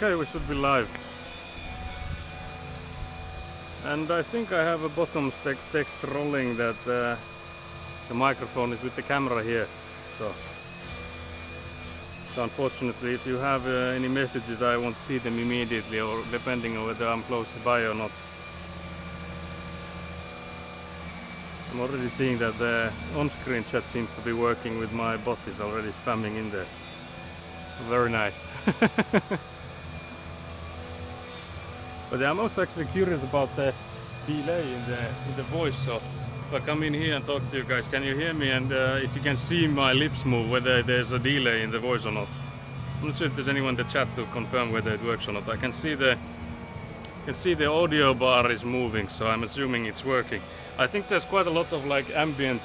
Okay, we should be live. And I think I have a bottom text rolling that the microphone is with the camera here. So unfortunately, if you have any messages, I won't see them immediately, or depending on whether I'm close by or not. I'm already seeing that the on-screen chat seems to be working with my bot is already spamming in there. Very nice. But I'm also actually curious about the delay in the voice. So if I come in here and talk to you guys, can you hear me? And if you can see my lips move, whether there's a delay in the voice or not. I'm not sure if there's anyone in the chat to confirm whether it works or not. I can see the audio bar is moving, so I'm assuming it's working. I think there's quite a lot of like ambient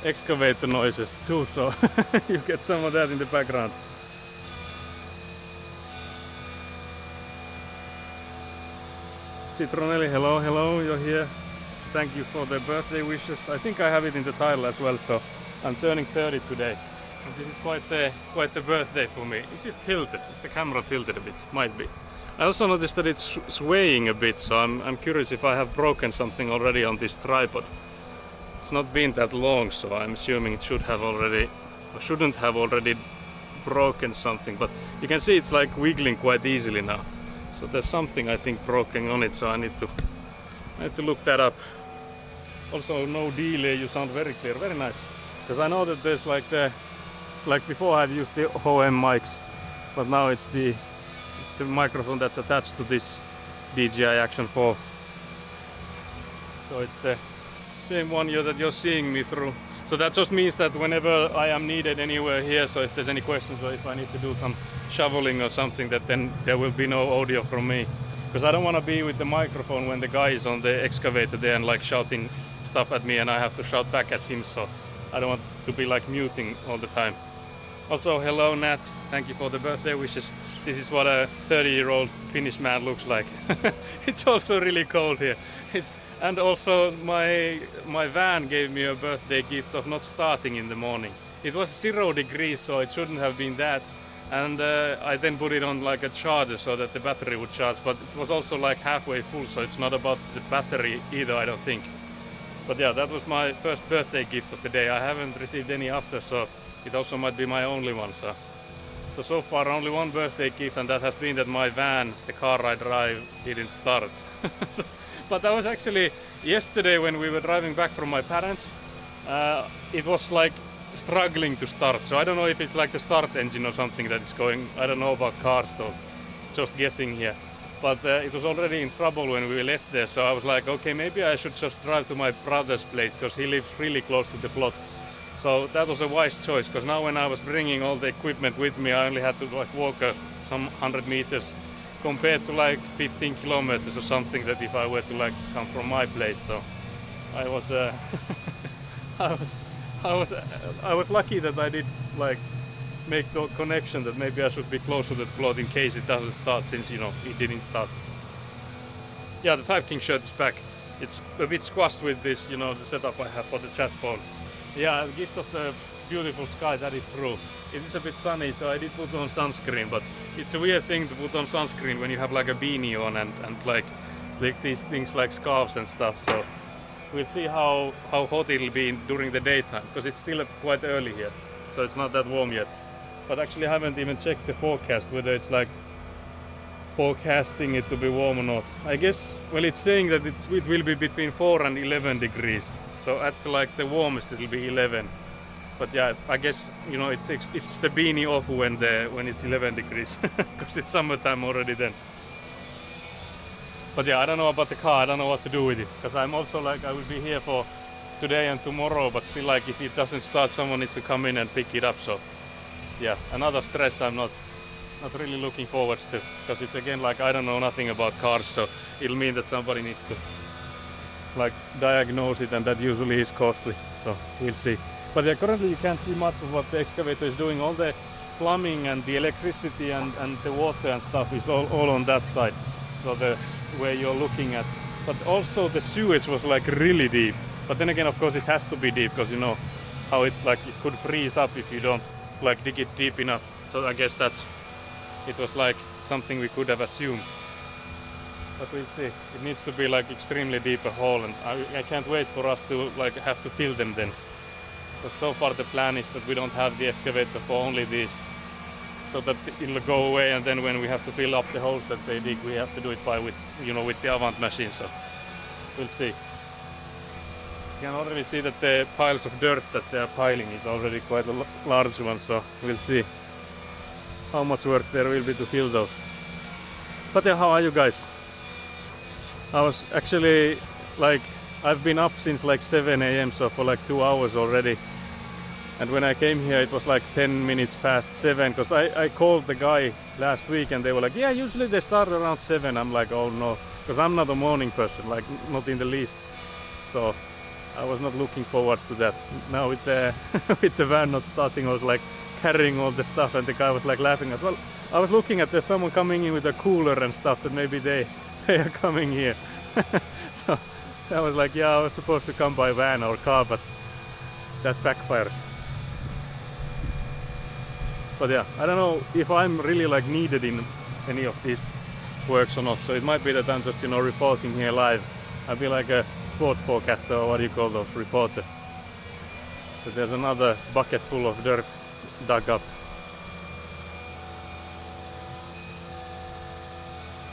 excavator noises too, so you get some of that in the background. Citronelli, hello, you're here. Thank you for the birthday wishes. I think I have it in the title as well, so I'm turning 30 today. And this is quite a birthday for me. Is it tilted? Is the camera tilted a bit? Might be. I also noticed that it's swaying a bit, so I'm curious if I have broken something already on this tripod. It's not been that long, so I'm assuming it should have already, or shouldn't have already broken something, but you can see it's like wiggling quite easily now. So there's something I think broken on it, so I need to look that up. Also no delay, you sound very clear, very nice. Because I know that there's like before I've used the OM mics, but now it's the microphone that's attached to this DJI Action 4. So it's the same one that you're seeing me through. So that just means that whenever I am needed anywhere here, so if there's any questions or if I need to do some shoveling or something, that then there will be no audio from me. Because I don't want to be with the microphone when the guy is on the excavator there and like shouting stuff at me and I have to shout back at him, so I don't want to be like muting all the time. Also, hello Nat, thank you for the birthday wishes. This is what a 30-year-old Finnish man looks like. It's also really cold here. And also my van gave me a birthday gift of not starting in the morning. It was 0 degrees, so it shouldn't have been that. And I then put it on like a charger so that the battery would charge, but it was also like halfway full, so it's not about the battery either, I don't think. But yeah, that was my first birthday gift of the day. I haven't received any after, so it also might be my only one. So far only one birthday gift, and that has been that my van, the car I drive, didn't start. But that was actually yesterday when we were driving back from my parents. It was like struggling to start, so I don't know if it's like the start engine or something that is going. I don't know about cars though, just guessing here. But it was already in trouble when we left there, so I was like, okay, maybe I should just drive to my brother's place because he lives really close to the plot. So that was a wise choice, because now when I was bringing all the equipment with me, I only had to like walk some 100 meters compared to like 15 kilometers or something that if I were to like come from my place. So I was I was lucky that I did like make the connection that maybe I should be close to the plot in case it doesn't start, since it didn't start. Yeah, the Type King shirt is back. It's a bit squashed with this, the setup I have for the chat phone. Yeah, a gift of the beautiful sky, that is true. It is a bit sunny, so I did put on sunscreen, but it's a weird thing to put on sunscreen when you have like a beanie on and like these things like scarves and stuff. So we'll see how hot it'll be during the daytime, because it's still quite early here, so it's not that warm yet. But actually I haven't even checked the forecast, whether it's like forecasting it to be warm or not. I guess, well, it's saying that it will be between 4 and 11 degrees. So at like the warmest it'll be 11. But yeah, I guess it's the beanie off when it's 11 degrees, because it's summertime already then. But yeah, I don't know about the car. I don't know what to do with it, because I'm also like, I will be here for today and tomorrow, but still like if it doesn't start, someone needs to come in and pick it up. So yeah, another stress I'm not really looking forward to, because it's again like I don't know nothing about cars, so it'll mean that somebody needs to like diagnose it, and that usually is costly. So we'll see. But yeah, currently you can't see much of what the excavator is doing. All the plumbing and the electricity and the water and stuff is all on that side. So where you're looking at. But also the sewage was like really deep. But then again, of course, it has to be deep, because you know how it could freeze up if you don't like dig it deep enough. So I guess it was like something we could have assumed. But we'll see. It needs to be like extremely deep a hole, and I can't wait for us to like have to fill them then. But so far the plan is that we don't have the excavator for only these, so that it'll go away, and then when we have to fill up the holes that they dig, we have to do it with the Avant machine. So we'll see. You can already see that the piles of dirt that they are piling is already quite a large one, so we'll see how much work there will be to fill those. But yeah, how are you guys? I was actually I've been up since like 7 AM, so for like 2 hours already. And when I came here it was like 10 minutes past 7, because I called the guy last week and they were like, yeah, usually they start around 7. I'm like, oh no, because I'm not a morning person, like not in the least. So I was not looking forward to that. Now with the with the van not starting, I was like carrying all the stuff, and the guy was like laughing as well. I was looking at there's someone coming in with a cooler and stuff, that maybe they are coming here. So I was like, yeah, I was supposed to come by van or car, but that backfired. But yeah, I don't know if I'm really like needed in any of these works or not, so it might be that I'm just reporting here live. I'll be like a sport forecaster, or what do you call those, reporter. So there's another bucket full of dirt dug up.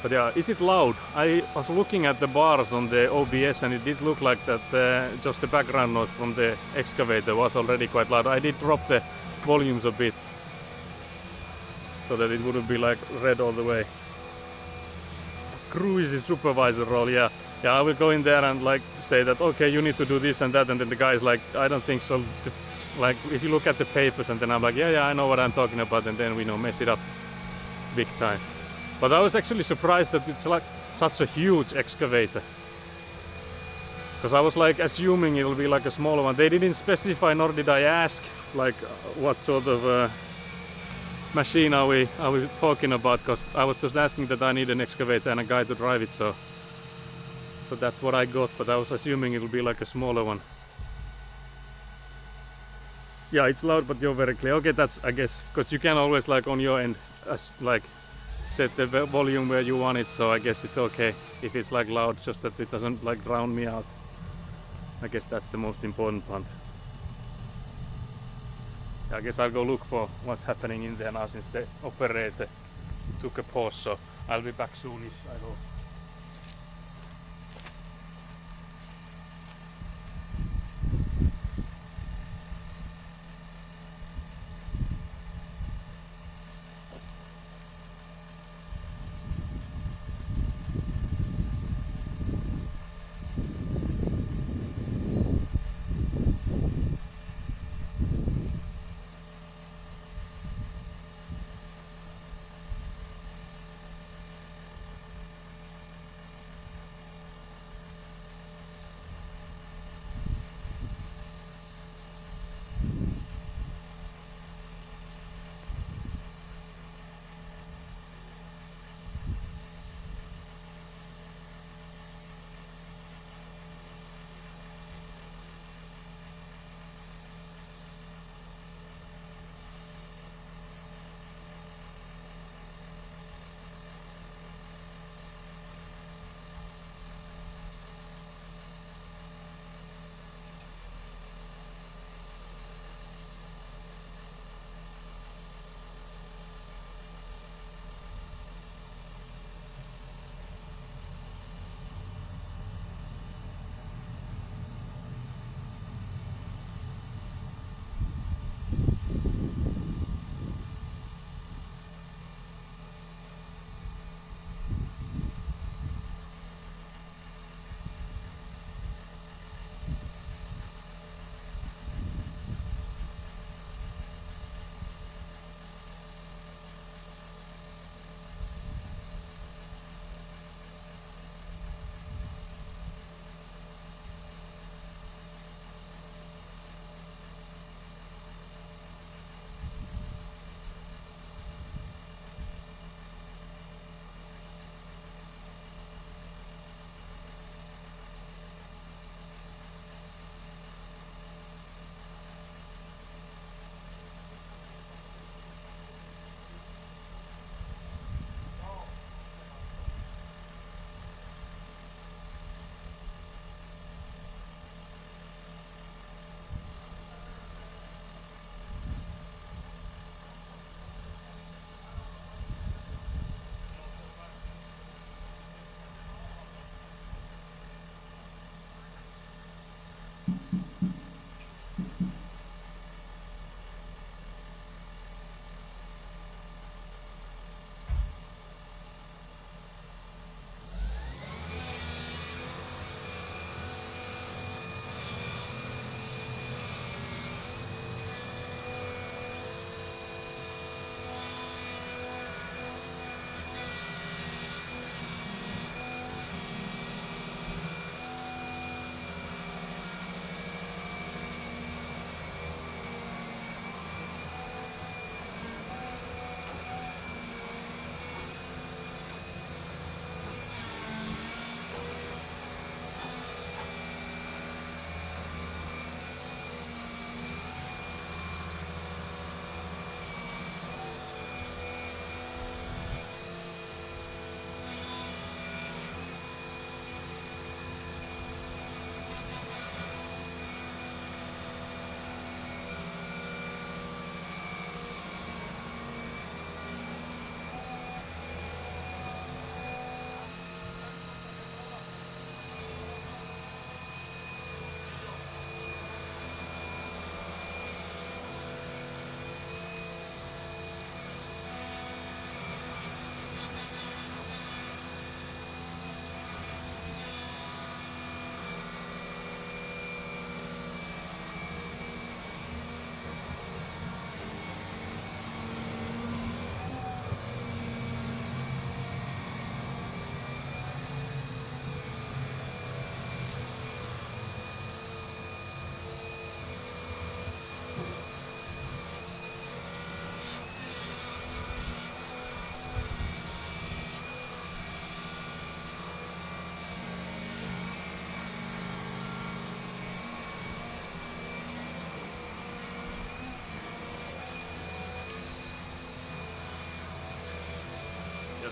But yeah, is it loud? I was looking at the bars on the OBS and it did look like that just the background noise from the excavator was already quite loud. I did drop the volumes a bit so that it wouldn't be like red all the way. Cruise supervisor role, yeah. Yeah, I will go in there and like say that, okay, you need to do this and that, and then the guy is like, I don't think so. Like if you look at the papers, and then I'm like, yeah, I know what I'm talking about, and then we mess it up big time. But I was actually surprised that it's like such a huge excavator, because I was like assuming it will be like a smaller one. They didn't specify, nor did I ask like what sort of machine are we talking about, because I was just asking that I need an excavator and a guy to drive it, so that's what I got. But I was assuming it will be like a smaller one. Yeah, it's loud, but you're very clear. Okay, that's, I guess, because you can always like on your end like set the volume where you want it, so I guess it's okay if it's like loud, just that it doesn't like drown me out. I guess that's the most important part. I guess I'll go look for what's happening in there now, since the operator took a pause, so I'll be back soon, I hope.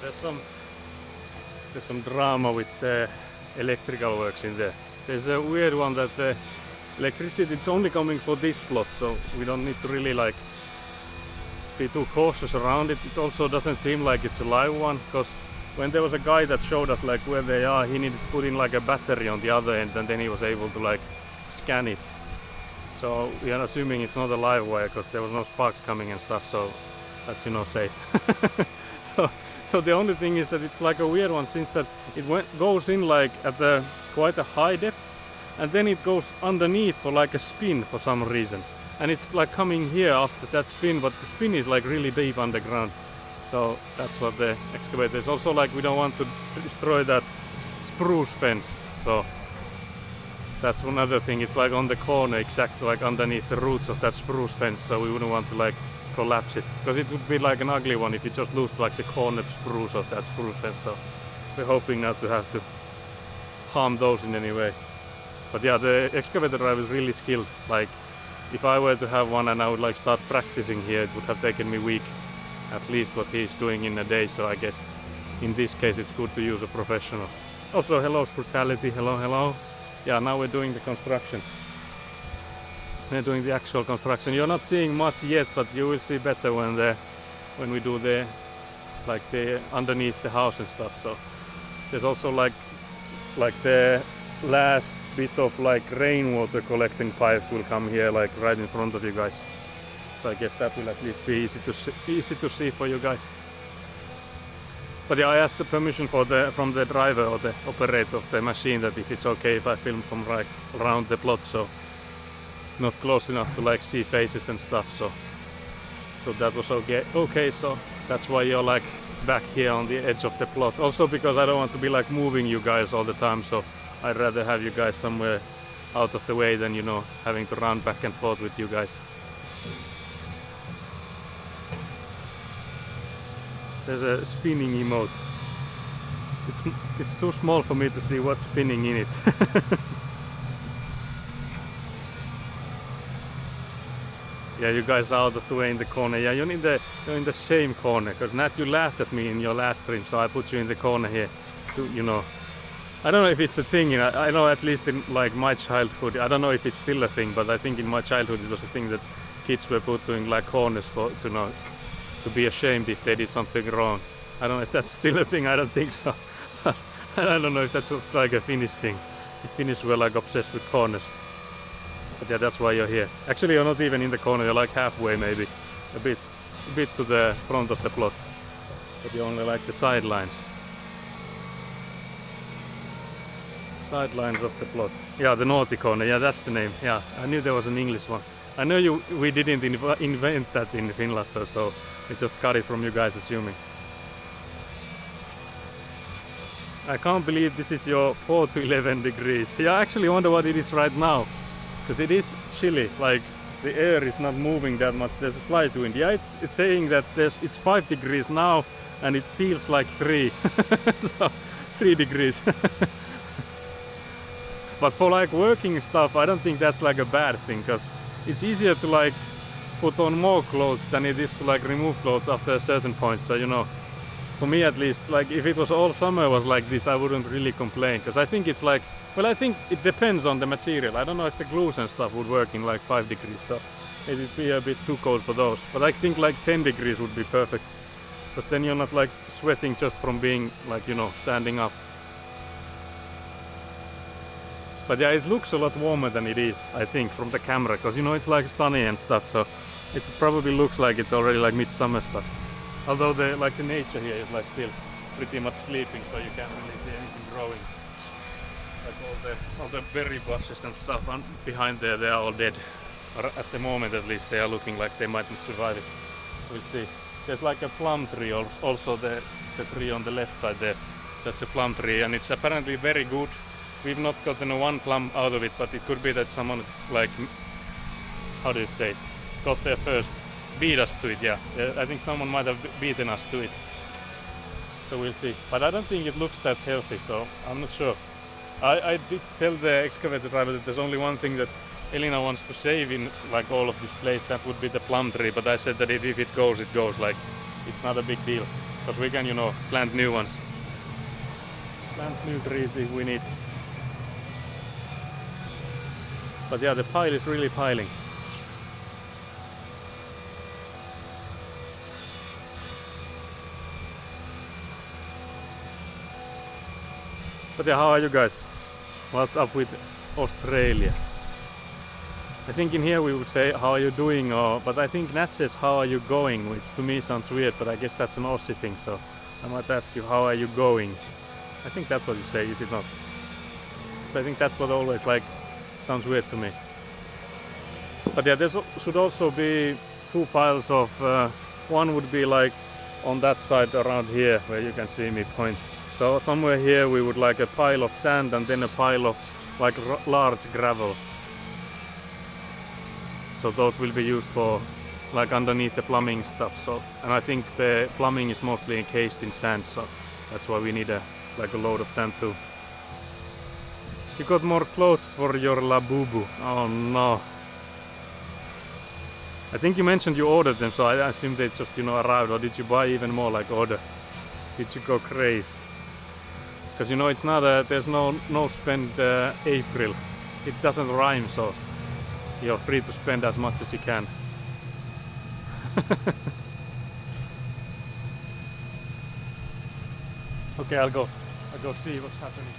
there's some drama with the electrical works in there. There's a weird one that the electricity it's only coming for this plot, so we don't need to really like be too cautious around it. It also doesn't seem like it's a live one, because when there was a guy that showed us like where they are, he needed to put in like a battery on the other end, and then he was able to like scan it. So we are assuming it's not a live wire because there was no sparks coming and stuff, so that's, you know, safe. so the only thing is that it's like a weird one, since that it goes in like at quite a high depth, and then it goes underneath for like a spin for some reason, and it's like coming here after that spin, but the spin is like really deep underground. So that's what the excavator is. Also, like, we don't want to destroy that spruce fence, so that's one other thing. It's like on the corner, exactly like underneath the roots of that spruce fence, so we wouldn't want to like collapse it, because it would be like an ugly one if you just lose like the corner spruce of that spruce fence. So we're hoping not to have to harm those in any way. But yeah, the excavator driver is really skilled. Like, if I were to have one and I would like start practicing here, it would have taken me a week at least what he's doing in a day. So I guess in this case it's good to use a professional. Also, hello Brutality, hello. Yeah, now we're doing the construction. We're doing the actual construction. You're not seeing much yet, but you will see better when we do the underneath the house and stuff. So there's also like the last bit of like rainwater collecting pipes will come here like right in front of you guys. So I guess that will at least be easy to see for you guys. But yeah, I asked the permission from the driver or the operator of the machine that if it's okay if I film from right around the plot, so not close enough to like see faces and stuff. So that was okay. So that's why you're like back here on the edge of the plot. Also because I don't want to be like moving you guys all the time, so I'd rather have you guys somewhere out of the way than, you know, having to run back and forth with you guys. There's a spinning emote. It's too small for me to see what's spinning in it. Yeah, you guys are out of the way in the corner. Yeah, you're in the same corner, because Nat, you laughed at me in your last stream, so I put you in the corner here. To, you know, I don't know if it's a thing. I know at least in like my childhood. I don't know if it's still a thing, but I think in my childhood it was a thing that kids were put in like corners to be ashamed if they did something wrong. I don't know if that's still a thing. I don't think so. But I don't know if that's just like a Finnish thing. The Finnish were like obsessed with corners. But yeah, that's why you're here. Actually, you're not even in the corner. You're like halfway, maybe a bit to the front of the plot. But you only like the sidelines. Sidelines of the plot. Yeah, the naughty corner. Yeah, that's the name. Yeah, I knew there was an English one. I know we didn't invent that in Finland, so we just got it from you guys assuming. I can't believe this is your 4 to 11 degrees. Yeah, I actually wonder what it is right now, because it is chilly. Like, the air is not moving that much. There's a slight wind. Yeah, it's saying that it's 5 degrees now, and it feels like 3. So 3 degrees. But for like working stuff, I don't think that's like a bad thing, because it's easier to like put on more clothes than it is to like remove clothes after a certain point. So, you know, for me at least, like if it was all summer was like this, I wouldn't really complain, because I think it's like, well, I think it depends on the material. I don't know if the glues and stuff would work in like 5 degrees, so it'd be a bit too cold for those. But I think like 10 degrees would be perfect, because then you're not like sweating just from being like, you know, standing up. But yeah, it looks a lot warmer than it is, I think, from the camera, because, you know, it's like sunny and stuff, so it probably looks like it's already like midsummer stuff. Although the nature here is like still pretty much sleeping, so you can't really see anything growing. Like all the berry bushes and stuff behind there, they are all dead. Or at the moment at least, they are looking like they mightn't survive it. We'll see. There's like a plum tree, also the tree on the left side there. That's a plum tree, and it's apparently very good. We've not gotten one plum out of it, but it could be that someone, like, how do you say it, got there first, beat us to it. Yeah, I think someone might have beaten us to it. So we'll see. But I don't think it looks that healthy, so I'm not sure. I did tell the excavator driver that there's only one thing that Elina wants to save in like all of this place, that would be the plum tree. But I said that if it goes, it goes. Like, it's not a big deal. because we can, you know, plant new ones. Plant new trees if we need. But yeah, the pile is really piling. But yeah, how are you guys? What's up with Australia? I think in here we would say how are you doing, but I think Nat says how are you going, which to me sounds weird, but I guess that's an Aussie thing, so I might ask you how are you going. I think that's what you say, is it not? So I think that's what always like sounds weird to me. But yeah, there should also be two piles of, one would be like on that side around here where you can see me point. So somewhere here we would like a pile of sand and then a pile of like large gravel. So those will be used for like underneath the plumbing stuff. So, and I think the plumbing is mostly encased in sand, so that's why we need a load of sand too. You got more clothes for your labubu. Oh no. I think you mentioned you ordered them, so I assume they just, you know, arrived, or did you buy even more like order? Did you go crazy? Because you know it's not there's no spend April. It doesn't rhyme, so you're free to spend as much as you can. Okay, I'll go see what's happening.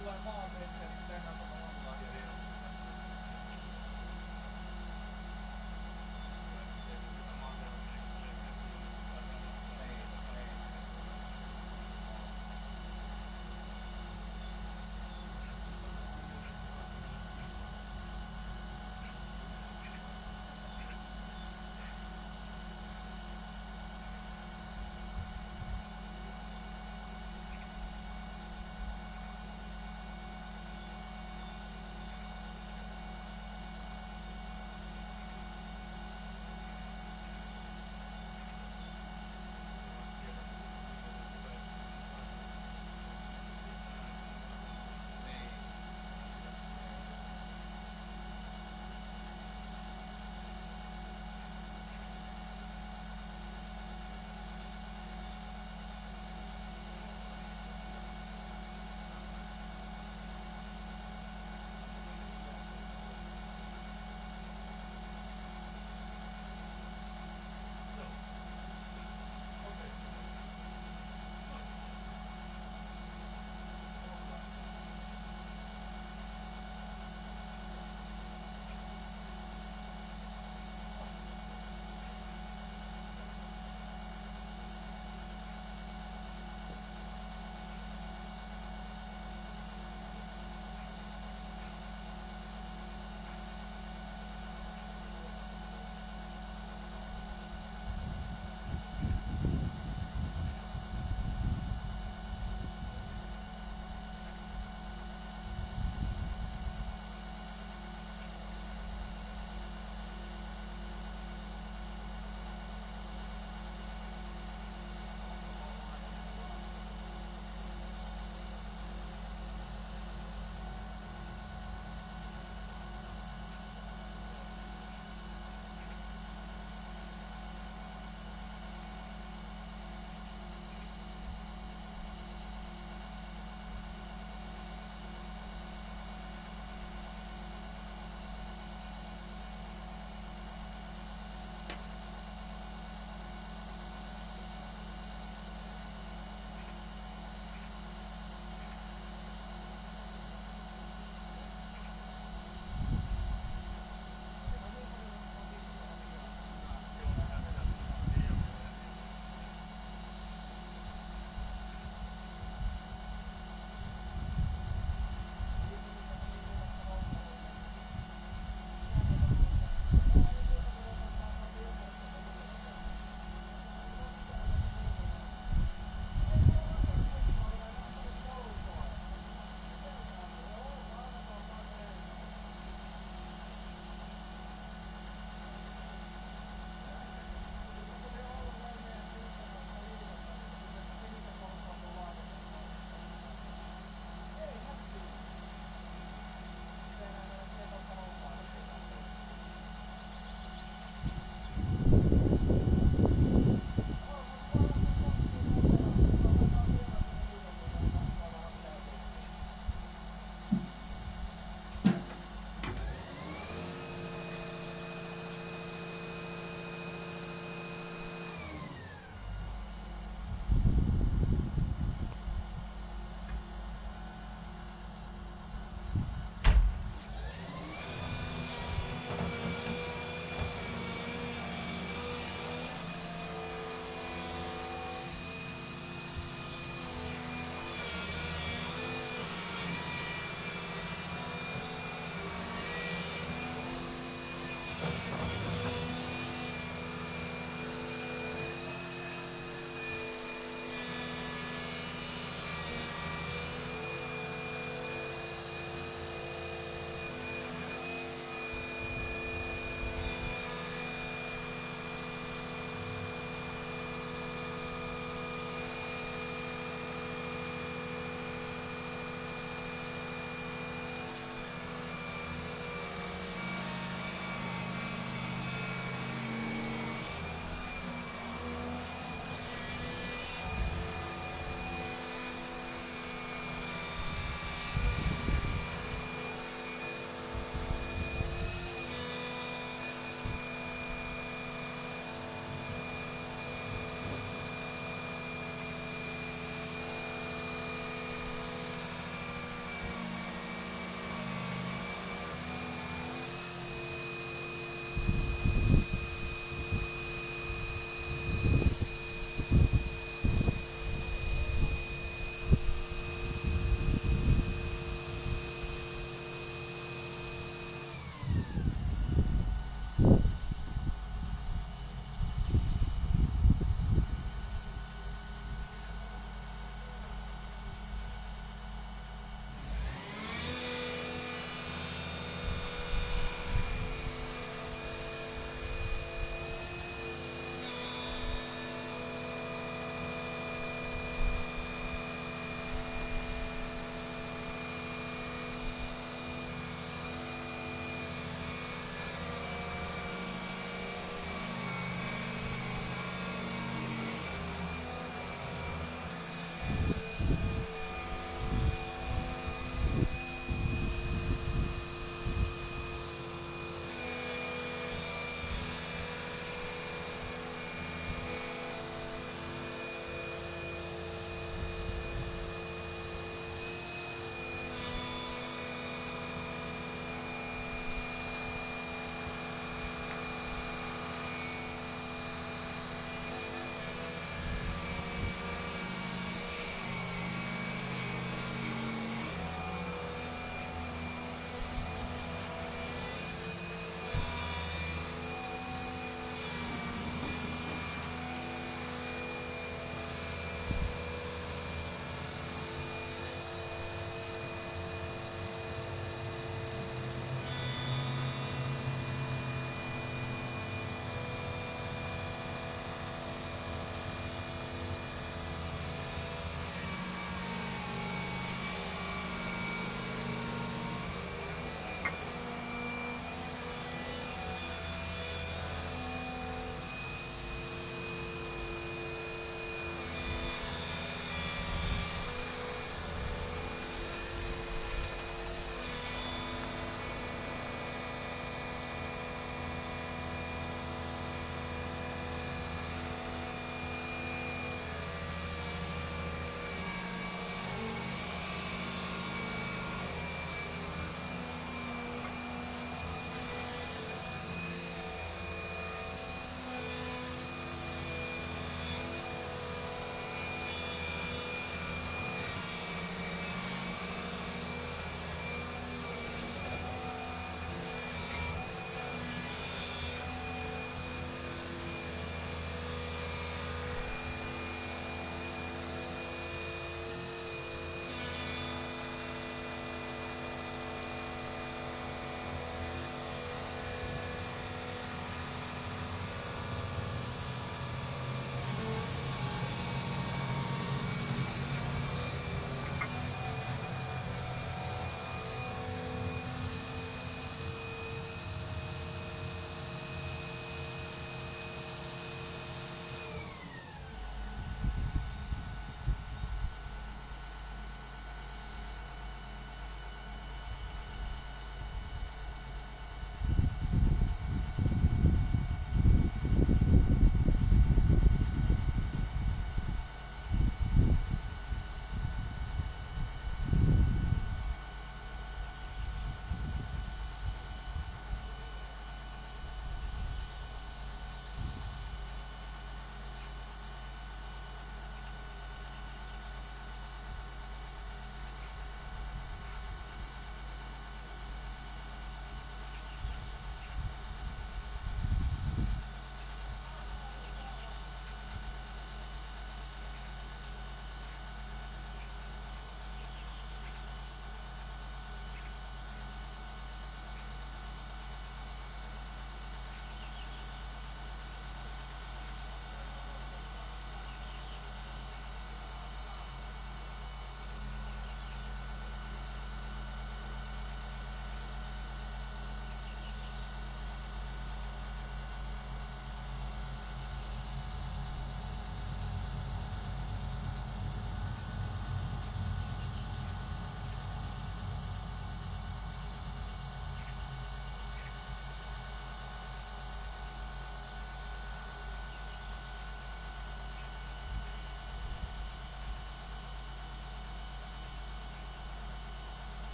jollain maanteitten tehdään sama homma ja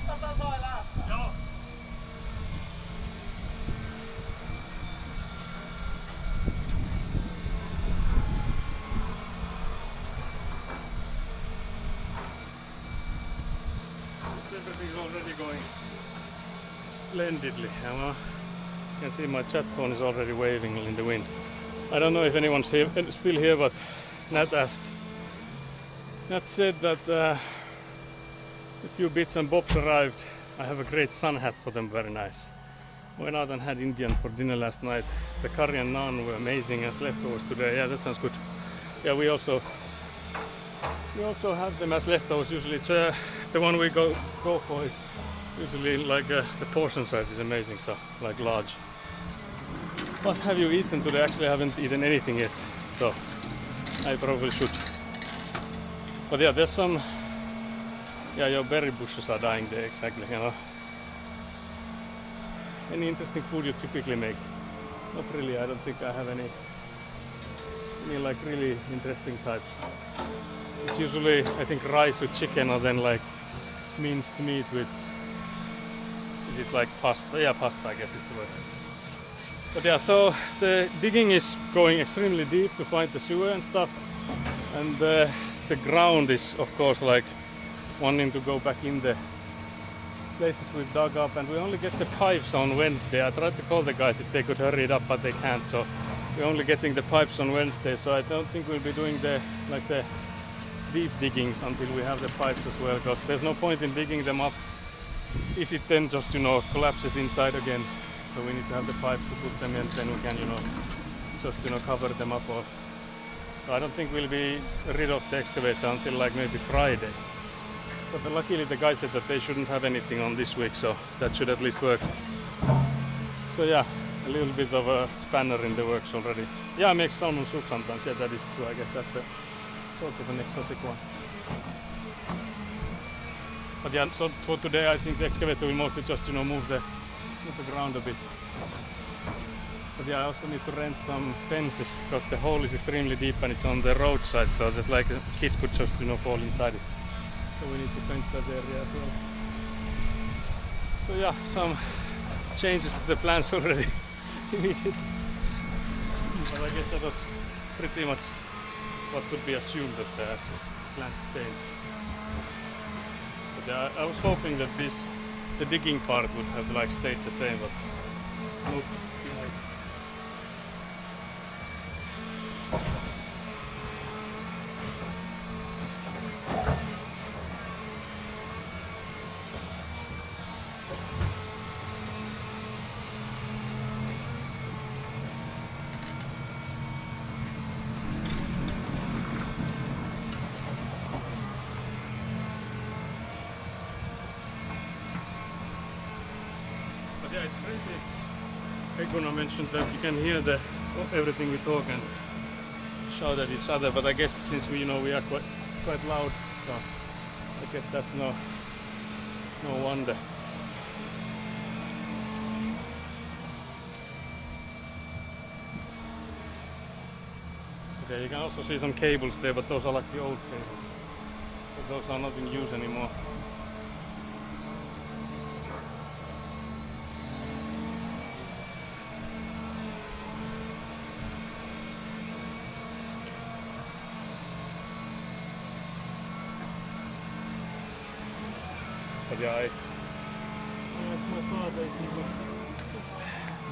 Ota tasoillaan. Joo. Everything's already going splendidly. You can see my chat phone is already waving in the wind. I don't know if anyone's here, still here, but Nat asked. Nat said that a few bits and bobs arrived. I have a great sun hat for them, very nice. Went out and had Indian for dinner last night. The curry and naan were amazing as leftovers today. Yeah, that sounds good. Yeah, we also have them as leftovers. Usually it's the one we go for is usually like the portion size is amazing, so like large. What have you eaten today? Actually, I haven't eaten anything yet, so I probably should. But yeah, there's some. Yeah, your berry bushes are dying there, exactly. You know. Any interesting food you typically make? Not really. I don't think I have any like really interesting types. It's usually, I think, rice with chicken, or then like minced meat with. Is it like pasta? Yeah, pasta, I guess is the word. But yeah, so the digging is going extremely deep to find the sewer and stuff, and the ground is, of course, like wanting to go back in the places we've dug up, and we only get the pipes on Wednesday. I tried to call the guys if they could hurry it up, but they can't, so we're only getting the pipes on Wednesday, so I don't think we'll be doing the deep diggings until we have the pipes as well, because there's no point in digging them up if it then just, you know, collapses inside again. So we need to have the pipes to put them in, then we can, you know, just, you know, cover them up. Or so I don't think we'll be rid of the excavator until like maybe Friday. But luckily the guy said that they shouldn't have anything on this week, so that should at least work. So yeah, a little bit of a spanner in the works already. Yeah, I make salmon soup sometimes. Yeah, that is true. I guess that's a sort of an exotic one. But yeah, so for today I think the excavator will mostly just, you know, move the ground a bit. But yeah, I also need to rent some fences because the hole is extremely deep and it's on the roadside, so there's like a kid could just, you know, fall inside it. So we need to fence that area as well. So yeah, some changes to the plans already immediately. But I guess that was pretty much what could be assumed, that the plans changed. But yeah, I was hoping that the digging part would have like stayed the same, but nope. Yeah, it's crazy. Eguna mentioned that you can hear everything we talk and shout at each other, but I guess since we, you know, we are quite loud, so I guess that's no wonder. Okay, you can also see some cables there, but those are like the old cables, so those are not in use anymore. But yeah, I asked my father if he would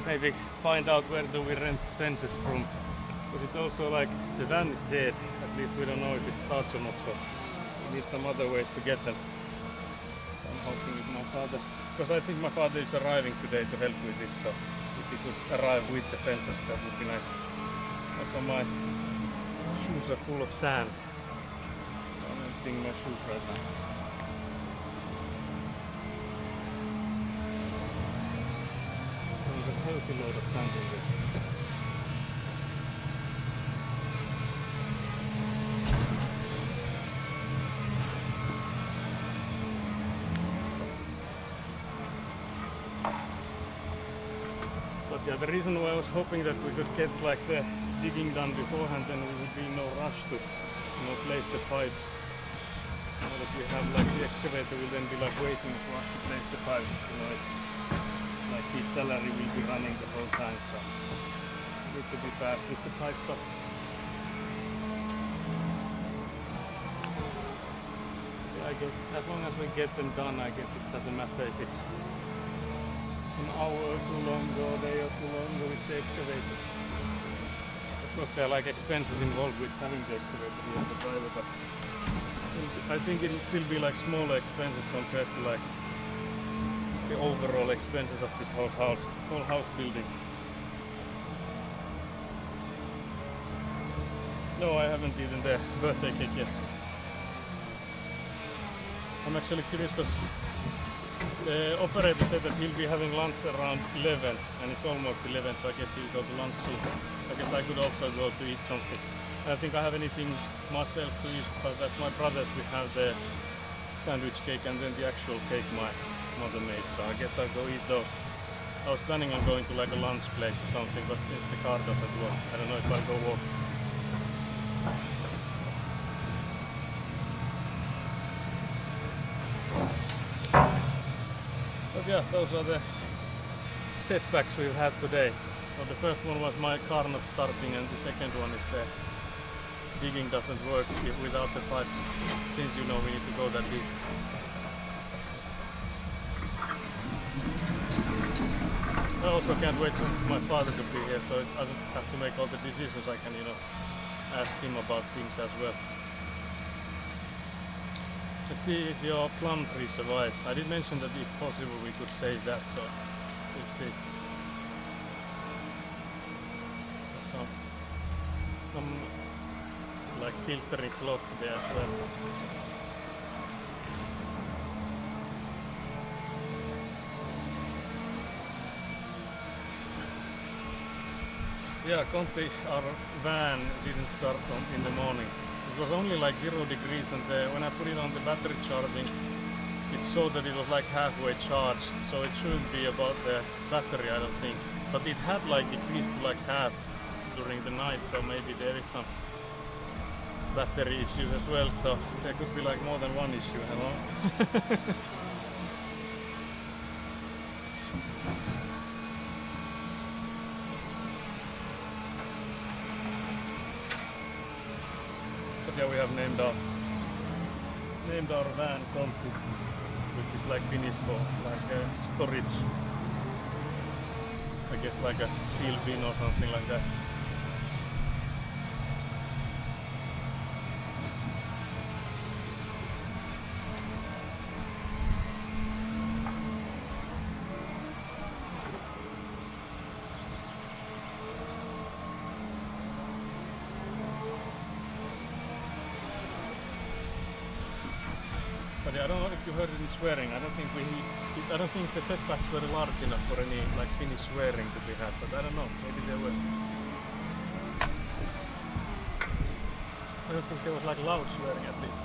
maybe find out where do we rent fences from, because it's also like the van is dead, at least we don't know if it starts or not, so we need some other ways to get them. So I'm hoping with my father, because I think my father is arriving today to help with this, so if he could arrive with the fences, that would be nice. Also my shoes are full of sand, so I'm emptying my shoes right now. A healthy load of sand in there. But yeah, the reason why I was hoping that we could get like the digging done beforehand, then we would be in no rush to, you know, place the pipes. Now that we have like the excavator will then be like waiting for us to place the pipes. You know, it's like his salary will be running the whole time, so need to be fast with the pipe stuff. I guess as long as we get them done, I guess it doesn't matter if it's an hour or too long or a day or too long with the excavator. Of course there are like expenses involved with having the excavator here at the driver, but I think it will still be like smaller expenses compared to like the overall expenses of this whole house building. No, I haven't eaten the birthday cake yet. I'm actually curious because the operator said that he'll be having lunch around 11 and it's almost 11, so I guess he'll go to lunch soon. I guess I could also go to eat something. I don't think I have anything much else to eat, but at my brother's we have the sandwich cake and then the actual cake my mother made, so I guess I'll go eat those. I was planning on going to like a lunch place or something, but since the car doesn't work, I don't know if I'll go walk. But yeah, those are the setbacks we've had today. So the first one was my car not starting, and the second one is the digging doesn't work without the pipes, since you know we need to go that deep. I also can't wait for my father to be here, so I don't have to make all the decisions. I can, you know, ask him about things as well. Let's see if your plum tree survives. I did mention that if possible we could save that, so let's see. Some like filtering cloth there as well. Yeah, Conti, our van didn't start in the morning. It was only like 0 degrees, and when I put it on the battery charging, it showed that it was like halfway charged, so it shouldn't be about the battery, I don't think. But it had like decreased to like half during the night, so maybe there is some battery issues as well, so there could be like more than one issue. Hello? But yeah, we have named our van Conti, which is like Finnish for like storage. I guess like a steel bin or something like that. But yeah, I don't know if you heard any swearing. I don't think the setbacks were large enough for any like Finnish swearing to be had, but I don't know, maybe there were. I don't think there was like loud swearing at least.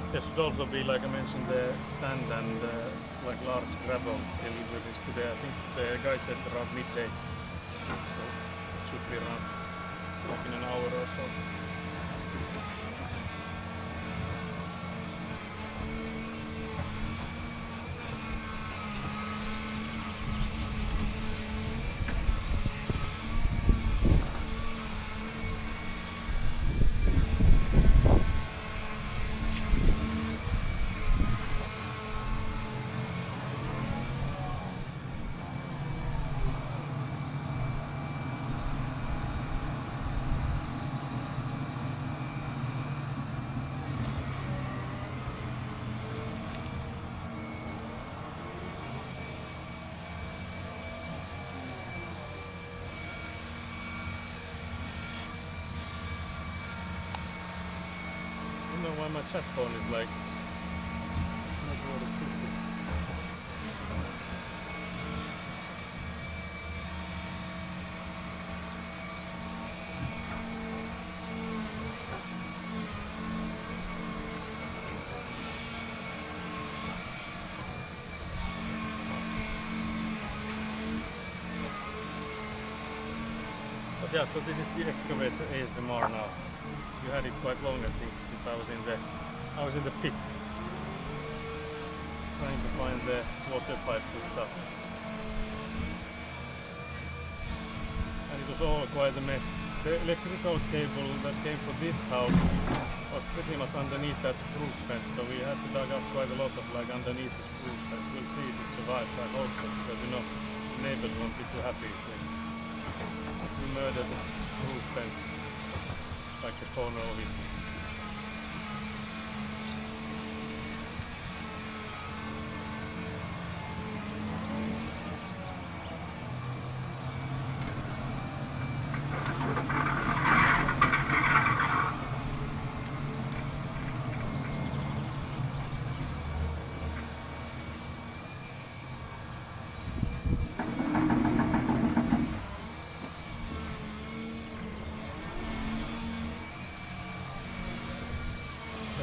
There should also be, like I mentioned, the sand and like large gravel deliveries today. I think the guy said around midday, so it should be around like in an hour or so. I don't know why my chat phone is like not what it should be. But yeah, so this is the Excavator ASMR now. You had it quite long, I think, since I was in the pit, trying to find the water pipes and stuff. And it was all quite a mess. The electrical cable that came for this house was pretty much underneath that spruce fence, so we had to dig up quite a lot of like underneath the spruce fence. We'll see if it survives. I hope so, because you know the neighbors won't be too happy if we murder the spruce fence like the corner of it.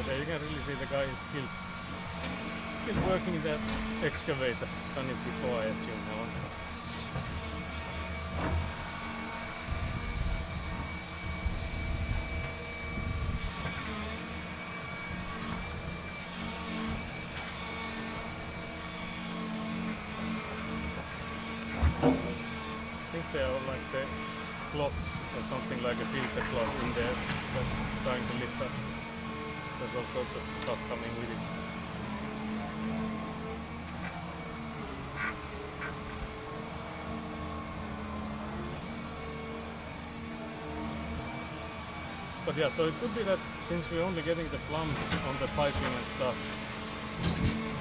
There you can really see the guy is still working that excavator. Done it before, I assume. Now. I think they are like the cloths or something like a filter cloth in there that's trying to lift up. There's all sorts of stuff coming with it. But yeah, so it could be that since we're only getting the plums on the piping and stuff,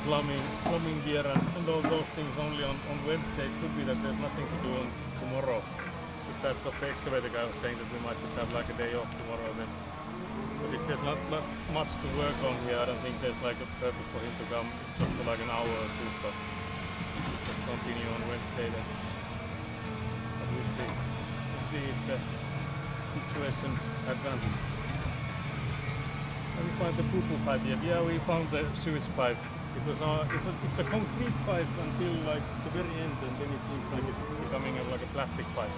plumbing gear and all those things only on Wednesday, it could be that there's nothing to do on tomorrow. If that's what the excavator guy was saying, that we might just have like a day off tomorrow then. But if there's not much to work on here, I don't think there's like a purpose for him to come just for like an hour or two, so we'll just continue on Wednesday then. But we'll see. We'll see if the situation advances. And we find the poo-poo pipe yet. Yeah, we found the sewage pipe. It's a concrete pipe until like the very end, and then it seems like it's becoming like a plastic pipe.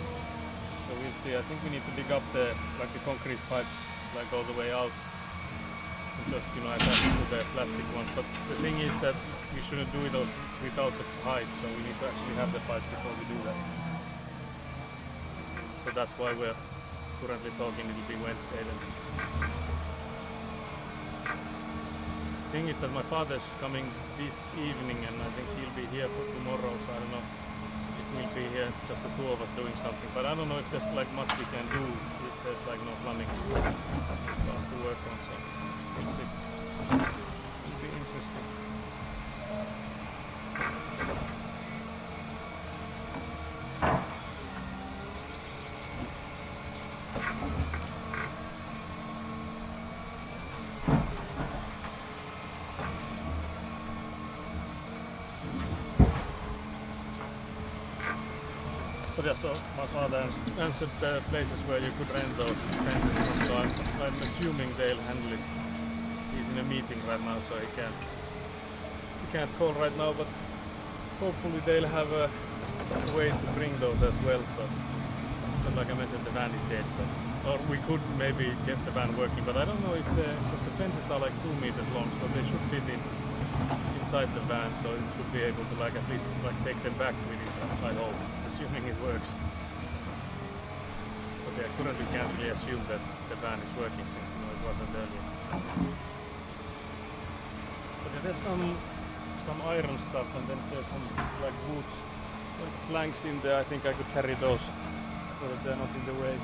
So we'll see. I think we need to dig up the concrete pipes like all the way out and just attach it to the plastic ones. But the thing is that we shouldn't do it without the pipe, so we need to actually have the pipe before we do that. So that's why we're currently talking. It'll be Wednesday then. The thing is that my father's coming this evening, and I think he'll be here for tomorrow, so I don't know if we'll be here just the two of us doing something. But I don't know if there's like much we can do if there's like no plumbing for us to work on, so we'll see. It'll be interesting. But yeah, so my father answered the places where you could rent those fences from, so I'm assuming they'll handle it. He's in a meeting right now, so he can't call right now, but hopefully they'll have a way to bring those as well. So like I mentioned, the van is dead, so or we could maybe get the van working, but I don't know if because the fences are like 2 meters long, so they should fit inside the van, so it should be able to like at least like take them back with it, I hope, assuming it works. But yeah, currently can't really assume that the van is working since it wasn't earlier. But yeah, there's some iron stuff, and then there's some like boots, like planks in there. I think I could carry those so that they're not in the way.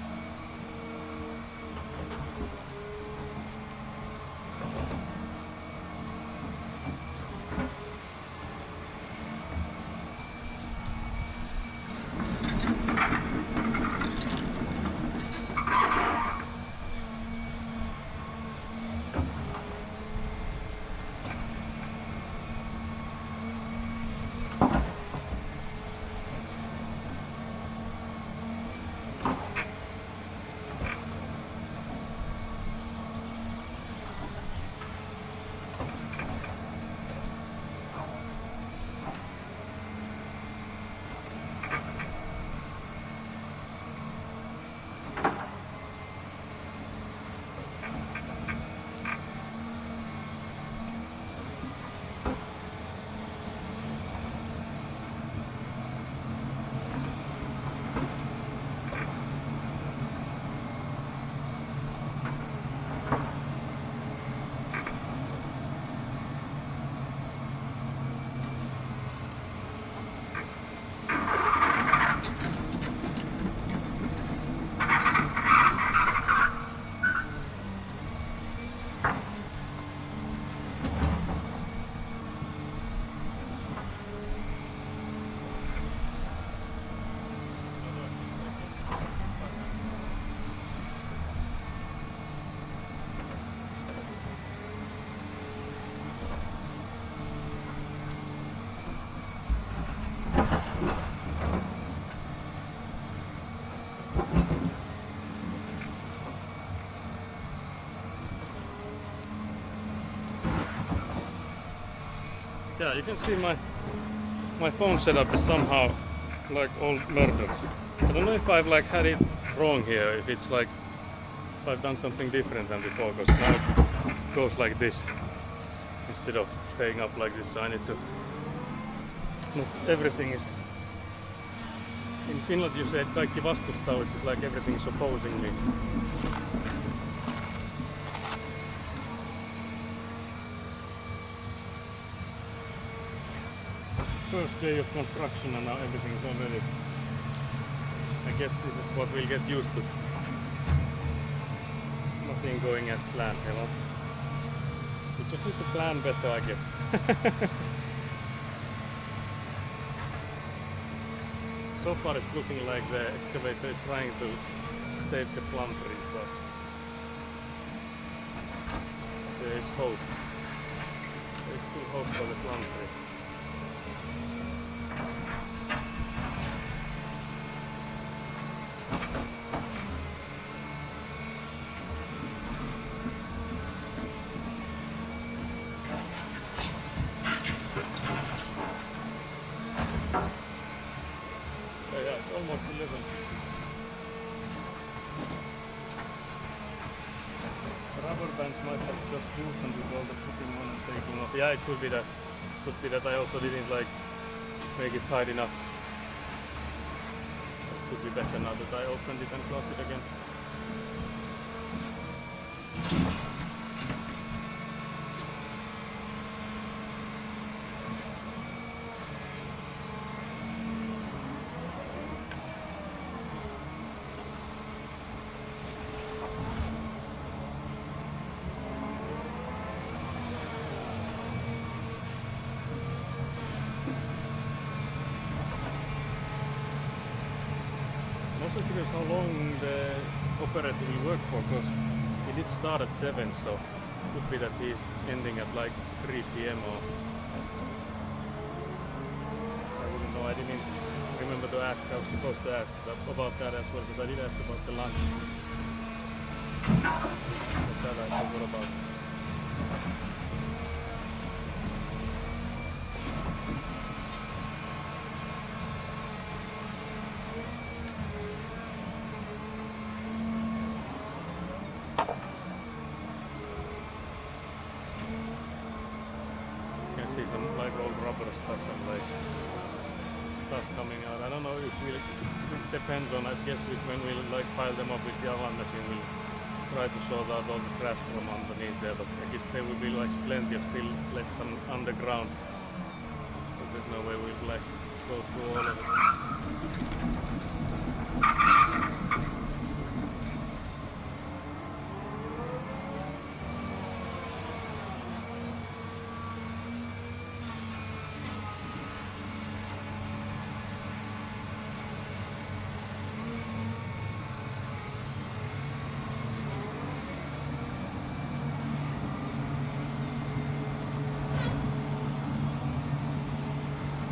Yeah, you can see my phone setup is somehow like all murdered. I don't know if I've like had it wrong here, if it's like if I've done something different than before, because now it goes like this instead of staying up like this. So I need to. No, everything is. In Finland you say kaikki vastustaa, which is like everything is opposing me. First day of construction and now everything is already. I guess this is what we'll get used to. Nothing going as planned, you know. We just need to plan better, I guess. So far it's looking like the excavator is trying to save the plum tree, so there is hope. There is still hope for the plum tree. Yeah, it's almost 11. The rubber bands might have just loosened with all the putting on and taking off. Yeah, it could be that I also didn't like make it tight enough. It could be better now that I opened it and closed it again. I'm also curious how long the operator will work for, because he did start at 7, so it could be that he's ending at like 3 PM or I wouldn't know. I didn't remember to ask. I was supposed to ask about that as well, because I did ask about the lunch. But that I forgot about. See some like old rubber stuff and like stuff coming out. I don't know if it depends on, I guess, when we'll like pile them up with the oven machine, we'll try to sort out all the trash from underneath there, but I guess there will be like plenty of still left underground, so there's no way we'll like go through all of it.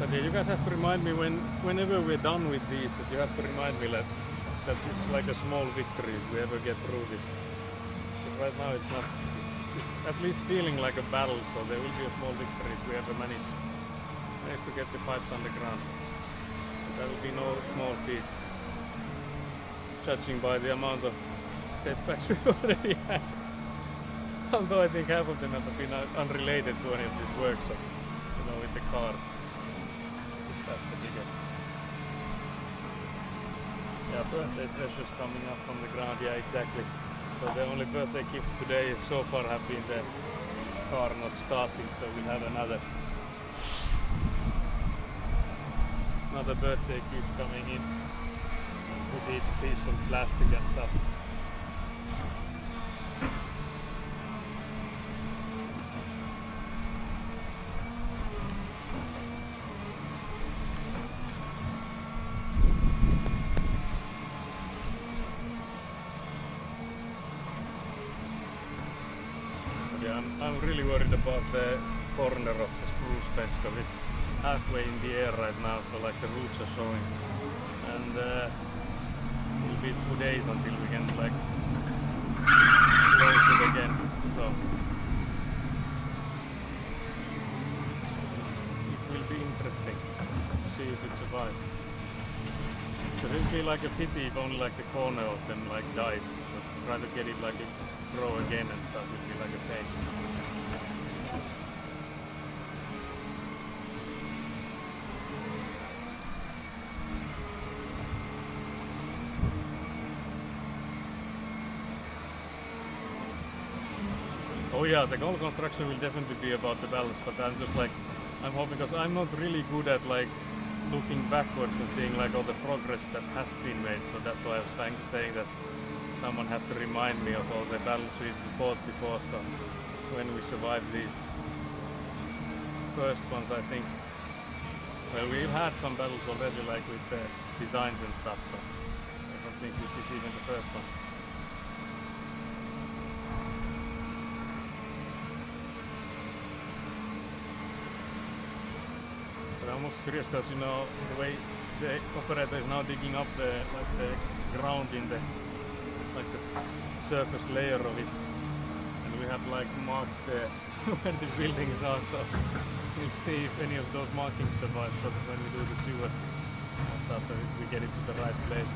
But yeah, you guys have to remind me whenever we're done with these, that you have to remind me that it's like a small victory if we ever get through this. But right now it's not, it's at least feeling like a battle, so there will be a small victory if we ever manage to get the pipes underground. But that will be no small feat, judging by the amount of setbacks we've already had. Although I think half of them have been unrelated to any of this work, so you know, with the car. That's the biggest. Yeah, birthday treasures coming up from the ground, yeah, exactly. So the only birthday gifts today so far have been the car not starting, so we'll have another birthday gift coming in with each piece of plastic and stuff. Yeah, I'm really worried about the corner of the spruce bench, because it's halfway in the air right now, so like the roots are showing, and it'll be 2 days until we can like close it again. So interesting to see if it survives. Because it would be like a pity if only like the corner of them like dies. But try to get it like it grow again and stuff would be like a pain. Oh yeah, the goal construction will definitely be about the balance, but I'm just like, I'm hoping, because I'm not really good at like looking backwards and seeing like all the progress that has been made, so that's why I was saying that someone has to remind me of all the battles we fought before, so when we survive these first ones, I think, well, we've had some battles already like with the designs and stuff, so I don't think this is even the first one. I'm almost curious because you know the way the operator is now digging up the ground in the surface layer of it, and we have like marked where the buildings are, so we'll see if any of those markings survive, so that when we do the sewer and stuff we get it to the right place.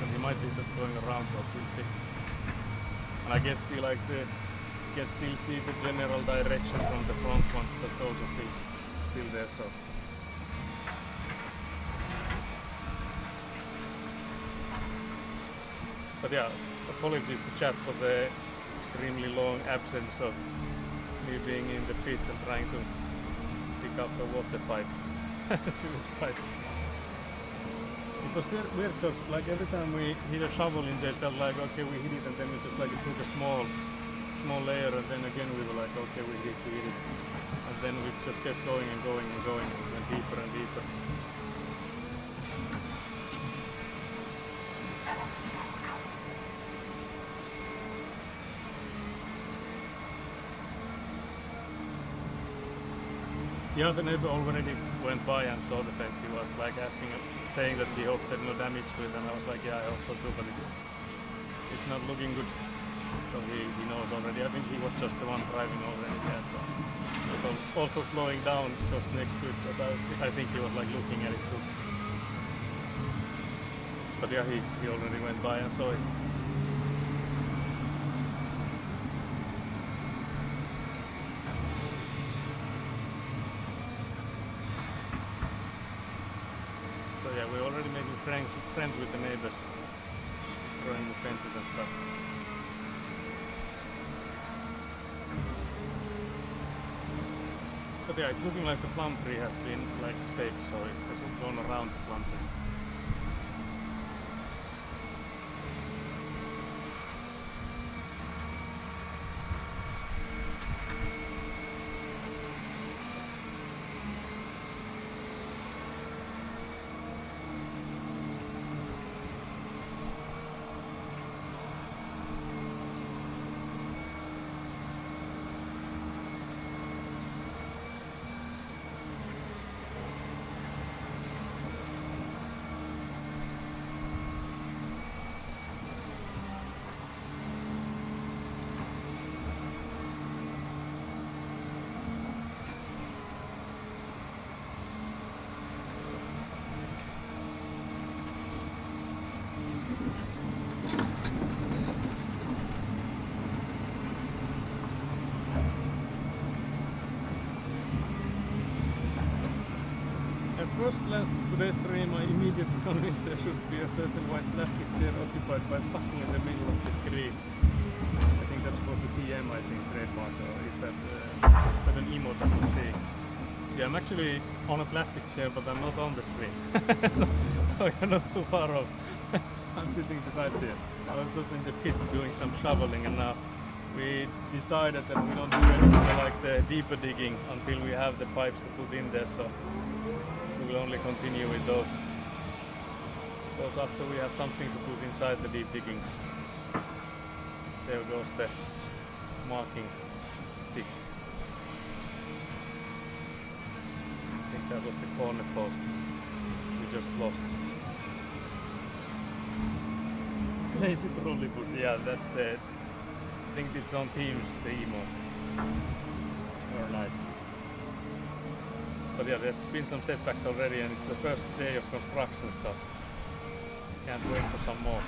And he might be just going around, but we'll see. And I guess you can still see the general direction from the front ones, but those are still there. So but yeah, apologies to chat for the extremely long absence of me being in the pit and trying to pick up the water pipe. Sewage pipe. It was weird because like every time we hit a shovel in there, it felt like okay we hit it, and then it just like it took a small layer, and then again we were like okay we hit it, and then we just kept going and going and going and went deeper and deeper. Yeah, the neighbor already went by and saw the fence. He was like saying that he hoped there's no damage to it, and I was like yeah I hope so too, but it's not looking good. So he knows already. I think he was just the one driving already there, so he was also slowing down just next to it, but I think he was like looking at it too. But yeah, he already went by and saw it. So yeah, we're already making friends with the neighbors, throwing the fences and stuff. But yeah, it's looking like the plum tree has been like saved, so it hasn't gone around the plum tree. At first glance to today's stream, I immediately convinced there should be a certain white plastic chair occupied by Saku in the middle of the screen. I think that's supposed to be TM, I think, trademark, or is that an emote that we'll see? Yeah, I'm actually on a plastic chair, but I'm not on the screen. so you're not too far off. I'm sitting beside here. I was just in the pit doing some shoveling, and now we decided that we don't do anything like the deeper digging until we have the pipes to put in there, so we'll only continue with those after we have something to put inside the deep diggings. There goes the marking stick. I think that was the corner post we just lost. Lazy trolley bus, yeah, that's the, I think it's on Teams, the emote. Very nice. But yeah, there's been some setbacks already, and it's the first day of construction, so can't wait for some more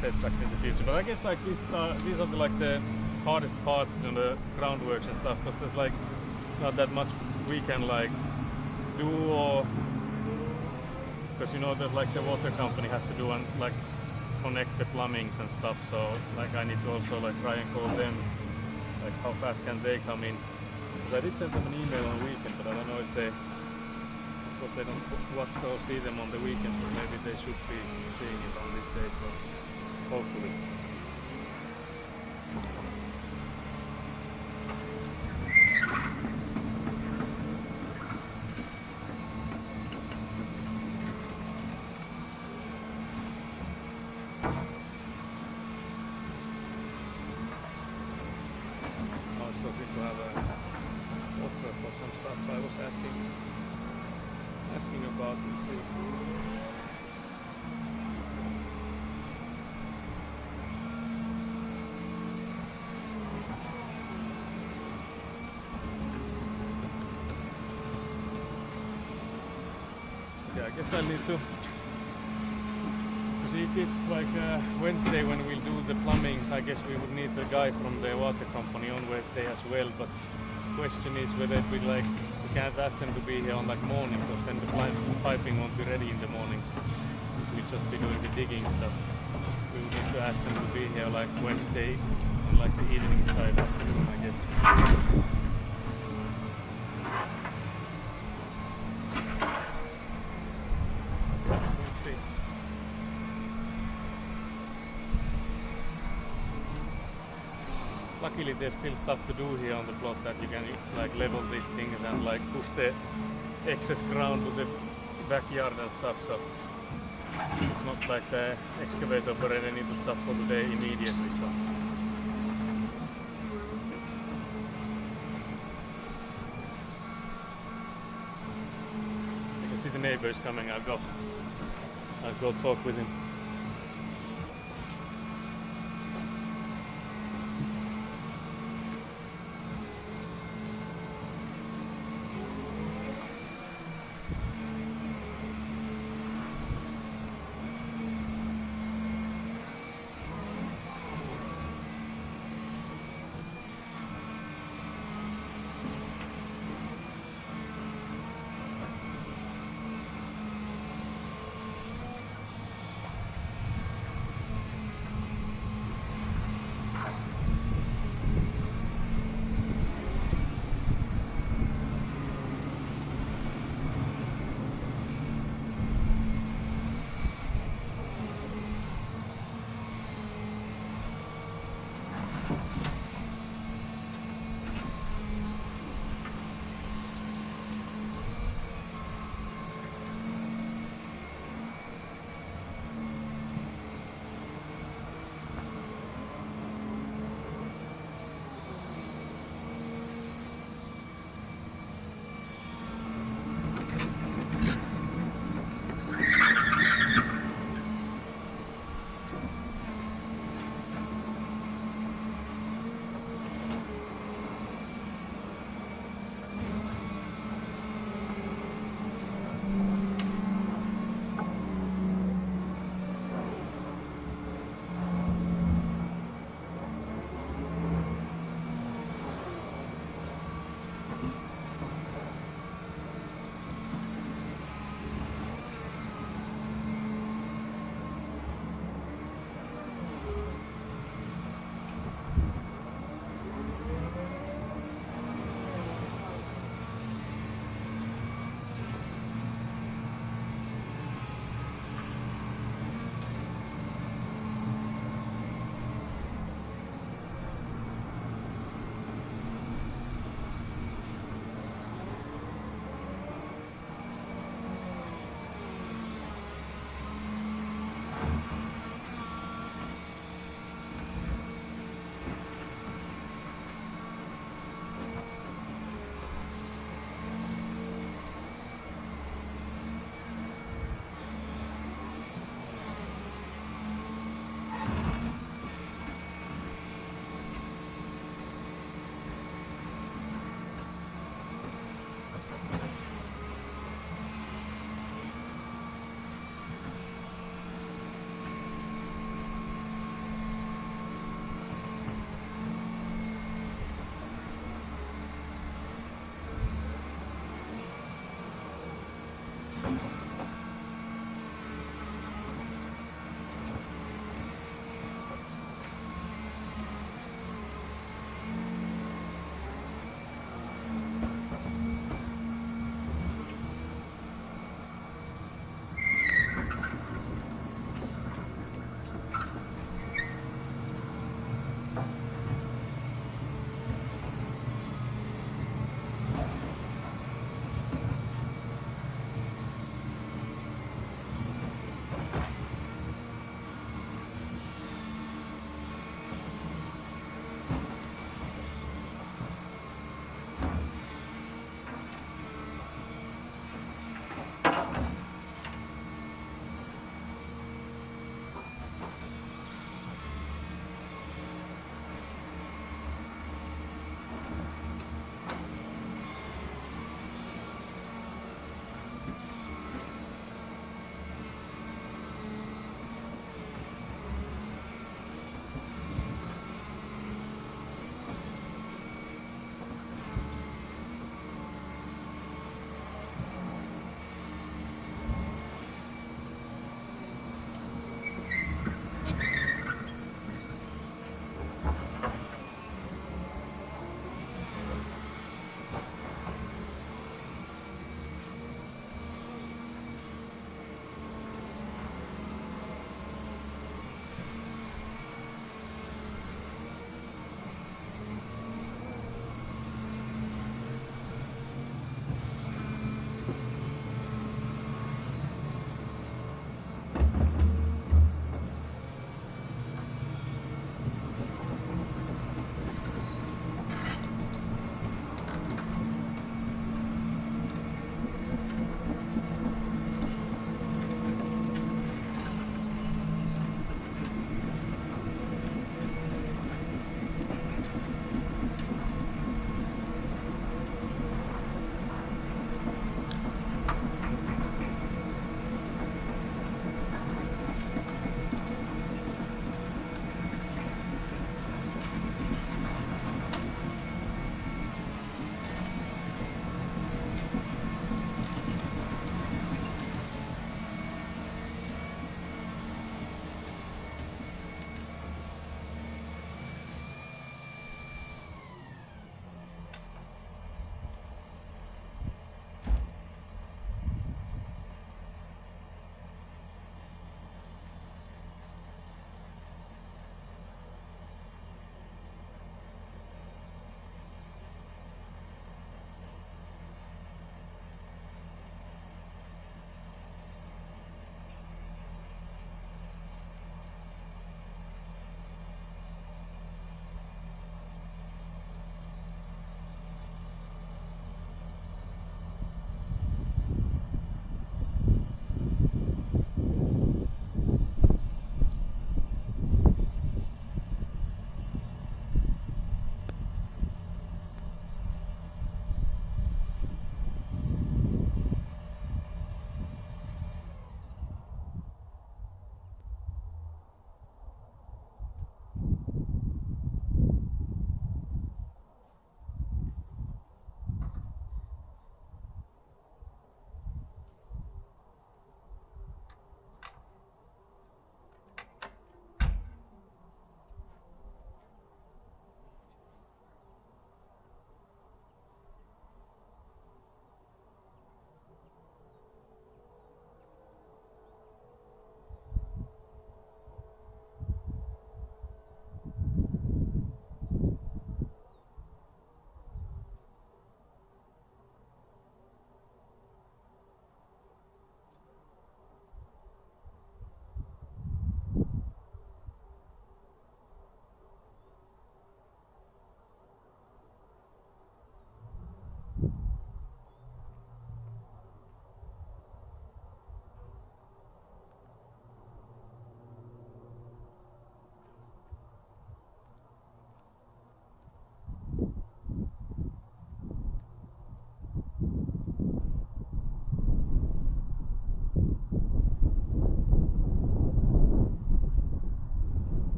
setbacks in the future. But I guess like these are like the hardest parts on the groundworks and stuff, because there's like not that much we can like do, or because you know that like the water company has to do and like connect the plumbings and stuff, so like I need to also like try and call them, like how fast can they come in. Because I did send them an email on weekend, but I don't know if they, of course they don't watch or see them on the weekend, but maybe they should be seeing it on these days, so hopefully. Also think to have a offer for some stuff I was asking about. Let's see. Yeah, I guess I'll need to, because if it's like Wednesday when we'll do the plumbings, I guess we would need a guy from the water company on Wednesday as well, but the question is whether we can't ask them to be here on like morning, because then the piping won't be ready in the mornings. We'll just be doing the digging, so we would need to ask them to be here like Wednesday on like the evening side afternoon, I guess. Luckily there's still stuff to do here on the plot, that you can like level these things and like push the excess ground to the backyard and stuff, so it's not like the excavator operator needs to stop for the day immediately. So you can see the neighbor is coming. I'll go talk with him.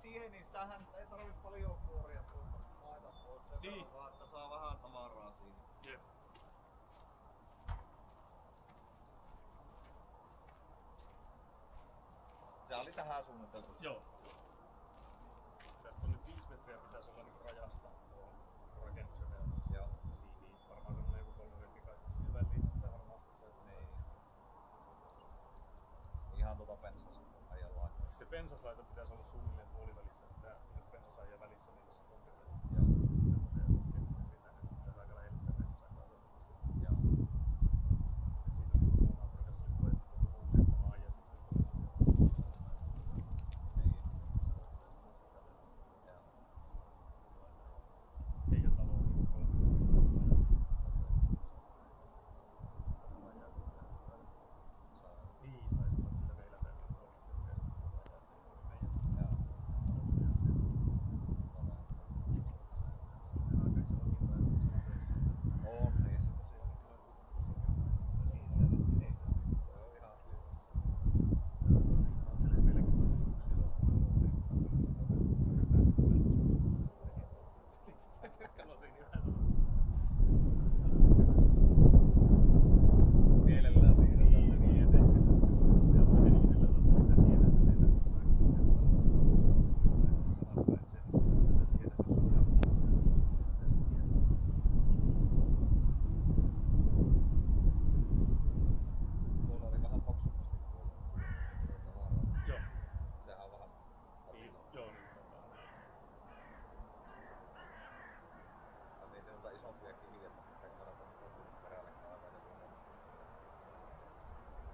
tie, niin sitähän ei tarvitse paljon kuoria tuolta maita pois. Sen Niin. verran vaan, että saa vähän tavaraa siinä. Jep. Se oli tähän suunniteltu. Joo. Tästä on nyt 5 metriä pitäisi olla niin rajasta tuohon rakennukselle. Joo. Niin, varmaan semmonen joku 3 metriä kai siihen väliin sitä varmasti saisi. Niin. Ihan pensas ajellaan. Se pensaslaita pitäisi olla suunnilleen puolivälissä sitä pensasajan välissä, niin se on kyllä. Joo. Sitten se keskimmäinen tänne, pitäisi aika lähellä sitä pensasajan kanssa. Joo. Siitä mistä tuo naapurikas oli koettu tuota uusia maa ja sitten Niin. Joo. heidän talo on niin 3 metriä. Niin, saisi olla sillä meillä päin 3 metriä. Joo. On niin. Mielellään siinä. Tuolla oli vähän paksummasti tuolla tavaraa. Joo. Sehän on vähän Joo, niin. ja niitä on jotain isompia kiviä, että kannattaa perälle kaivaa ja tuonne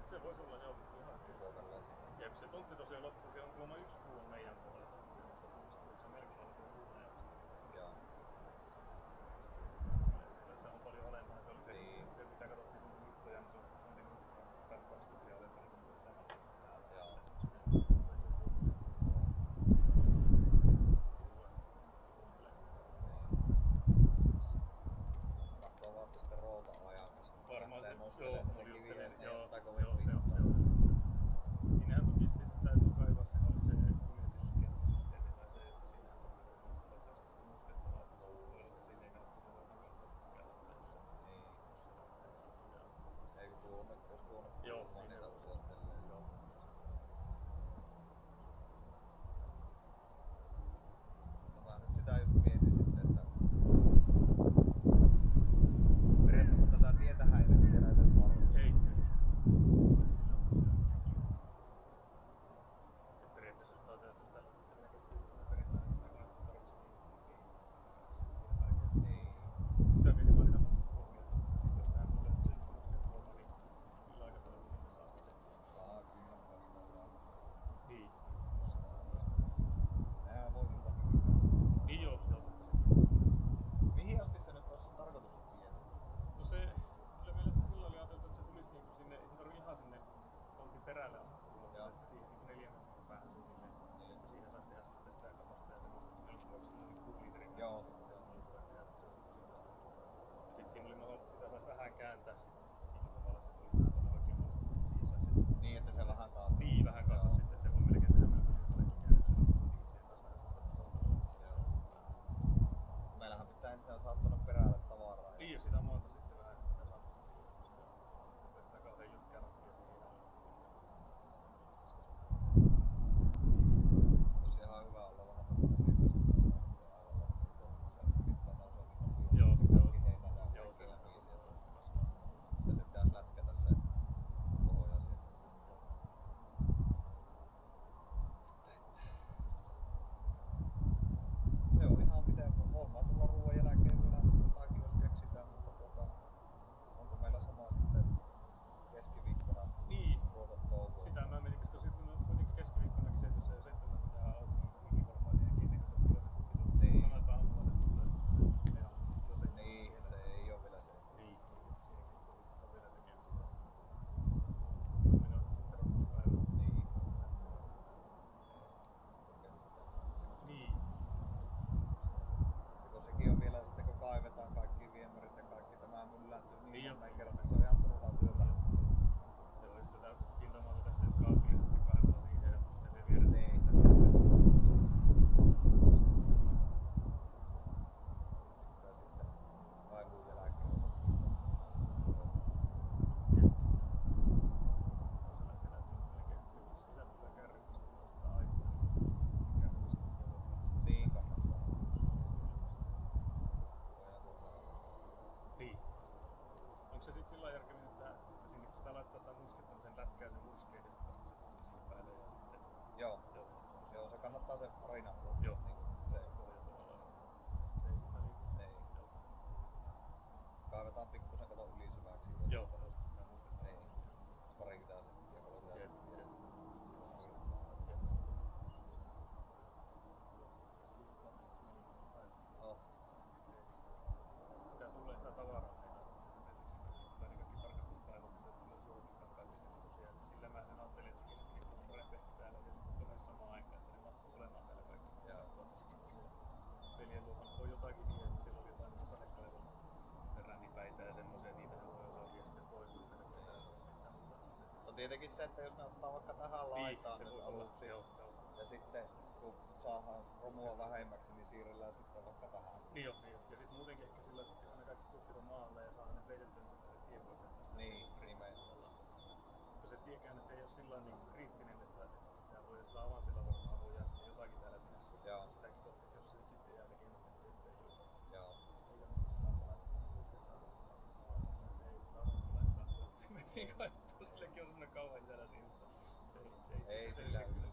Se voisi olla joo ihan kyllä. vuokalleen. Jep, se tontti tosiaan loppui. Siellä on kuulemma 1 puu on meidän puolella. Se on melkein ollut uuden. Joo. Se on paljon alempana. Se oli se, Niin. se mitä katsottiin sun mittoja, niin se on niin kuin 20 metriä alempana kuin tämä. Joo. Katsoo vaan tästä roota-ajan kanssa. Varmaan Lähtee se, nostelemaan joo, tuonne oli just kiville, ennen, niin joo, ottaa joo, kovin se on, pintaa. se on. Siinähän toki sitten täytyisi kaivaa se oli se kuljetuskentti. parina Joo. niin se. Ei. Kaivetaan pikkusen kato ylisyväksi. Joo. Ei. Parikymmentä senttiä, 30 senttiä. Oh. Sitä tulee sitä tavaraa niin asti sitten kaikki tarkastuspäivät, kun se tulee Suomen kaikki tosiaan. Sillä mä sen ajattelin, että se keskiviikko on repehti täällä ja sitten tulee samaan aikaan, että ne mahtuu olemaan täällä kaikki. Joo. Veljen luokalla on jotakin niin, että siellä oli jotain sadekaivan rännipäitä ja semmoisia, niitä voi osaakin sitten pois. No tietenkin se, että jos ne ottaa vaikka tähän laitaan niin, nyt aluksi ja sitten kun saadaan romua vähemmäksi, niin siirrellään sitten vaikka tähän. Niin jo. Ja sitten muutenkin ehkä sillä sitten aina kaikki kukkit on maalle ja saadaan ne peitettyä, niin se tie voi mennä. Niin, nimenomaan. Mutta se tiekään nyt ei ole sillä niin kriittinen, että sitä voi sillä avantilla varmaan voi jää sitten jotakin täällä sinässä. Joo. Sitäkin kohti, jos se nyt sitten jää tekemättä, niin se ei olisi. Joo. Ei sillä avantilla ei saa metriä kaivittua, silläkin on semmonen kauan isällä siinä, mutta se ei sillä yllä.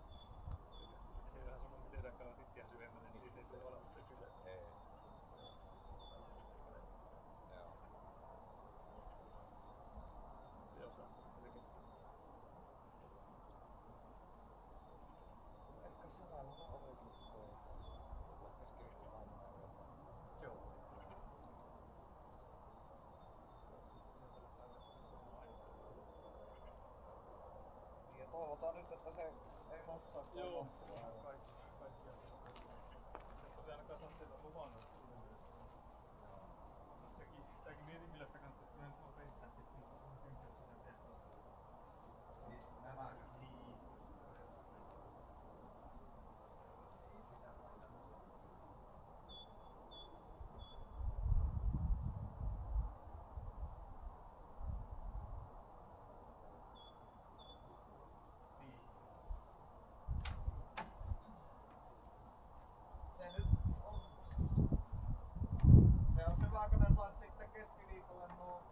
Se vähän sama miten sä kaavat itseään syvemmälle, niin siitä ei tule valmista kyllä. Ei. Joo. Se osaa sitten se keskellä. Ehkä syvällä on ovetkin toi. Keskiviikko aamulla jotain. Joo. Ja toivotaan nyt, että se ei lossaa. Joo, kaikkia. Jos se ainakaan satteita luvannut. Sitäkin mietin kyllä, että kannattaisi kyllä nyt peittää sitten, kun on kymppiä sitä tehtävää. Niin, nämä Niin. se nyt on. Se on hyvä, kun ne sais sitten keskiviikolle nuo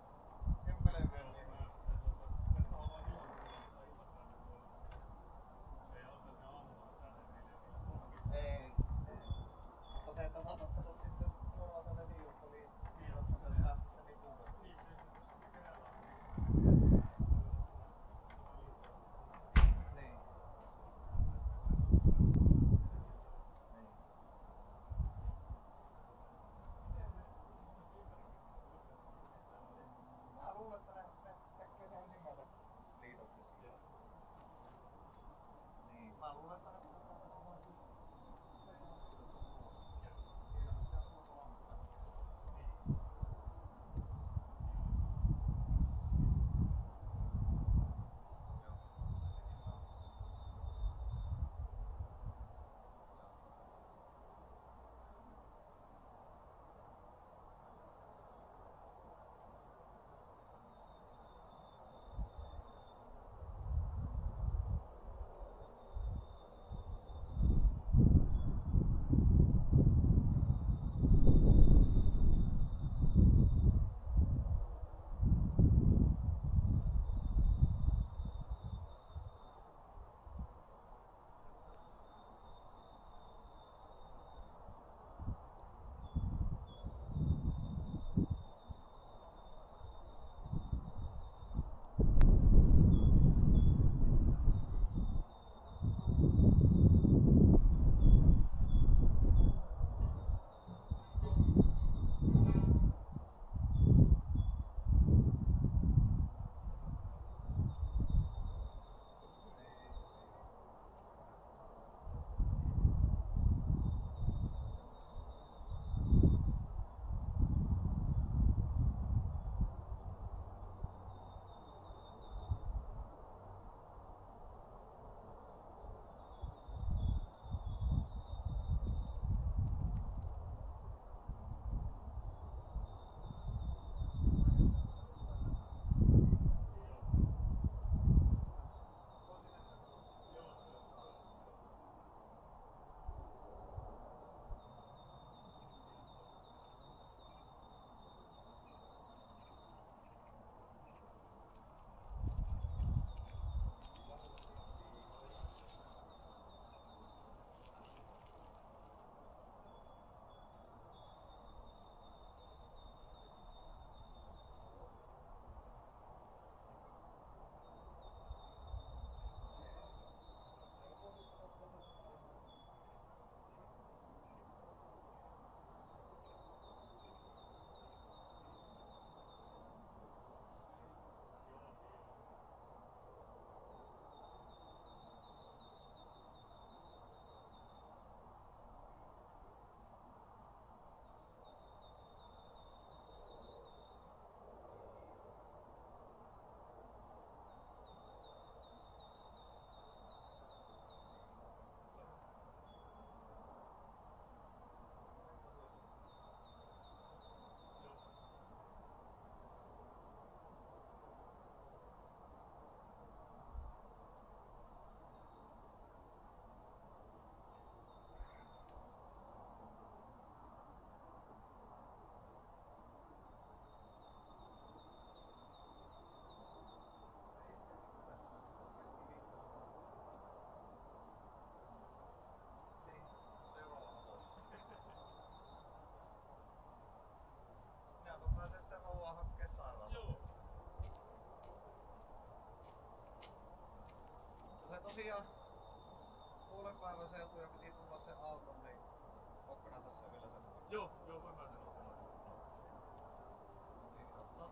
tosiaan puolen päivän seutuja piti tulla se auton, niin okkana tässä vielä semmoinen. Joo, voin mä sen ottamaan.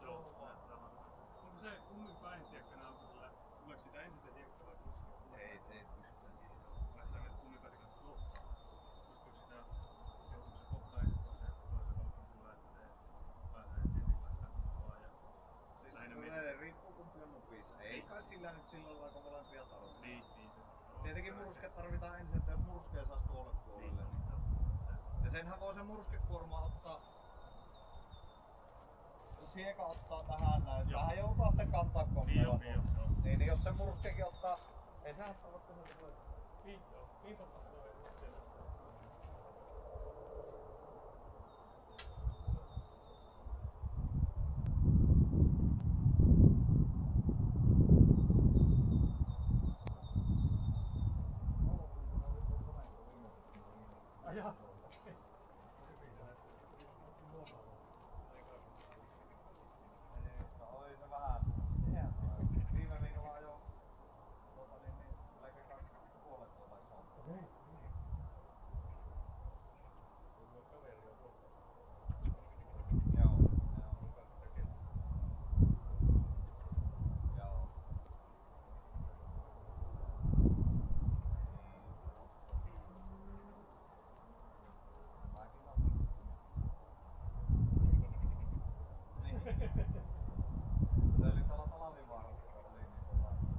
Joo, onko se kummin päin, tiedätkö, nää onko sillä, tuleeko sitä ensin se hiekka vai kuski? Ei pystytä niitä. Mä sitä mieltä kummin päin se katsoo. Pystyykö sitä, joutuuko se kohta ensin toisen auton sillä, että se pääsee ensimmäistä vaan ja lähinnä Siis riippuu kumpi on nopeissa. Ei kai sillä nyt silloin lailla, kun molempia tarvitaan. Niin se. Tietenkin murske tarvitaan ensin, että jos murskea saisi tuolle puolelle. Niin. Ja senhän voi se murskekuorma ottaa, jos hieka ottaa tähän näin, sitähän joutuu sitten kantaa kohdalla. Niin, jos se murskekin ottaa, ei sehän saa ottaa sen voi. Niin totta. Ajaa. No oli se vähän viime viikolla ajoin melkein 2,5 tuota isompaa. Joo. Se oli tuolla Talvivaarassa oli niin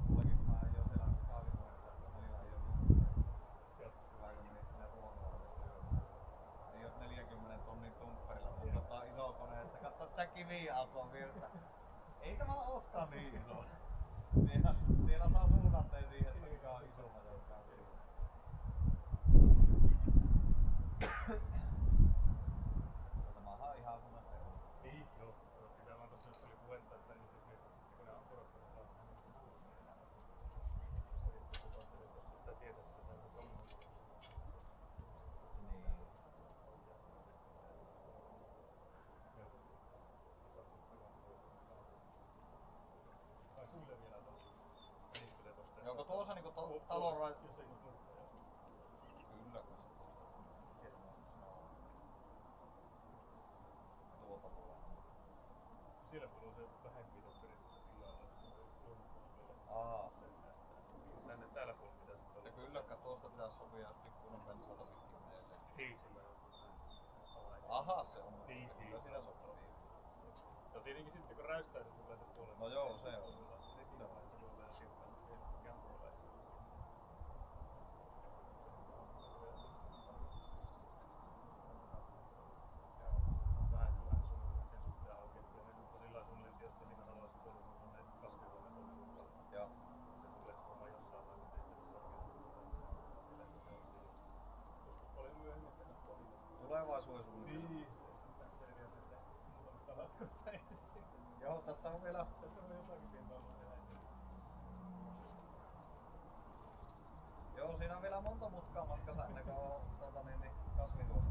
mullakin kun mä ajoin siellä Talvivaarassa, niin ajoin hyvä kun meni sinne Ruohovaarassa. Ei oo 40 tonnin tumpperilla, mutta tää on iso kone, että katso tää kiviautoa virta. Ei tämä ookaan niin iso. Siellä saa suunnatteen siihen, että mikä on isomma joukaa virta. Tämähän on ihan semmoinen perus. Niin, joo. Sitä vaan tossa just oli puhetta, että nyt kun nää on korottanut taas. Kuvatteli tossa sitä tietä, että se on kolme. Niin. Ai kuule vielä tossa. Menisikö se tosta? Onko tuossa niinku talon Jos ei kun tuossa. Kyllä kun se tuolta tulee. Siellä kun on se vähempi periaatteessa tilaa. Aa. Tänne täällä puolella pitäisi olla. Ja kyllä tuosta pitäisi sopia pikkuinen pensalta pitkin meille. Ei sillä on. Aha, se on. Niin, Kyllä siinä sopii. No tietenkin sitten kun räystää, se tulee se puolelle. No joo, se on. Siinä vaiheessa se on vähän tiukkaa, mutta se jampuilla ei saa. Vähän suunnilleen sen suhteen auki, että ne mutta sillä suunnilleen, jos te siinä haluaisit suunnilleen semmoinen kasvihuoneen mukaan. Joo. Se tulee varmaan jossain vaiheessa tehtävässä oikein. Joskus paljon myöhemmin, että katsoa niitä. Tulevaisuussuunnitelma. Niin. Tässä ei vielä sitten muutamista latkoista ensin. Joo, tässä on vielä. Tässä on jotakin pientä ollut tehdä. Joo, siinä on vielä monta mutkaa matkassa ennen kuin on kasvihuone.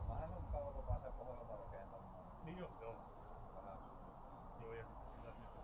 Vähän on kauan, kun pääsee pohjalta rakentamaan. Niin joo. Vähän. Joo, ja sitten kyllä nyt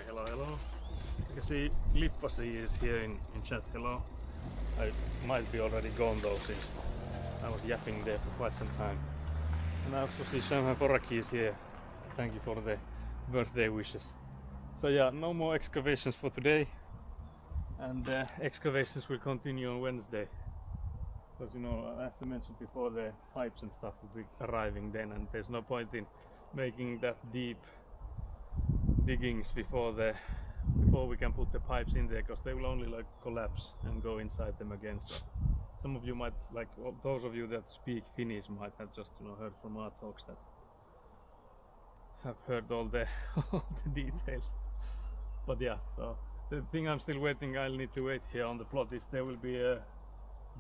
hello, hello. You can see Lippasi is here in chat, hello. I might be already gone though, since I was yapping there for quite some time. And I also see Shanghai Foraki is here. Thank you for the birthday wishes. So yeah, no more excavations for today. And excavations will continue on Wednesday. Because you know, as I mentioned before, the pipes and stuff will be arriving then, and there's no point in making that deep diggings before we can put the pipes in there, because they will only like collapse and go inside them again. So some of you might, like those of you that speak Finnish, might have just heard from our talks that have heard all the details. But yeah, so the thing I'm still waiting, I'll need to wait here on the plot, is there will be a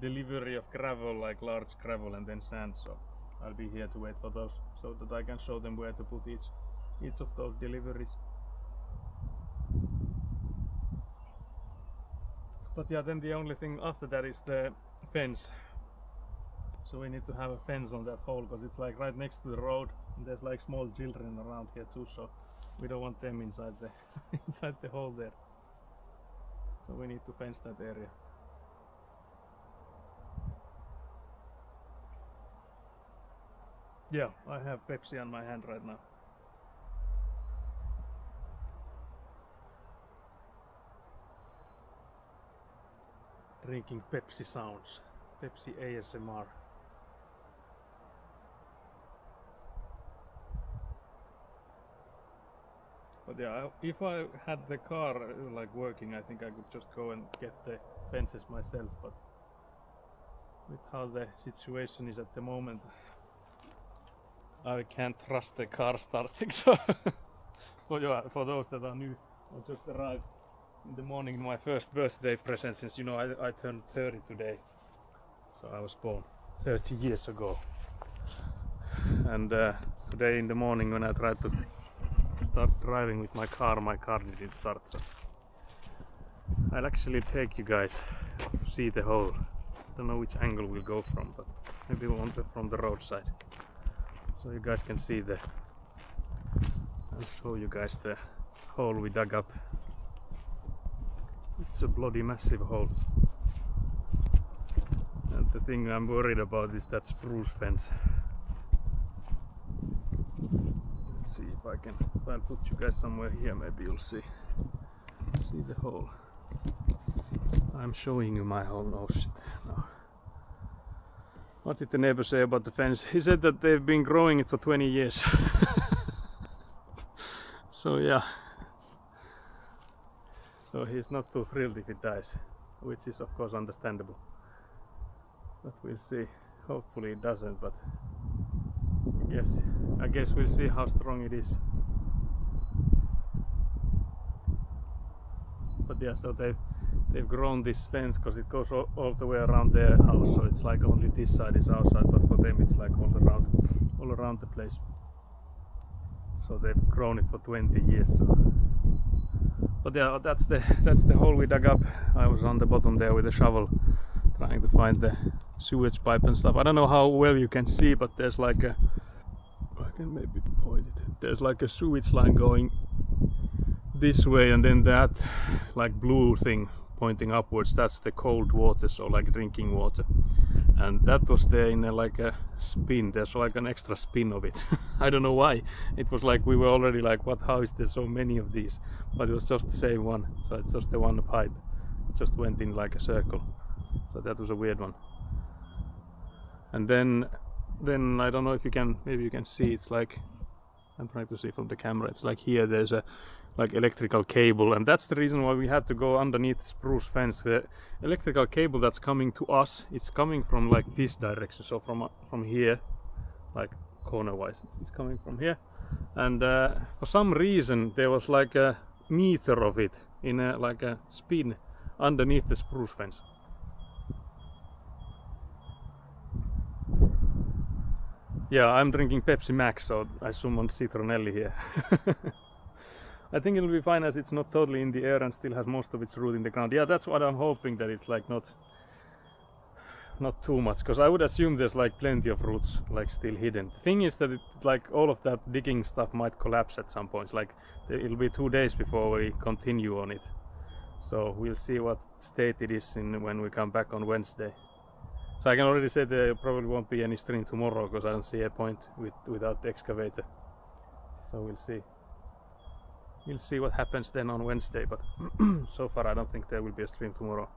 delivery of gravel, like large gravel and then sand. So I'll be here to wait for those, so that I can show them where to put each of those deliveries. But yeah, then the only thing after that is the fence. So we need to have a fence on that hole, because it's like right next to the road, and there's like small children around here too, so we don't want them inside the inside the hole there. So we need to fence that area. Yeah, I have Pepsi on my hand right now. Drinking Pepsi sounds. Pepsi ASMR. But yeah, if I had the car like working, I think I could just go and get the fences myself, but with how the situation is at the moment, I can't trust the car starting. So for those that are new, I just arrived in the morning, my first birthday present, since I turned 30 today. So I was born 30 years ago. And today in the morning, when I tried to start driving with my car didn't start. So I'll actually take you guys to see the hole. I don't know which angle we'll go from, but maybe we'll want it from the roadside, so you guys can see I'll show you guys the hole we dug up. It's a bloody massive hole. And the thing I'm worried about is that spruce fence. Let's see if I'll put you guys somewhere here, maybe you'll see the hole. I'm showing you my hole. Oh shit, no. What did the neighbor say about the fence? He said that they've been growing it for 20 years. So yeah. So he's not too thrilled if it dies, which is of course understandable. But we'll see. Hopefully it doesn't, but I guess we'll see how strong it is. But yeah, so they've grown this fence, because it goes all the way around their house, so it's like only this side is our side, but for them it's like all around the place. So they've grown it for 20 years. So. But yeah, that's the hole we dug up. I was on the bottom there with a shovel, trying to find the sewage pipe and stuff. I don't know how well you can see, but there's like I can maybe point it. There's like a sewage line going this way, and then that like blue thing pointing upwards, that's the cold water, so like drinking water. And that was there in like a spin. There's like an extra spin of it. I don't know why. It was like we were already like, how is there so many of these? But it was just the same one, so it's just the one pipe. It just went in like a circle. So that was a weird one. And then I don't know if you can, maybe you can see, it's like, I'm trying to see from the camera, it's like here there's a like electrical cable, and that's the reason why we had to go underneath the spruce fence. The electrical cable that's coming to us, it's coming from like this direction, so from here, like corner wise, it's coming from here. And for some reason there was like a meter of it in like a spin underneath the spruce fence. Yeah, I'm drinking Pepsi Max, so I assume on Citronelli here. I think it'll be fine, as it's not totally in the air and still has most of its root in the ground. Yeah, that's what I'm hoping, that it's like not not too much, because I would assume there's like plenty of roots like still hidden. The thing is that like all of that digging stuff might collapse at some points. Like it'll be 2 days before we continue on it, so we'll see what state it is in when we come back on Wednesday. So I can already say there probably won't be any stream tomorrow, because I don't see a point without the excavator. So we'll see. We'll see what happens then on Wednesday, but so far I don't think there will be a stream tomorrow.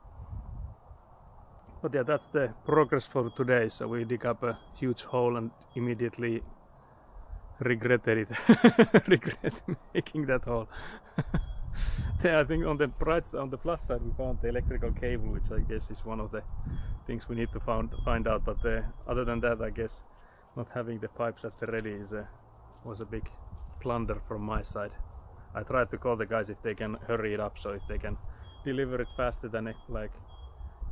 But yeah, that's the progress for today. So we dig up a huge hole and immediately regretted it. Regret making that hole. Yeah, I think on the plus side we found the electrical cable, which I guess is one of the things we need to find out. But other than that, I guess not having the pipes at the ready was a big blunder from my side. I tried to call the guys if they can hurry it up, so if they can deliver it faster than like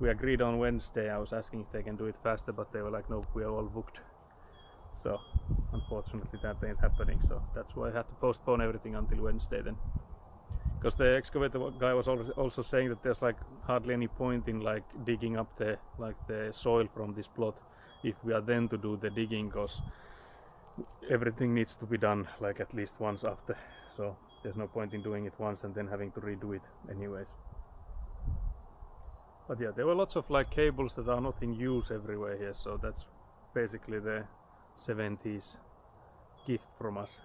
we agreed on Wednesday. I was asking if they can do it faster, but they were like, no, we are all booked. So unfortunately that ain't happening, so that's why I had to postpone everything until Wednesday then. Because the excavator guy was also saying that there's like hardly any point in like digging up the soil from this plot if we are then to do the digging, because everything needs to be done like at least once after. So there's no point in doing it once and then having to redo it anyways. But yeah, there were lots of like cables that are not in use everywhere here, so that's basically the 70s gift from us.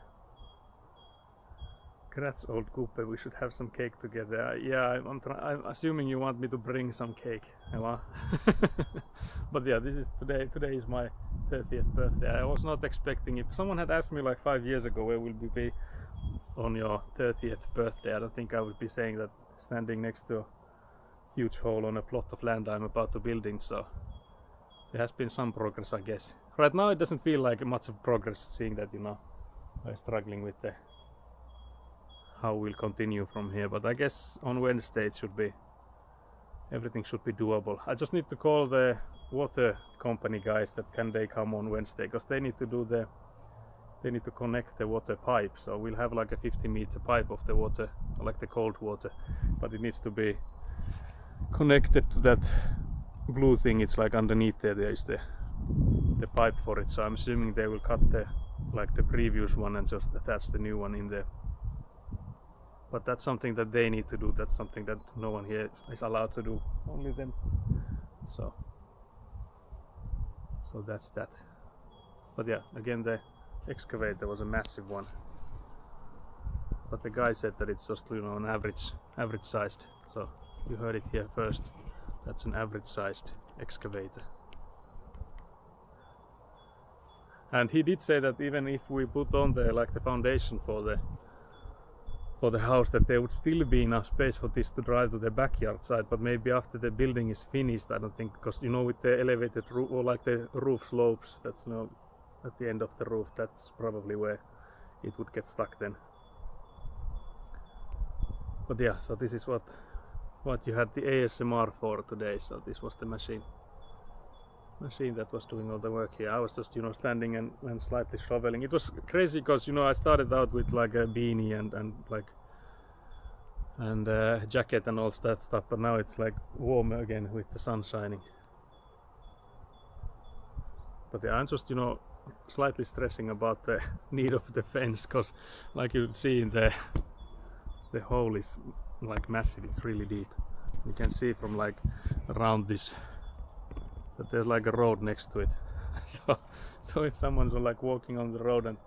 Congrats, old Kuppe, we should have some cake together. Yeah, I'm assuming you want me to bring some cake. But yeah, this is today is my 30th birthday. I was not expecting, if someone had asked me like 5 years ago, where will we be on your 30th birthday, I don't think I would be saying that standing next to a huge hole on a plot of land I'm about to build in. So there has been some progress, I guess. Right now it doesn't feel like much of progress, seeing that, you know, I'm struggling with the how we'll continue from here, but I guess on Wednesday it should be, everything should be doable. I just need to call the water company guys that can they come on Wednesday, because they need to connect the water pipe. So we'll have like a 50-meter pipe of the water, like the cold water, but it needs to be connected to that blue thing. It's like underneath there is the pipe for it. So I'm assuming they will cut the previous one and just attach the new one in there. But that's something that they need to do. That's something that no one here is allowed to do, only them. So that's that. But yeah, again, the excavator was a massive one. But the guy said that it's just, you know, an average sized. So you heard it here first. That's an average sized excavator. And he did say that even if we put on the foundation for the house, that there would still be enough space for this to drive to the backyard side, but maybe after the building is finished, I don't think, because you know, with the elevated roof or like the roof slopes, that's no at the end of the roof, that's probably where it would get stuck then. But yeah, so this is what you had the ASMR for today. So this was the machine that was doing all the work here. I was just, you know, standing and slightly shoveling. It was crazy because, you know, I started out with like a beanie and jacket and all that stuff, but now it's like warm again with the sun shining. But yeah, I'm just, you know, slightly stressing about the need of the fence, because like you see in the hole is like massive, it's really deep. You can see from like around this that there's like a road next to it. So if someone's like walking on the road and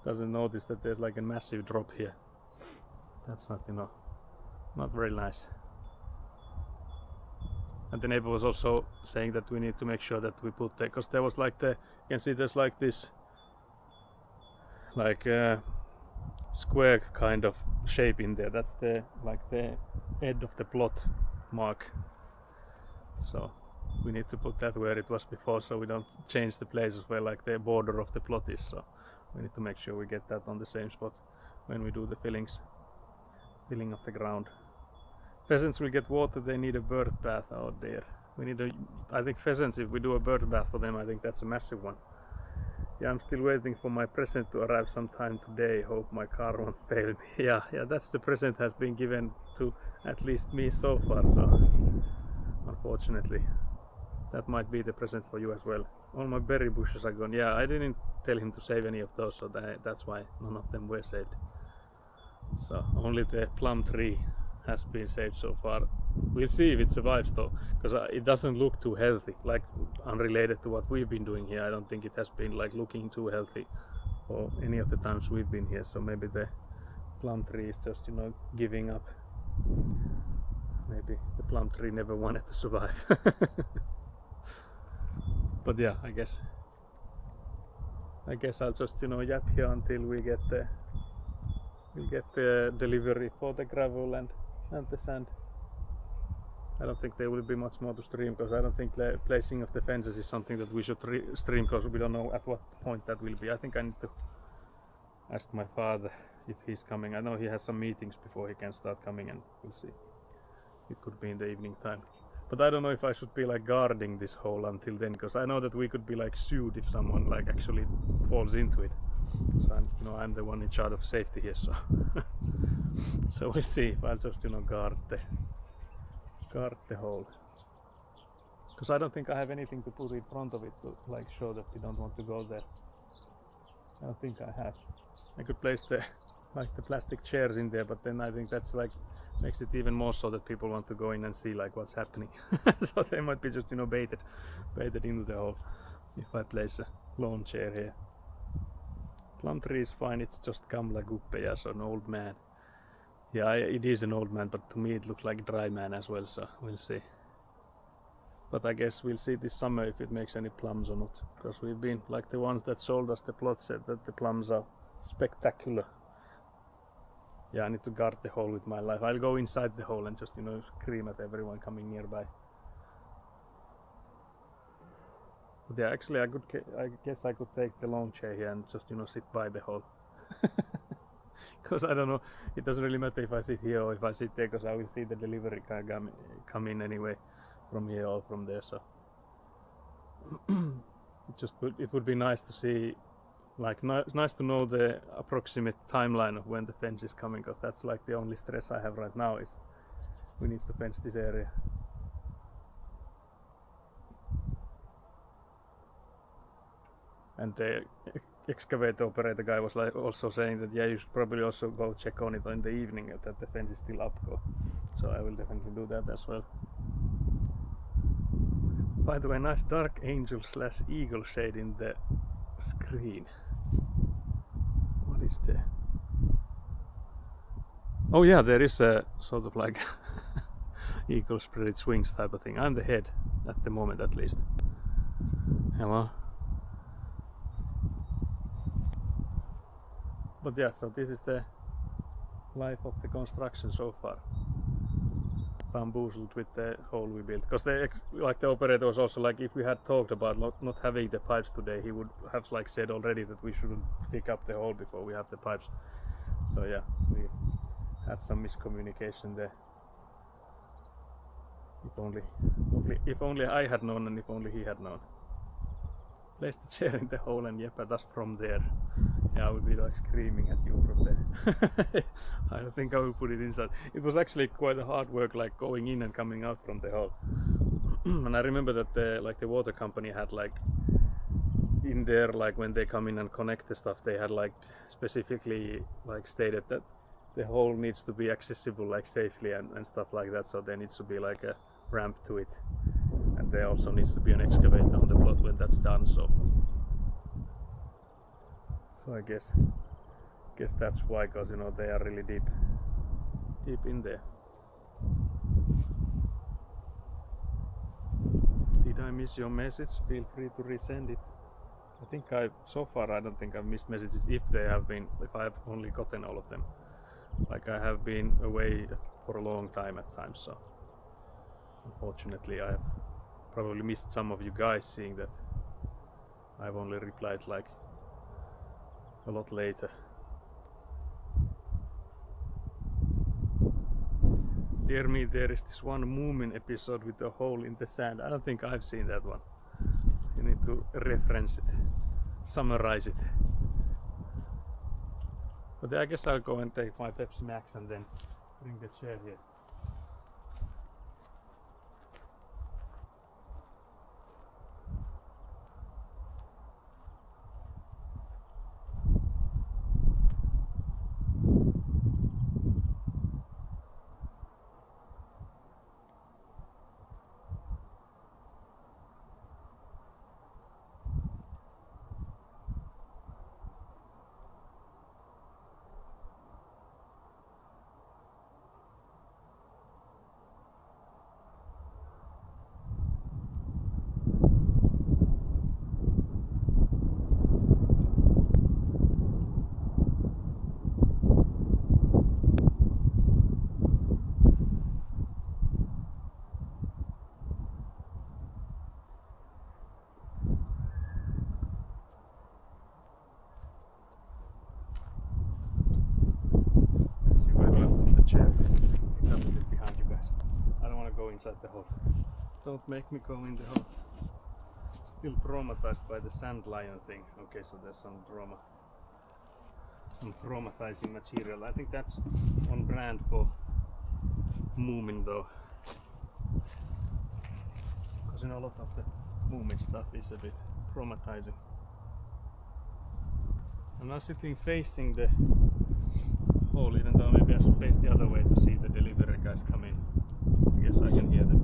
doesn't notice that there's like a massive drop here, that's not, you know, not very nice. And the neighbor was also saying that we need to make sure that we put the, because there was like you can see there's like this like square kind of shape in there. That's the head of the plot mark. So we need to put that where it was before, so we don't change the places where like the border of the plot is. So we need to make sure we get that on the same spot when we do the filling of the ground. Pheasants will get water, they need a bird bath. Oh dear. We need I think pheasants, if we do a bird bath for them, I think that's a massive one. Yeah, I'm still waiting for my present to arrive sometime today. Hope my car won't fail me. Yeah, that's the present has been given to at least me so far, so unfortunately. That might be the present for you as well. All my berry bushes are gone. Yeah, I didn't tell him to save any of those, so that's why none of them were saved. So only the plum tree has been saved so far. We'll see if it survives though, because it doesn't look too healthy, like unrelated to what we've been doing here. I don't think it has been like looking too healthy for any of the times we've been here, so maybe the plum tree is just, you know, giving up. Maybe the plum tree never wanted to survive. But yeah, I guess I'll just, you know, yap here until we'll get the delivery for the gravel and the sand. I don't think there will be much more to stream, because I don't think the placing of the fences is something that we should stream, because we don't know at what point that will be. I think I need to ask my father if he's coming. I know he has some meetings before he can start coming, and we'll see. It could be in the evening time. But I don't know if I should be like guarding this hole until then, because I know that we could be like sued if someone like actually falls into it. So I'm the one in charge of safety here, so so we'll see if I'll just, you know, guard the hole, because I don't think I have anything to put in front of it to like show that we don't want to go there. I don't think I have. I could place the plastic chairs in there, but then I think that's like makes it even more so that people want to go in and see like what's happening. So they might be just, you know, baited into the hole if I place a lawn chair here. Plum tree is fine, it's just Kamla Guppeja, so an old man. Yeah, it is an old man, but to me it looks like a dry man as well, so we'll see. But I guess we'll see this summer if it makes any plums or not, because we've been, like the ones that sold us the plot said that the plums are spectacular. Yeah, I need to guard the hole with my life. I'll go inside the hole and just, you know, scream at everyone coming nearby. But yeah, actually I guess I could take the lawn chair here and just, you know, sit by the hole. Because I don't know, it doesn't really matter if I sit here or if I sit there, because I will see the delivery car come in anyway from here or from there, so it would be nice to see, like nice to know the approximate timeline of when the fence is coming, because that's like the only stress I have right now is we need to fence this area. And the excavator operator guy was like also saying that yeah, you should probably also go check on it in the evening that the fence is still up. So I will definitely do that as well. By the way, nice dark angel / eagle shade in the screen. What is there? Oh yeah, there is a sort of like eagle spread its wings type of thing. I'm the head at the moment, at least. Hello. But yeah, so this is the life of the construction so far. Bamboozled with the hole we built, because the operator was also like, if we had talked about not having the pipes today, he would have like said already that we shouldn't pick up the hole before we have the pipes. So yeah, we had some miscommunication there. If only I had known, and if only he had known. Place the chair in the hole and yep at us from there. Yeah, I would be like screaming at you from there. I don't think I will put it inside. It was actually quite a hard work, like going in and coming out from the hole. And I remember that the water company had like in there, like when they come in and connect the stuff, they had like specifically like stated that the hole needs to be accessible like safely and stuff like that. So there needs to be like a ramp to it, and there also needs to be an excavator on the plot when that's done. So I guess that's why, because you know they are really deep in there. Did I miss your message? Feel free to resend it. I think so far I don't think I've missed messages, if I've only gotten all of them. Like I have been away for a long time at times, so unfortunately I have probably missed some of you guys, seeing that I've only replied like a lot later. Dear me, there is this one Moomin episode with a hole in the sand. I don't think I've seen that one. You need to reference it, summarize it. But I guess I'll go and take my Pepsi Max and then bring the chair here. inside the hole. Don't make me go in the hole. Still traumatized by the sand lion thing. Okay, so there's some trauma. Some traumatizing material. I think that's on brand for Moomin though. Because a lot of the Moomin stuff is a bit traumatizing. I'm now sitting facing the hole, even though maybe I should face the other way to see the delivery guys come in. I guess I can hear them.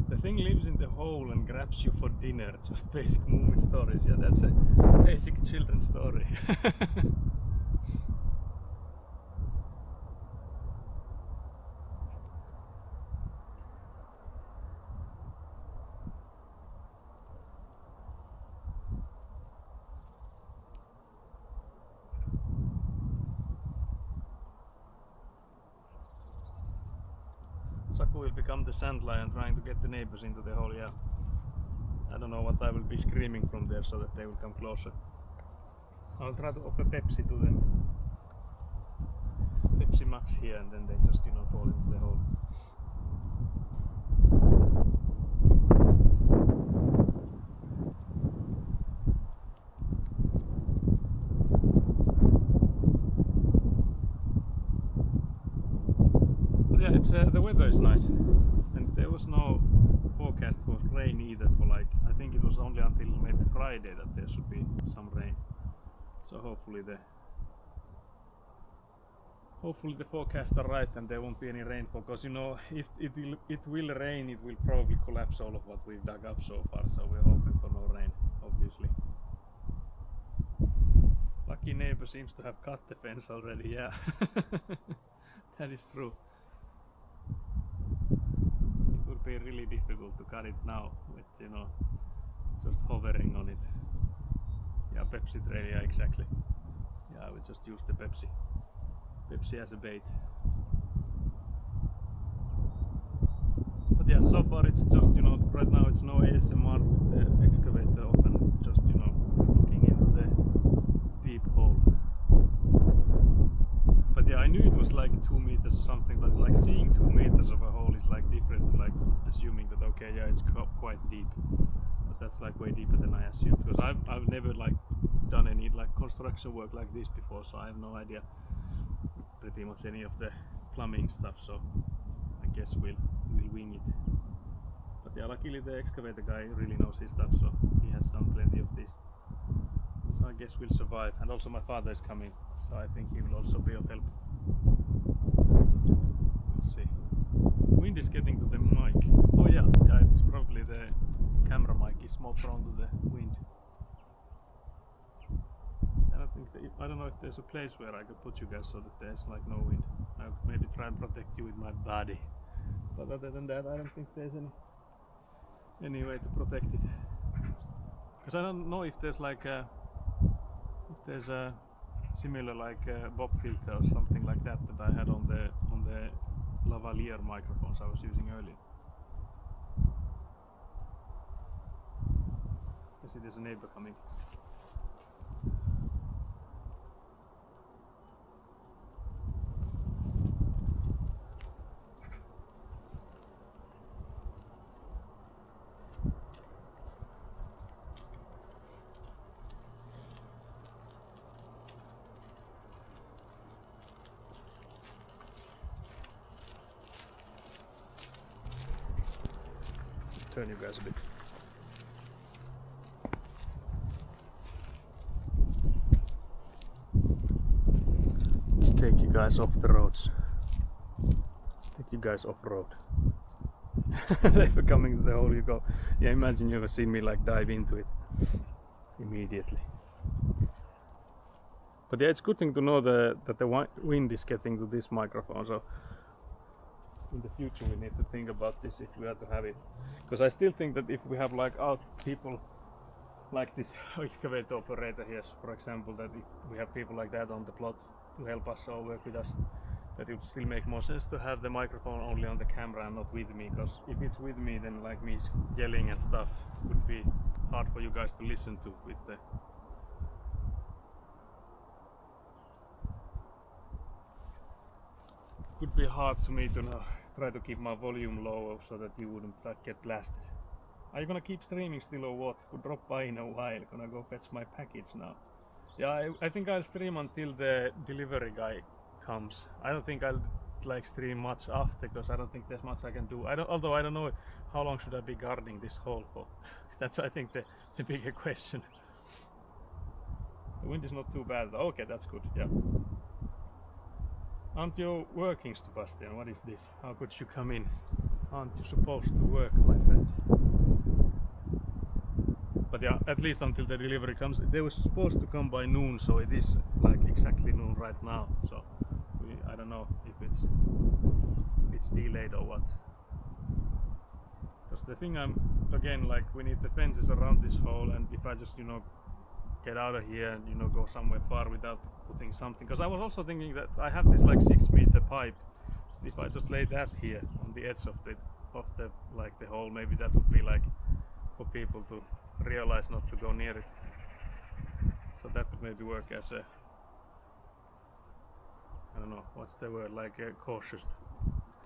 The thing lives in the hole and grabs you for dinner. Just basic Moomin stories. Yeah, that's a basic children's story. Saku will become the sand lion trying to get the neighbors into the hole, yeah. I don't know what I will be screaming from there so that they will come closer. I'll try to offer Pepsi to them. Pepsi Max here, and then they just, you know, fall into the hole. Yeah, it's the weather is nice, and there was no forecast for rain either for like, I think it was only until maybe Friday that there should be some rain. So hopefully the forecasts are right and there won't be any rainfall, because you know, if it will rain, it will probably collapse all of what we've dug up so far, so we're hoping for no rain, obviously. Lucky neighbor seems to have cut the fence already, yeah. That is true. It would be really difficult to cut it now with, you know, just hovering on it. Yeah, Pepsi tray, yeah, exactly. Yeah, I will just use the Pepsi as a bait. But yeah, so far it's just, you know, right now it's no ASMR with the excavator off and just, you know, looking into the deep hole. But yeah, I knew it was like 2 meters or something, but like seeing 2 meters of a hole is like different to like assuming that, okay, yeah, it's quite deep. But that's like way deeper than I assumed, because I've never like done any like construction work like this before, so I have no idea pretty much any of the plumbing stuff, so I guess we'll wing it. But yeah, luckily the excavator guy really knows his stuff, so he has done plenty of this. So I guess we'll survive, and also my father is coming, so I think he will also be of help. Let's see. Wind is getting to the mic. Oh yeah, it's probably the camera mic is more prone to the wind. I don't know if there's a place where I could put you guys so that there's like no wind. I would maybe try and protect you with my body. But other than that, I don't think there's any way to protect it. Because I don't know if there's like a similar like bob filter or something like that I had on the lavalier microphones I was using earlier. I see there's a neighbor coming. Turn you guys a bit. Let's take you guys off the roads. Take you guys off road. If you're coming to the hole, you go. Yeah, imagine you ever seen me like dive into it immediately. But yeah, it's a good thing to know that the wind is getting to this microphone. So in the future we need to think about this if we are to have it, because I still think that if we have like out people like this excavator operator here, for example, that if we have people like that on the plot to help us or work with us, that it would still make more sense to have the microphone only on the camera and not with me, because if it's with me, then like me yelling and stuff would be hard for you guys to listen to with the could be hard to me to know try to keep my volume low so that you wouldn't get blasted. Are you gonna keep streaming still or what? Could drop by in a while. Gonna go fetch my package now. Yeah, I think I'll stream until the delivery guy comes. I don't think I'll like stream much after because I don't think there's much I can do. Although I don't know how long should I be guarding this hole for. That's I think the bigger question. The wind is not too bad. Okay, that's good. Yeah. Aren't you working, Sebastian? What is this? How could you come in? Aren't you supposed to work, my friend? But yeah, at least until the delivery comes. They were supposed to come by noon, so it is like exactly noon right now. So I don't know if it's delayed or what. Because the thing again, like we need the fences around this hole, and if I just get out of here and go somewhere far without putting something. Because I was also thinking that I have this like 6-meter pipe. If I just lay that here on the edge of the like the hole, maybe that would be like for people to realize not to go near it. So that would maybe work as a, I don't know what's the word, like cautious,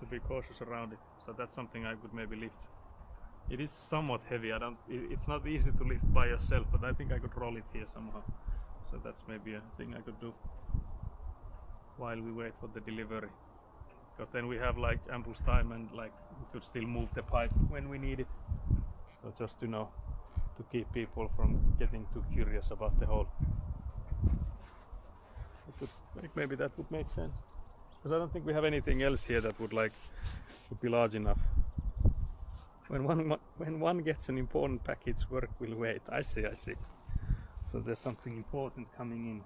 to be cautious around it. So that's something I could maybe lift. It is somewhat heavy. It's not easy to lift by yourself, but I think I could roll it here somehow. So that's maybe a thing I could do while we wait for the delivery. Because then we have like ample time and like we could still move the pipe when we need it. So just to keep people from getting too curious about the hole. Maybe that would make sense. Because I don't think we have anything else here that would be large enough. When one gets an important package, work will wait. I see. So there's something important coming in.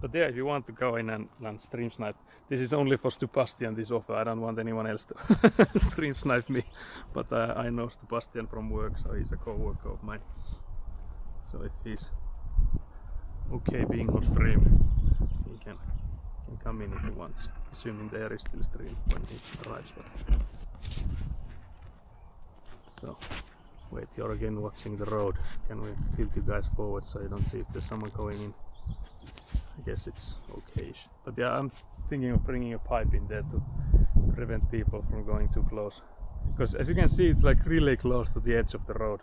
But yeah, if you want to go in and stream snipe, this is only for Sebastian, this offer. I don't want anyone else to stream snipe me. But I know Sebastian from work, so he's a co-worker of mine. So if he's okay being on stream, he can come in if he wants, assuming there is still stream when he arrives. So, wait, you're again watching the road. Can we tilt you guys forward so you don't see if there's someone going in? I guess it's okay. But yeah, I'm thinking of bringing a pipe in there to prevent people from going too close. Because as you can see, it's like really close to the edge of the road.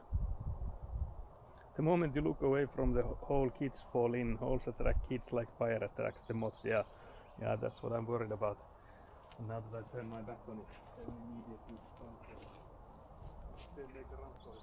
The moment you look away from the hole, kids fall in. Holes attract kids like fire attracts the moths. Yeah, that's what I'm worried about. And now that I turn my back on it, then immediately they make a run for it.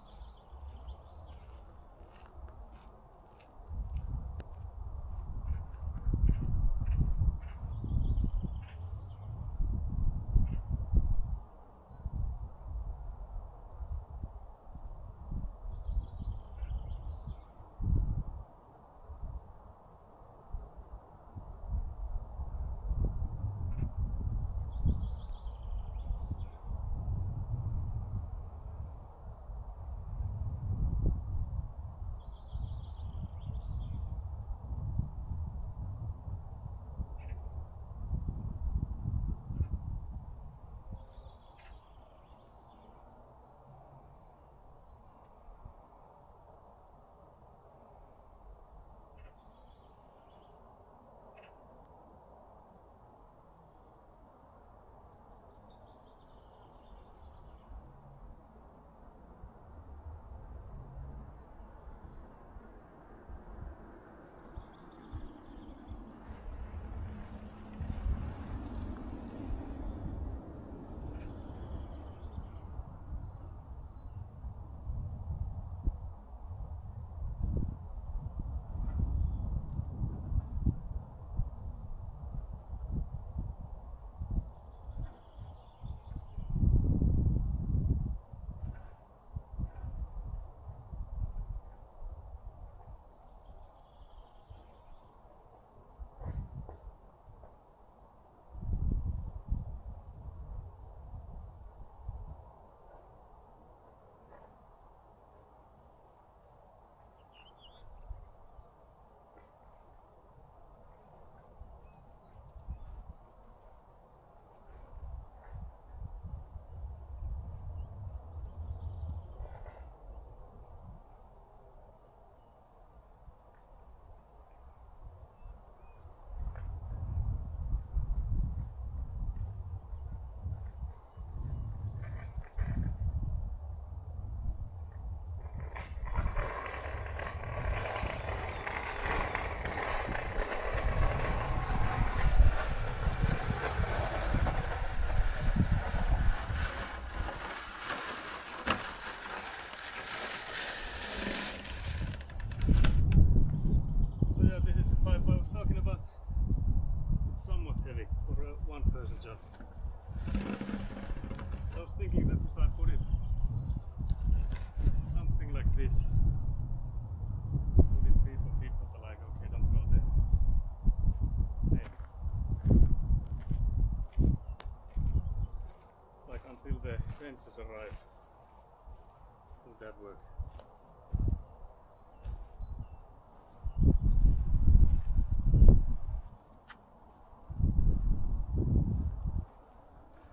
that work?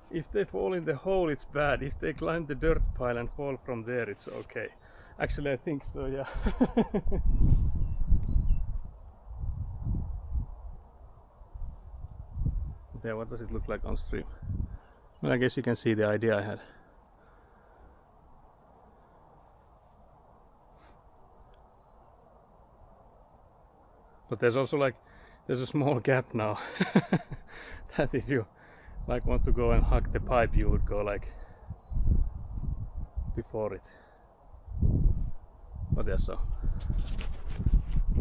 If they fall in the hole, it's bad. If they climb the dirt pile and fall from there, it's okay. Actually, I think so, yeah. There, what does it look like on stream? Well, I guess you can see the idea I had. But there's also like, there's a small gap now that if you like want to go and hug the pipe, you would go like before it. But yeah, so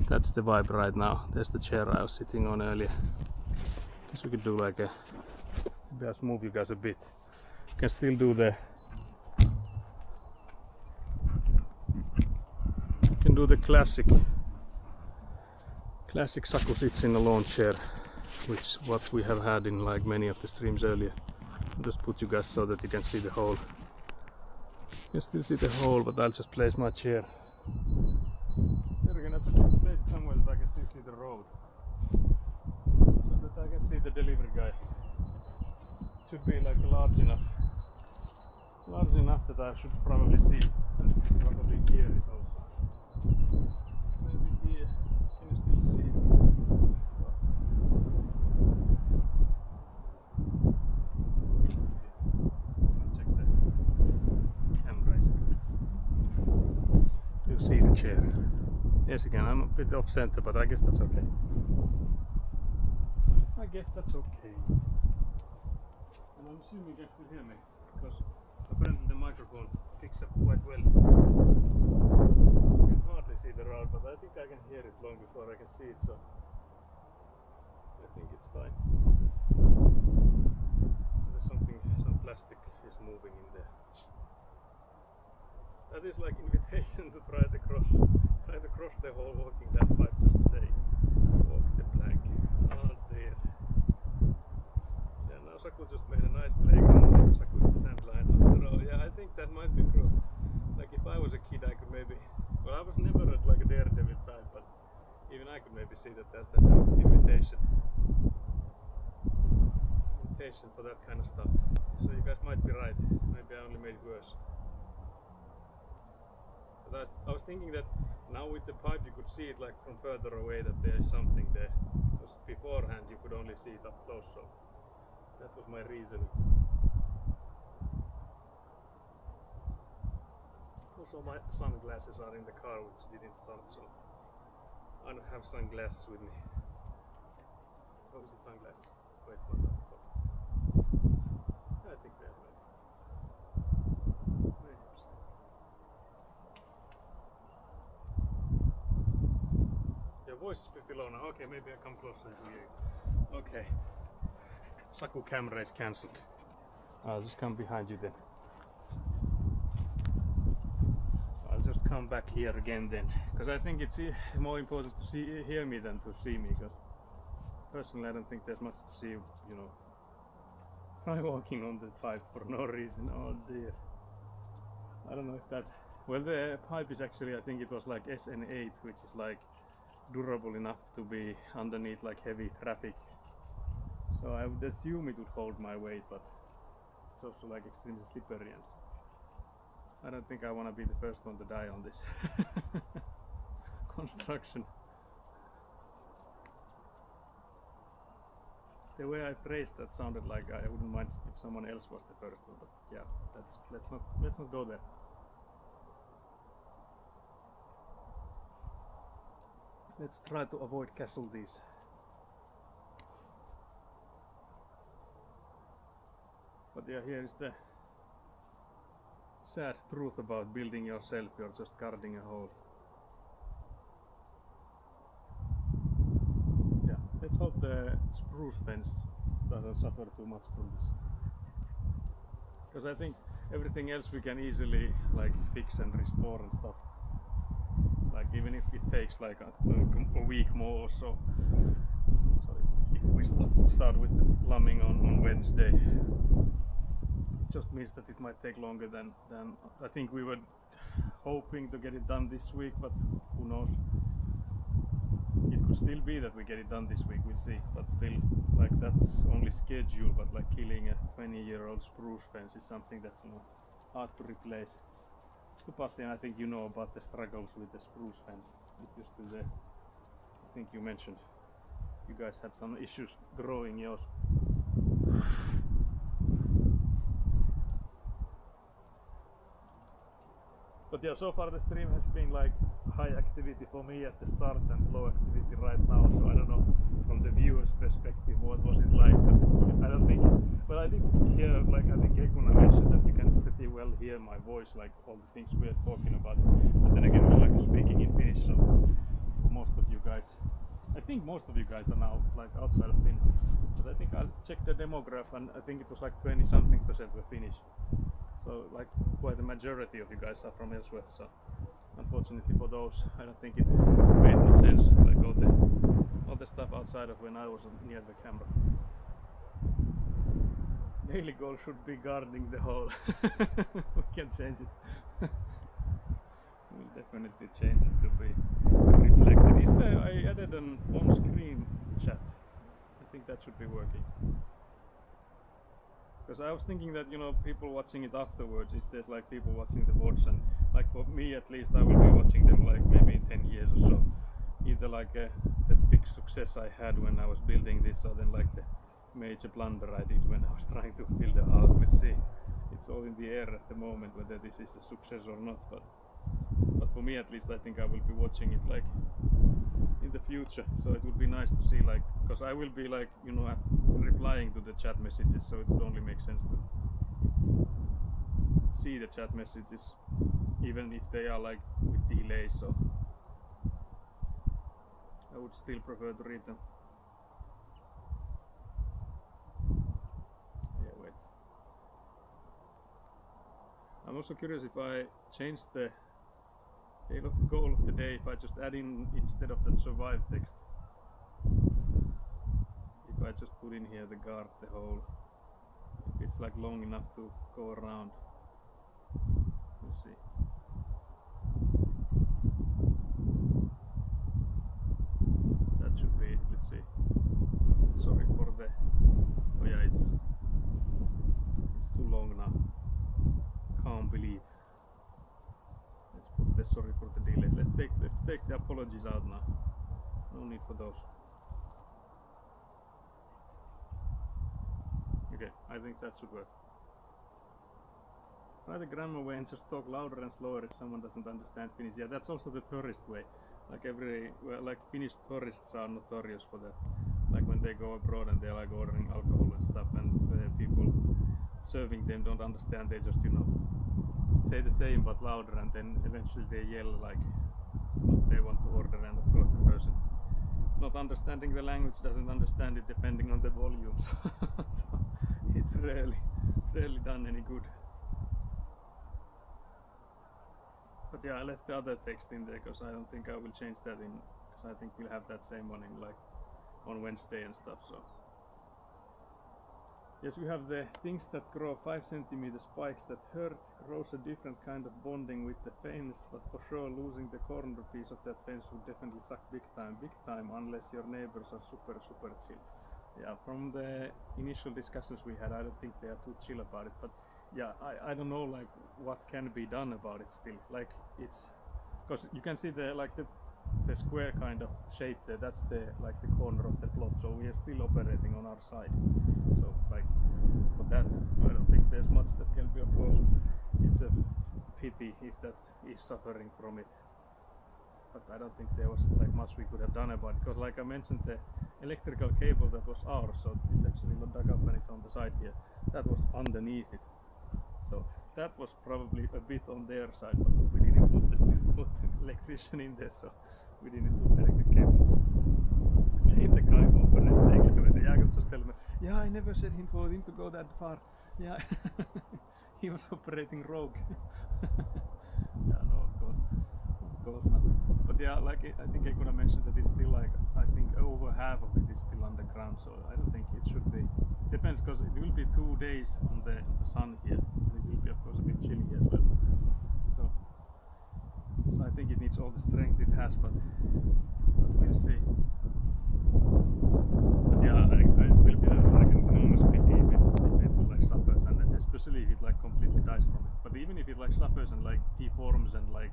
that's the vibe right now. There's the chair I was sitting on earlier. Guess we could do like a, maybe I'll move you guys a bit. You can still do the, you can do the classic Saku sits in a lawn chair, which is what we have had in like many of the streams earlier. I'll just put you guys so that you can see the hole. You can still see the hole, but I'll just place my chair. There again, I'll just place it somewhere that I can still see the road. So that I can see the delivery guy. Should be like large enough that I should probably see and probably hear it also. Maybe here. Can you still see? Let's check the camera. You see the chair? Yes, you can. I'm a bit off center, but I guess that's okay. I guess that's okay. And I'm assuming you can still hear me, because apparently the microphone picks up quite well. I can hardly see the road, but I think I can hear it long before I can see it, so I think it's fine. There's some plastic is moving in there. That is like invitation to try to cross the hole walking that pipe, just say, walk the plank. Oh dear. Yeah, now Saku just made a nice playground. Saku is the sand line after all. Yeah, I think that might be true. Like if I was a kid, I could maybe, well, I was never like a daredevil type, but even I could maybe see that that's an invitation for that kind of stuff. So you guys might be right. Maybe I only made it worse. But I was thinking that now with the pipe you could see it like from further away that there is something there. Because beforehand you could only see it up close, so that was my reason. Also my sunglasses are in the car, which didn't start, so I don't have sunglasses with me. Oh, is it sunglasses? Wait, what are they called? I think they are maybe. Your voice is pretty low now. Okay, maybe I come closer to you. Okay. Saku camera is cancelled. I'll just come behind you then. I'll just come back here again then, because I think it's more important to hear me than to see me, because personally I don't think there's much to see, you know, I'm walking on the pipe for no reason. Oh dear. I don't know if that, well, the pipe is actually, I think it was like SN8, which is like durable enough to be underneath like heavy traffic. So I would assume it would hold my weight, but it's also like extremely slippery, and I don't think I want to be the first one to die on this construction. The way I phrased that sounded like I wouldn't mind if someone else was the first one, but yeah, let's not go there. Let's try to avoid casualties. But yeah, here is the sad truth about building yourself. You're just guarding a hole. Yeah, let's hope the spruce fence doesn't suffer too much from this. Because I think everything else we can easily like fix and restore and stuff. Like even if it takes like a week more or so. So if we start with the plumbing on Wednesday, it just means that it might take longer than I think we were hoping to get it done this week, but who knows? It could still be that we get it done this week, we'll see. But still, like that's only scheduled, but like killing a 20-year-old spruce fence is something that's, you know, hard to replace. Sebastian, I think you know about the struggles with the spruce fence. If you're still there, I think you mentioned you guys had some issues growing yours. But yeah, so far the stream has been like high activity for me at the start and low activity right now, so I don't know from the viewer's perspective what was it like. But I don't think, well, I did hear, like I think Ekuna mentioned that you can pretty well hear my voice, like all the things we are talking about. But then again, we're like speaking in Finnish, so most of you guys, I think most of you guys are now like outside of Finland. But I think I checked the demograph and I think it was like 20-something% were Finnish. So like quite the majority of you guys are from elsewhere, so unfortunately for those I don't think it made much sense, like all the stuff outside of when I was near the camera. Daily goal should be guarding the hole. We can change it. We'll definitely change it to be reflected. Is there, I added an on-screen chat. I think that should be working. Because I was thinking that, you know, people watching it afterwards, if there's like people watching the VODs, and like for me at least, I will be watching them like maybe in 10 years or so. Either like the big success I had when I was building this, or then like the major blunder I did when I was trying to build a house. We'll see. It's all in the air at the moment whether this is a success or not. But for me at least, I think I will be watching it like in the future, so it would be nice to see, like, because I will be like, you know, replying to the chat messages, so it would only make sense to see the chat messages even if they are like with delays, so I would still prefer to read them. Yeah, wait. I'm also curious if I change the goal of the day, if I just add in, instead of that survive text, if I just put in here the guard the hole, if it's like long enough to go around. Let's see. That should be it. Let's see. Sorry for the, oh yeah, it's too long now. Can't believe. Sorry for the delay. Let's take the apologies out now. No need for those. Okay, I think that should work. Try the grammar way and just talk louder and slower if someone doesn't understand Finnish. Yeah, that's also the tourist way. Like like Finnish tourists are notorious for that. Like when they go abroad and they're like ordering alcohol and stuff, and people serving them don't understand, they just, you know, say the same but louder, and then eventually they yell like what they want to order, and of course the person not understanding the language doesn't understand it depending on the volume. So it's rarely done any good. But yeah, I left the other text in there because I don't think I will change that in, because I think we'll have that same one in like on Wednesday and stuff. So yes, we have the things that grow 5 cm spikes that hurt, grows a different kind of bonding with the fence, but for sure losing the corner piece of that fence would definitely suck big time, unless your neighbors are super chill. Yeah, from the initial discussions we had, I don't think they are too chill about it, but yeah, I don't know like what can be done about it still. Like it's, because you can see the like the square kind of shape there, that's the like the corner of the plot, so we are still operating on our side. So like for that, I don't think there's much that can be. Of course, it's a pity if that is suffering from it, but I don't think there was like much we could have done about it, because like I mentioned, the electrical cable that was ours, so it's actually not dug up and it's on the side here, that was underneath it. So that was probably a bit on their side, but we didn't put the electrician in there, so we didn't put the electric cable. The guy who operates the excavator, yeah, I could just tell him, yeah, I never said for him to go that far. Yeah, he was operating rogue. Yeah, no, of course not. But yeah, like I think I could have mentioned that it's still like, I think over half of it is still underground, so I don't think it should be. Depends, because it will be 2 days on the sun here, and it will be of course a bit chilly as well. So all the strength it has, but we'll see. But yeah, it will be like an enormous pity if it like suffers, and especially if it like completely dies from it. But even if it like suffers and like deforms and like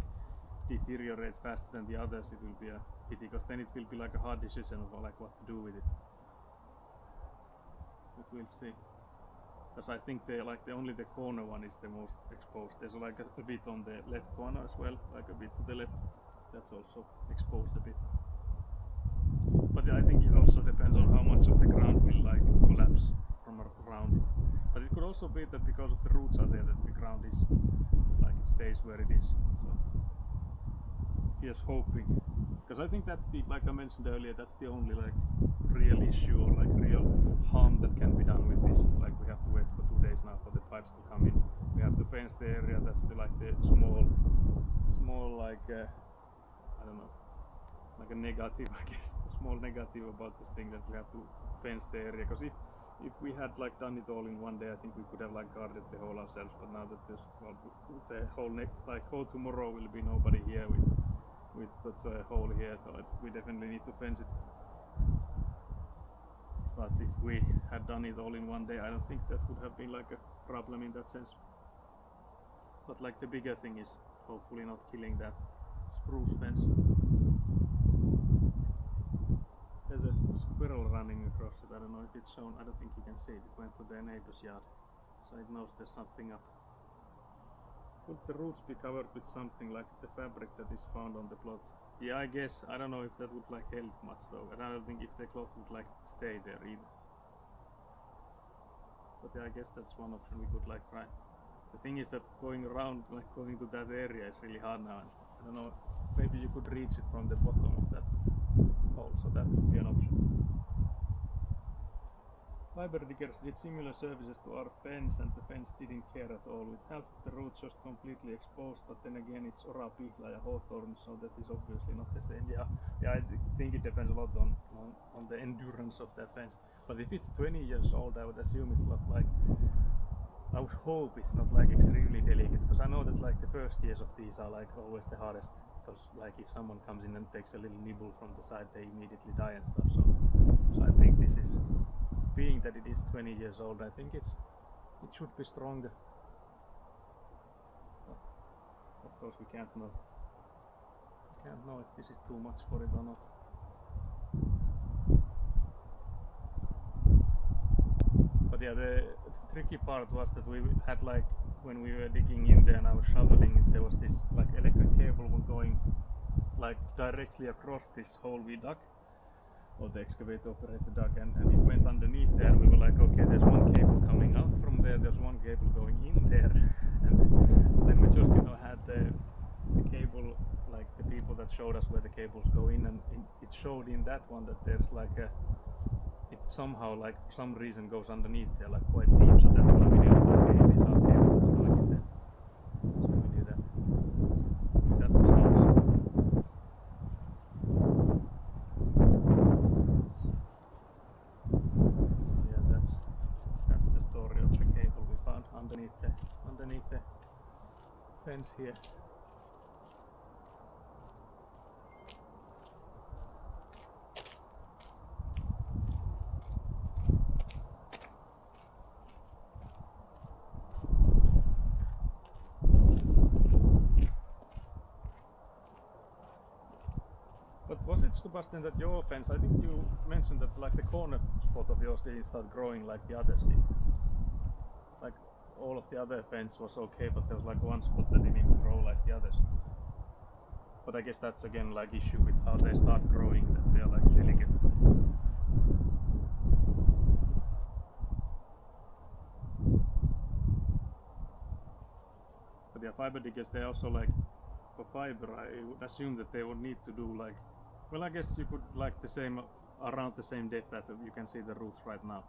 deteriorates faster than the others, it will be a pity, because then it will be like a hard decision of like what to do with it. But we'll see. Because I think only the corner one is the most exposed. There's like a bit on the left corner as well, like a bit to the left. That's also exposed a bit. But I think it also depends on how much of the ground will like collapse from around it. But it could also be that because of the roots are there, that the ground is like it stays where it is. So here's hoping. Because I think that's the, like I mentioned earlier, that's the only like real issue or like real harm that can be done with this. Like we have to wait for 2 days now for the pipes to come in. We have to fence the area. That's the like the small like I don't know, like a negative, I guess, a small negative about this thing, that we have to fence the area. Because if we had like done it all in one day, I think we could have like guarded the hole ourselves. But now that there's the whole tomorrow will be nobody here with that hole here, so we definitely need to fence it. But if we had done it all in one day, I don't think that would have been like a problem in that sense. But like the bigger thing is hopefully not killing that spruce fence. There's a squirrel running across it. I don't know if it's shown. I don't think you can see it. It went to their neighbor's yard, so it knows there's something up. Would the roots be covered with something like the fabric that is found on the plot? Yeah, I guess. I don't know if that would like help much though, and I don't think if the cloth would like stay there either. But yeah, I guess that's one option we could like try. The thing is that going around, like going to that area, is really hard now. And I don't know, maybe you could reach it from the bottom of that hole, so that could be an option. Fiber diggers did similar services to our fence, and the fence didn't care at all. It helped the roots just completely exposed, but then again it's ora pihla ja hawthorn, so that is obviously not the same. Yeah, I think it depends a lot on the endurance of that fence. But if it's 20 years old, I would assume it's not like, I would hope it's not like extremely delicate, because I know that like the first years of these are like always the hardest, because like if someone comes in and takes a little nibble from the side, they immediately die and stuff. So I think this is, being that it is 20 years old, I think it should be stronger. But of course we can't know. We can't know if this is too much for it or not. But yeah, the tricky part was that we had like, when we were digging in there and I was shoveling, there was this like electric cable going like directly across this hole we dug, or the excavator operator dug, and it went underneath there, and we were like, okay, there's one cable coming out from there, there's one cable going in there, and then we just, you know, had the cable, like the people that showed us where the cables go in, and it showed in that one that there's like a, it somehow like for some reason goes underneath there like quite deep, so that's why we knew that okay, it is our cable that's going in there. So we knew that. That was awesome. That's the story of the cable we found underneath the fence here. But was it, Sebastian, that your fence, I think you mentioned that like the corner spot of yours didn't start growing like the others did. Like all of the other fence was okay, but there was like one spot that didn't grow like the others. But I guess that's again like issue with how they start growing, that they're like delicate. But yeah, fiber diggers, they also like, for fiber, I would assume that they would need to do like, well, I guess you could like the same, around the same depth that you can see the roots right now.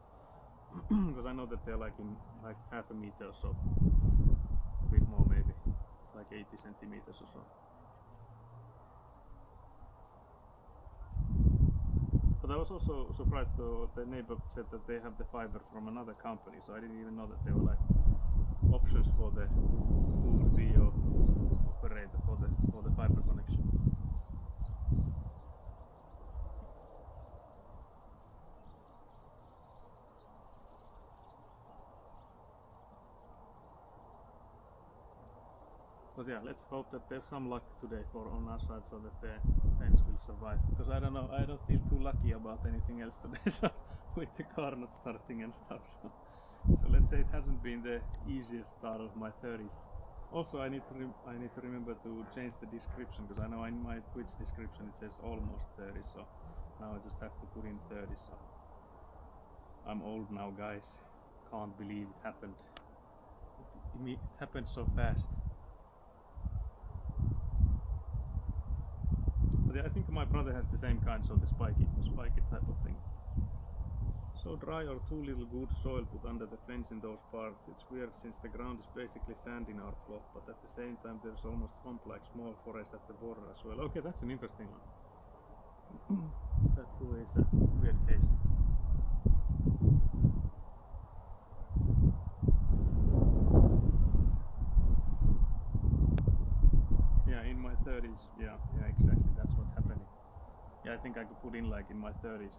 Because I know that they're like in like half a meter or so, a bit more maybe, like 80 centimeters or so. But I was also surprised though, the neighbor said that they have the fiber from another company, so I didn't even know that there were like options for the who would be your operator for the fiber connection. yeah, let's hope that there's some luck today for on our side so that the fence will survive. Because I don't know, I don't feel too lucky about anything else today, so with the car not starting and stuff. So let's say it hasn't been the easiest start of my 30s. Also, I need to remember to change the description, because I know in my Twitch description it says almost 30, so now I just have to put in 30. So I'm old now, guys. Can't believe it happened. It happened so fast. But yeah, I think my brother has the same kind, so the spiky type of thing. So dry or too little good soil put under the fence in those parts. It's weird since the ground is basically sand in our plot, but at the same time there's almost swamp like small forest at the border as well. Okay, that's an interesting one. That is a weird case. Yeah, in my 30s. Yeah, exactly. That's what's happening. Yeah, I think I could put in like in my 30s.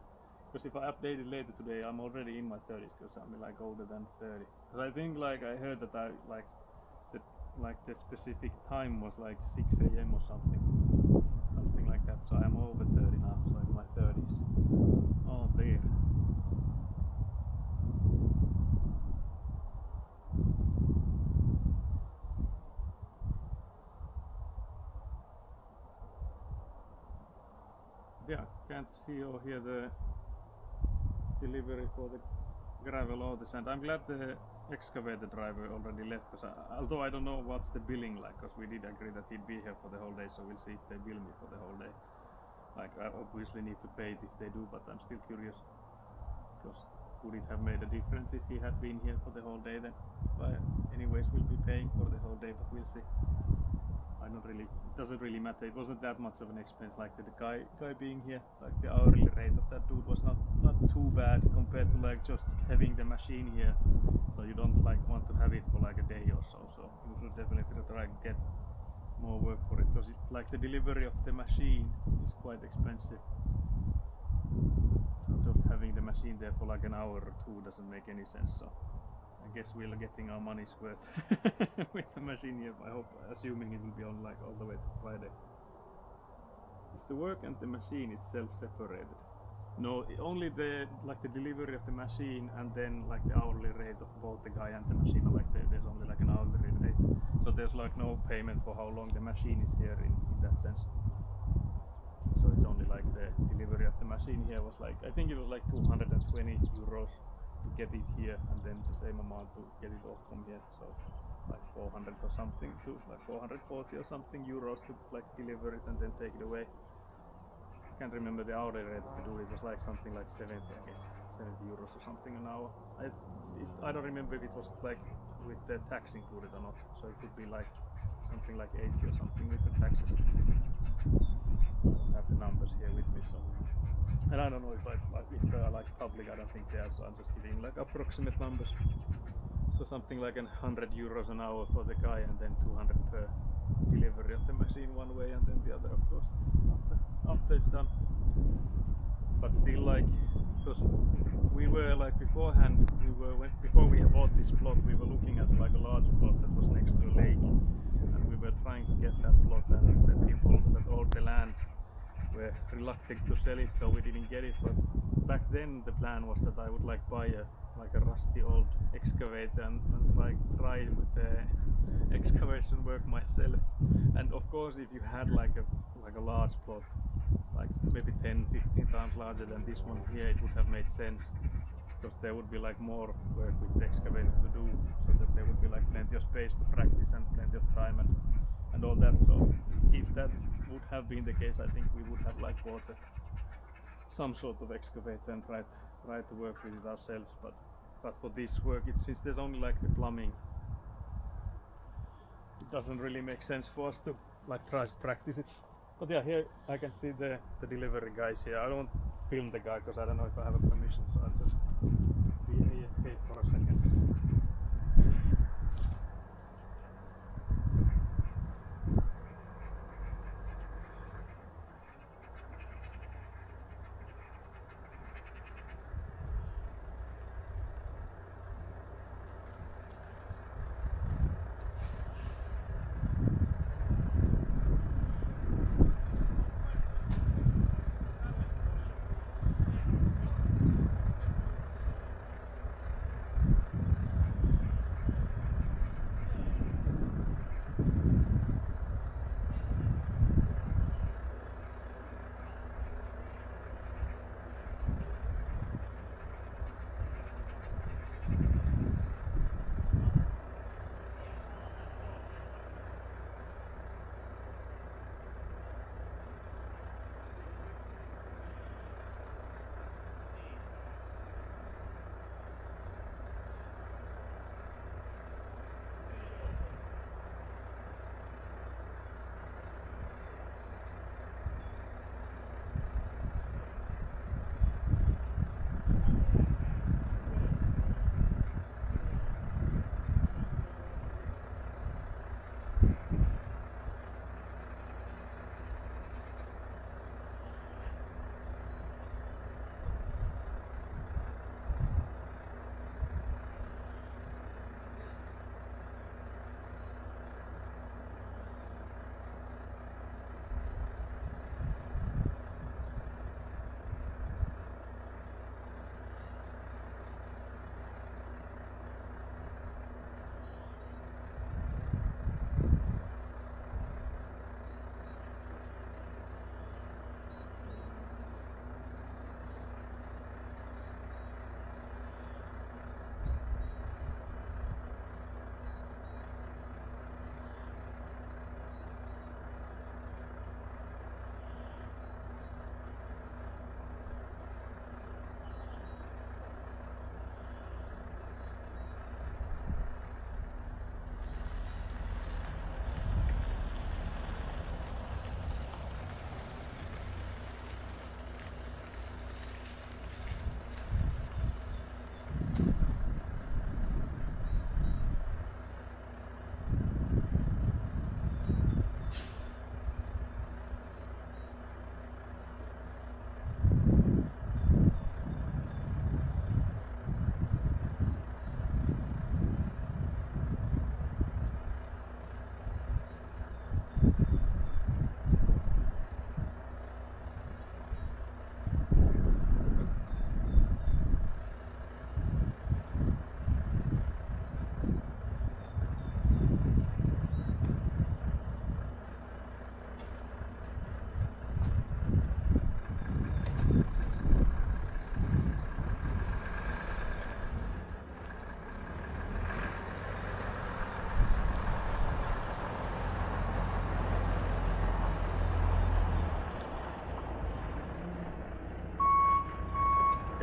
Because if I update it later today, I'm already in my 30s, because I'm like older than 30. Because I think like I heard that I like the specific time was like 6 a.m. or something like that. So I'm over 30 now, so in my 30s. Oh dear. Yeah, can't see or hear the delivery for the gravel or the sand. I'm glad the excavator driver already left, because although I don't know what's the billing like, because we did agree that he'd be here for the whole day, so we'll see if they bill me for the whole day. Like I obviously need to pay it if they do, but I'm still curious, because would it have made a difference if he had been here for the whole day then? But anyways, we'll be paying for the whole day, but we'll see. It doesn't really matter. It wasn't that much of an expense. Like the guy being here, like the hourly rate of that dude was not too bad compared to like just having the machine here. So you don't like want to have it for like a day or so. So you should definitely try and get more work for it, because like the delivery of the machine is quite expensive. So just having the machine there for like an hour or two doesn't make any sense. So I guess we're getting our money's worth with the machine here. I hope, assuming it will be on like all the way to Friday. Is the work and the machine itself separated? No, only the delivery of the machine, and then like the hourly rate of both the guy and the machine. Like there's only like an hourly rate, so there's like no payment for how long the machine is here in that sense. So it's only like the delivery of the machine here was like, I think it was like 220 euros to get it here, and then the same amount to get it off from here. So like 400 or something, to like 440 or something euros to like deliver it and then take it away. I can't remember the hourly rate to do it. Was like something like 70, I guess, 70 euros or something an hour. I don't remember if it was like with the tax included or not. So it could be like something like 80 or something with the taxes. I don't have the numbers here with me, so. And I don't know if they are like public. I don't think they are. So I'm just giving like approximate numbers. So something like 100 euros an hour for the guy, and then 200 per delivery of the machine one way, and then the other, of course, after it's done. But still, like, because we were like beforehand, before we bought this plot, we were looking at like a large plot that was next to a lake, and we were trying to get that plot, and the people that owned the land were reluctant to sell it, so we didn't get it. But back then the plan was that I would like buy a rusty old excavator and try with the excavation work myself. And of course, if you had like a large plot, like maybe 10-15 times larger than this one here, it would have made sense, because there would be like more work with the excavator to do, so that there would be like plenty of space to practice and plenty of time and all that. So if that would have been the case, I think we would have like bought some sort of excavator and try to work with it ourselves. But for this work, since there's only like the plumbing, it doesn't really make sense for us to like try to practice it. But yeah, here I can see the delivery guys here. I don't film the guy because I don't know if I have a permission, so I'll just be AFK for a second.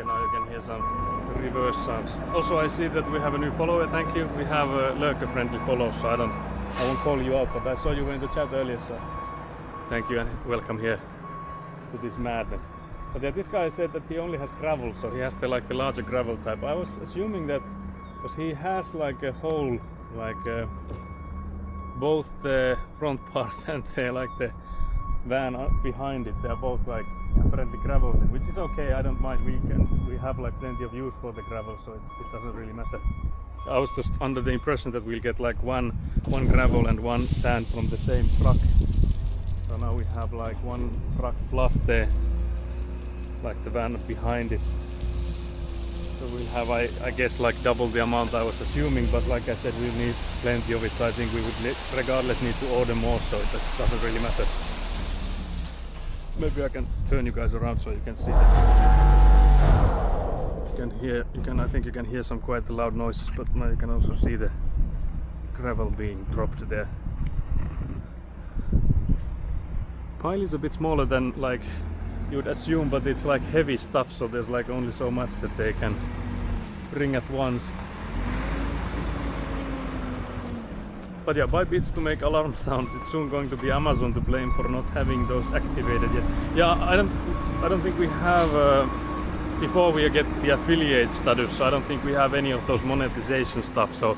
now you can hear some reverse sounds. Also, I see that we have a new follower. Thank you. We have a lurker friendly follow, so I won't call you out, but I saw you were in the chat earlier, so thank you and welcome here to this madness. But yeah, this guy said that he only has gravel, so he has the larger gravel type. I was assuming that because he has like a whole both the front part and the van behind it, they're both like apparently gravel, which is okay. I don't mind. We have like plenty of use for the gravel, so it doesn't really matter. I was just under the impression that we'll get like one gravel and one sand from the same truck. So now we have like one truck plus the van behind it. So we'll have, I guess, like double the amount I was assuming, but like I said, we need plenty of it, so I think we would regardless need to order more, so it doesn't really matter. Maybe I can turn you guys around so you can see that. I think you can hear some quite loud noises, but now you can also see the gravel being dropped there. Pile is a bit smaller than like you would assume, but it's like heavy stuff, so there's like only so much that they can bring at once. But yeah, buy bits to make alarm sounds. It's soon going to be Amazon to blame for not having those activated yet. Yeah, I don't think we have before we get the affiliate status, so I don't think we have any of those monetization stuff, so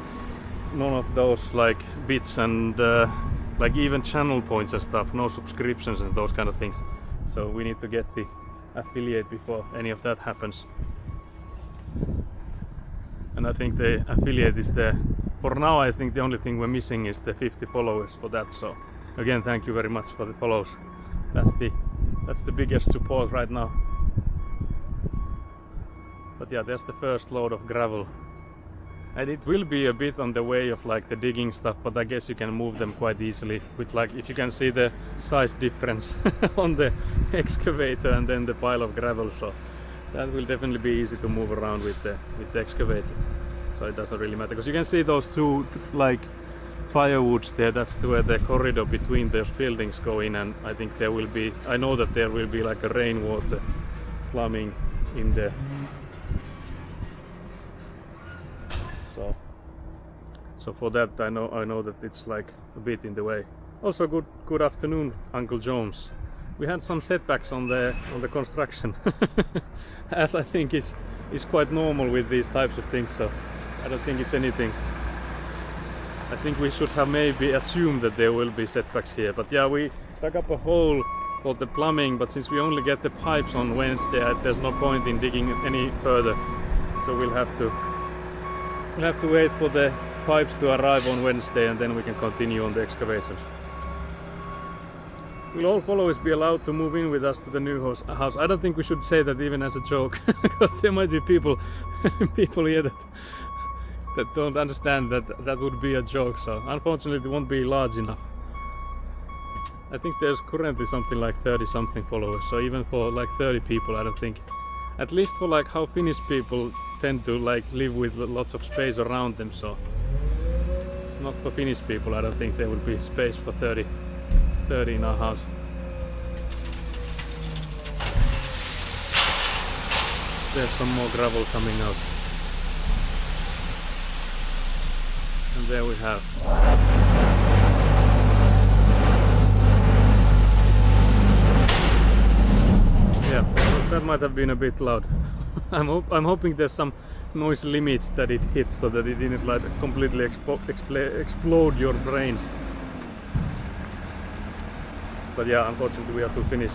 none of those like bits and like even channel points and stuff, no subscriptions and those kind of things. So we need to get the affiliate before any of that happens. And I think the affiliate is for now, I think the only thing we're missing is the 50 followers for that. So again, thank you very much for the follows. That's the biggest support right now. But yeah, there's the first load of gravel. And it will be a bit on the way of like the digging stuff, but I guess you can move them quite easily with like, if you can see the size difference on the excavator and then the pile of gravel, so that will definitely be easy to move around with the excavator. So it doesn't really matter, because you can see those two like firewoods there. That's where the corridor between those buildings go in, and I think there will be, I know that there will be like a rainwater plumbing in there. So for that I know that it's like a bit in the way. Also good afternoon, Uncle Jones. We had some setbacks on the construction, as I think is quite normal with these types of things. So I don't think it's anything. I think we should have maybe assumed that there will be setbacks here. But yeah, we dug up a hole for the plumbing, but since we only get the pipes on Wednesday, there's no point in digging any further. So we'll have to wait for the pipes to arrive on Wednesday, and then we can continue on the excavations. Will all followers be allowed to move in with us to the new house? I don't think we should say that even as a joke, because there might be people here that don't understand that would be a joke. So unfortunately it won't be large enough. I think there's currently something like 30 something followers, so even for like 30 people, I don't think, at least for like how Finnish people tend to like live with lots of space around them, so not for Finnish people, I don't think there will be space for 30 in our house. There's some more gravel coming out. And there we have. Yeah, that might have been a bit loud. I'm hoping there's some noise limits that it hits, so that it didn't like completely explode your brains. But yeah, unfortunately we have to finish.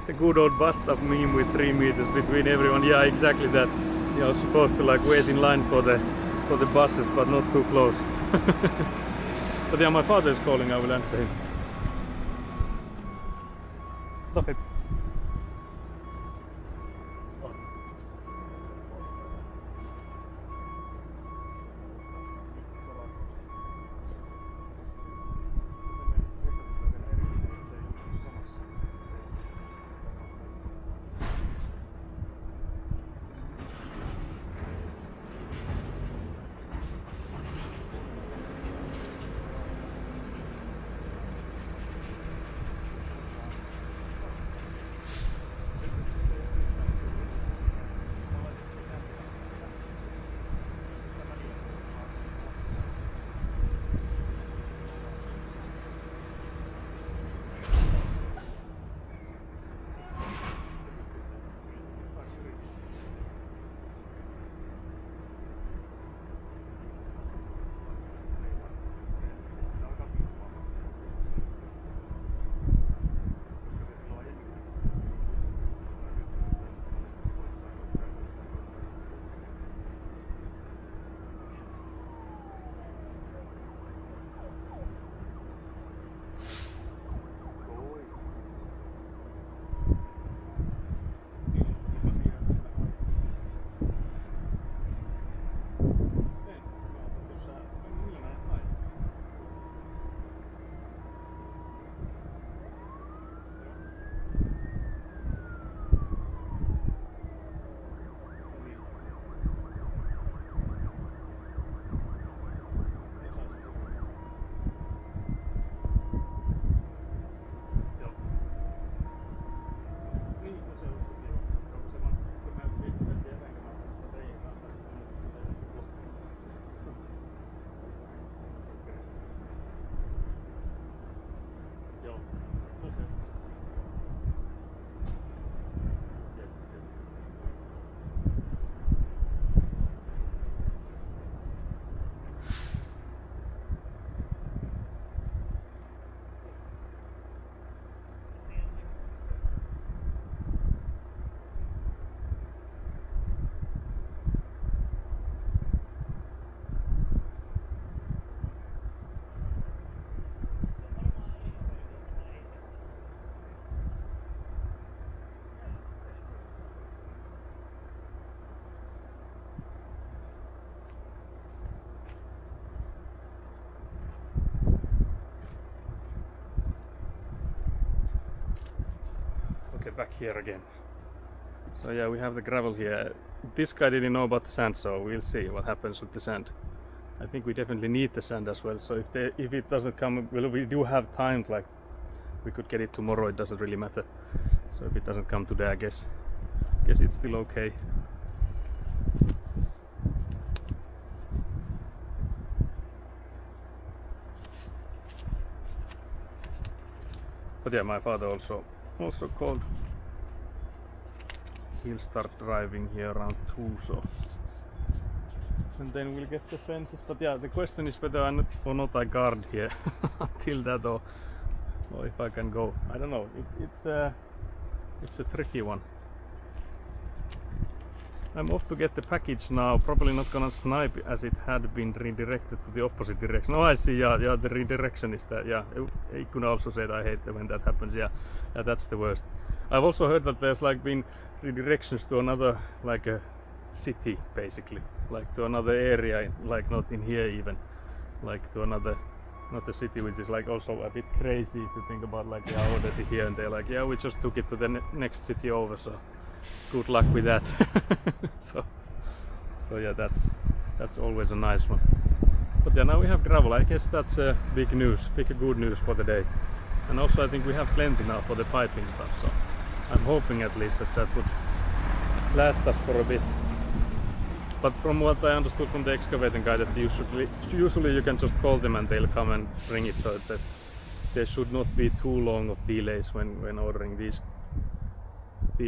The good old bus stop meme with 3 meters between everyone. Yeah, exactly that. You're supposed to like wait in line for the buses, but not too close. But yeah, my father is calling. I will answer him. Stop it. Okay, back here again. So yeah, we have the gravel here. This guy didn't know about the sand, so we'll see what happens with the sand. I think we definitely need the sand as well. So if it doesn't come, well, we do have time. Like we could get it tomorrow. It doesn't really matter. So if it doesn't come today, I guess it's still okay. But yeah, my father also called. He'll start driving here around 2, so and then we'll get the fences. But yeah, the question is whether or not I guard here until that, or if I can go. I don't know. It's a tricky one. I'm off to get the package now. Probably not gonna snipe as it had been redirected to the opposite direction. Oh, I see. Yeah, the redirection is that. Yeah, Ikkuna also said I hate when that happens. Yeah, that's the worst. I've also heard that there's like been redirections to another, like a city, basically, like to another area, like not in here even, like to another city, which is like also a bit crazy if you think about, like, yeah, already here, and they're like, yeah, we just took it to the next city over, so good luck with that. so yeah, that's always a nice one. But yeah, now we have gravel. I guess that's big good news for the day. And also I think we have plenty now for the piping stuff, so I'm hoping at least that would last us for a bit. But from what I understood from the excavating guy, that usually you can just call them and they'll come and bring it, so that there should not be too long of delays when ordering these,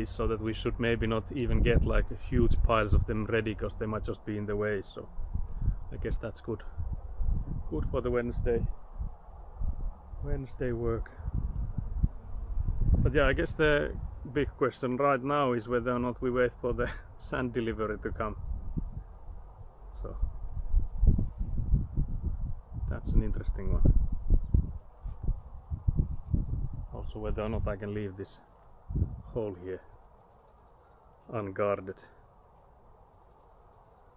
so that we should maybe not even get like huge piles of them ready, because they might just be in the way. So I guess that's good for the Wednesday work. But yeah, I guess the big question right now is whether or not we wait for the sand delivery to come. So that's an interesting one. Also whether or not I can leave this hole here unguarded.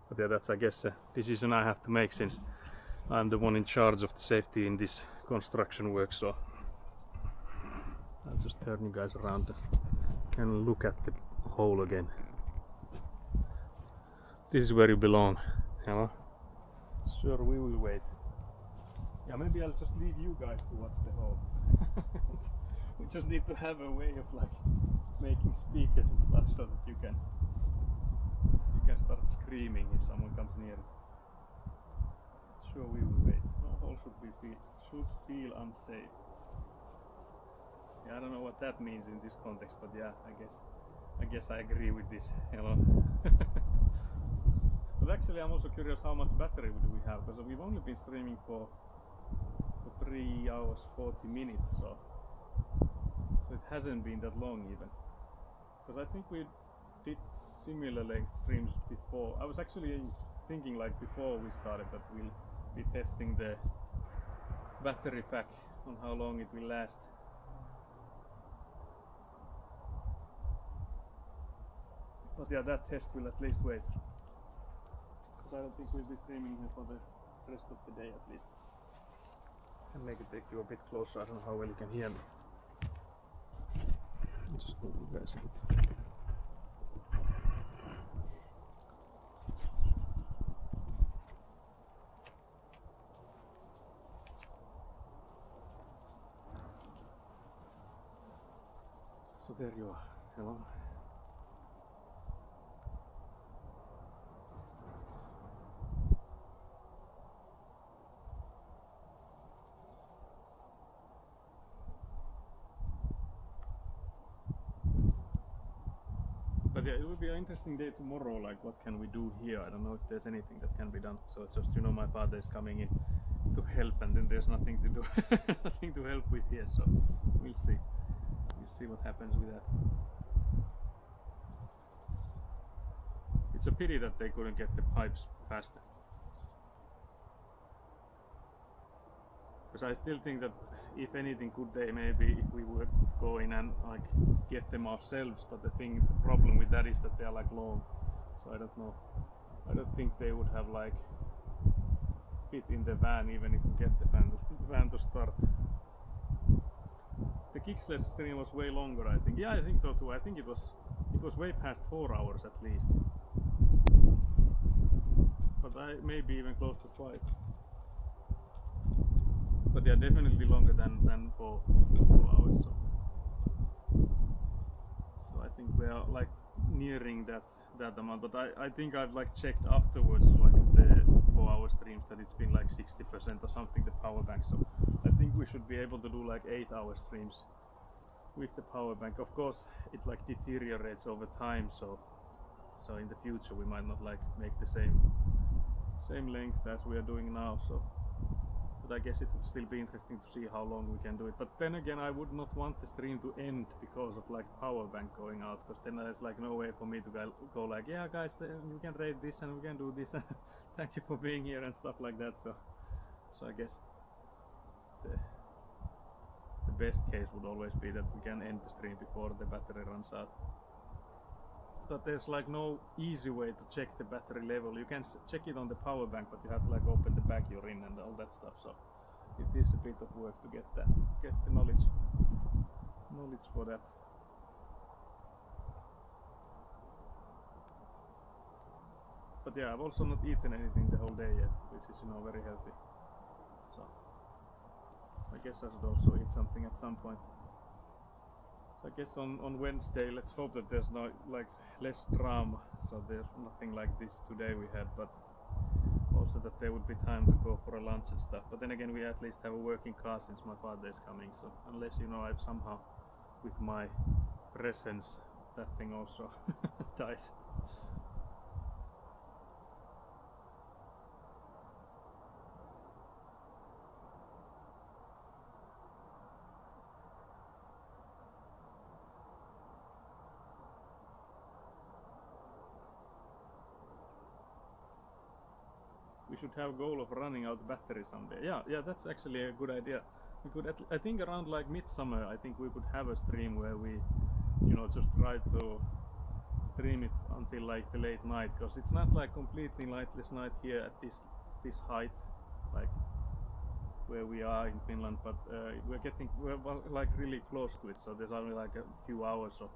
But yeah, that's, I guess, a decision I have to make, since I'm the one in charge of the safety in this construction work. So I'll just turn you guys around and look at the hole again. This is where you belong, you know? Sure, we will wait. Yeah, maybe I'll just leave you guys to watch the hole. We just need to have a way of like making speakers and stuff, so that you can start screaming if someone comes near. Sure, we will wait. No hole should feel unsafe. Yeah, I don't know what that means in this context, but yeah, I guess I agree with this, you know. But actually I'm also curious how much battery do we have, because we've only been streaming for 3 hours 40 minutes, so it hasn't been that long even. Because I think we did similar length streams before. I was actually thinking, like, before we started, that we'll be testing the battery pack on how long it will last. But yeah, that test will at least wait. Because I don't think we'll be streaming here for the rest of the day at least. And make it take you a bit closer. I don't know how well you can hear me. I'll just move you guys a bit. So there you are. Hello. yeah, it will be an interesting day tomorrow. Like, what can we do here? I don't know if there's anything that can be done. So just, you know, my father is coming in to help, and then there's nothing to do, nothing to help with here. So we'll see. We'll see what happens with that. It's a pity that they couldn't get the pipes faster. Because I still think that if anything, could they maybe, if we would go in and like get them ourselves, but the problem with that is that they are like long, so I don't know. I don't think they would have like fit in the van even if we get the van to start. The kicksled stream was way longer, I think. Yeah, I think so too. I think it was way past 4 hours at least, but maybe even close to 5. But they are definitely longer than 4 hours. So I think we are like nearing that amount. But I think I've like checked afterwards, like the 4-hour streams, that it's been like 60% or something, the power bank. So I think we should be able to do like 8-hour streams with the power bank. Of course, it like deteriorates over time. So in the future we might not like make the same length as we are doing now. So. But I guess it would still be interesting to see how long we can do it. But then again, I would not want the stream to end because of like power bank going out, because then there's like no way for me to go like, yeah guys, we can raid this and we can do this and thank you for being here and stuff like that. So I guess the best case would always be that we can end the stream before the battery runs out. But there's like no easy way to check the battery level. You can check it on the power bank, but you have to like open the bag you're in and all that stuff. So it is a bit of work to get the knowledge for that. But yeah, I've also not eaten anything the whole day yet, which is, you know, very healthy. So I guess I should also eat something at some point. I guess on Wednesday, let's hope that there's no like less drama, so there's nothing like this today we had, but also that there would be time to go for a lunch and stuff. But then again, we at least have a working car since my father is coming, so unless, you know, I've somehow with my presence that thing also dies. We should have a goal of running out battery someday. Yeah, that's actually a good idea. We could, I think around like midsummer, I think we could have a stream where we, you know, just try to stream it until like the late night, because it's not like completely lightless night here at this height, like where we are in Finland, but we're like really close to it, so there's only like a few hours of,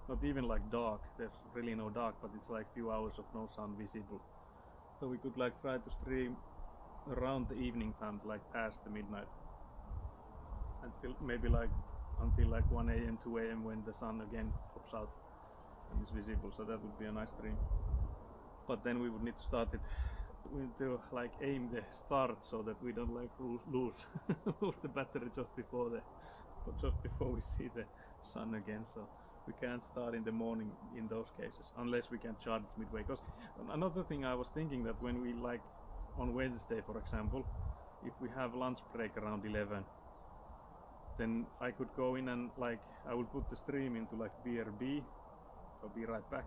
not even like dark, there's really no dark, but it's like few hours of no sun visible. So we could like try to stream around the evening time, like past the midnight, until maybe like until like 1 AM, 2 AM when the sun again pops out and is visible. So that would be a nice stream. But then we would need to start it. We need to like aim the start so that we don't like lose the battery just before we see the sun again. So we can't start in the morning in those cases unless we can charge it midway. Because another thing I was thinking, that when we like on Wednesday, for example, if we have lunch break around 11, then I could go in and like I would put the stream into like BRB, so be right back,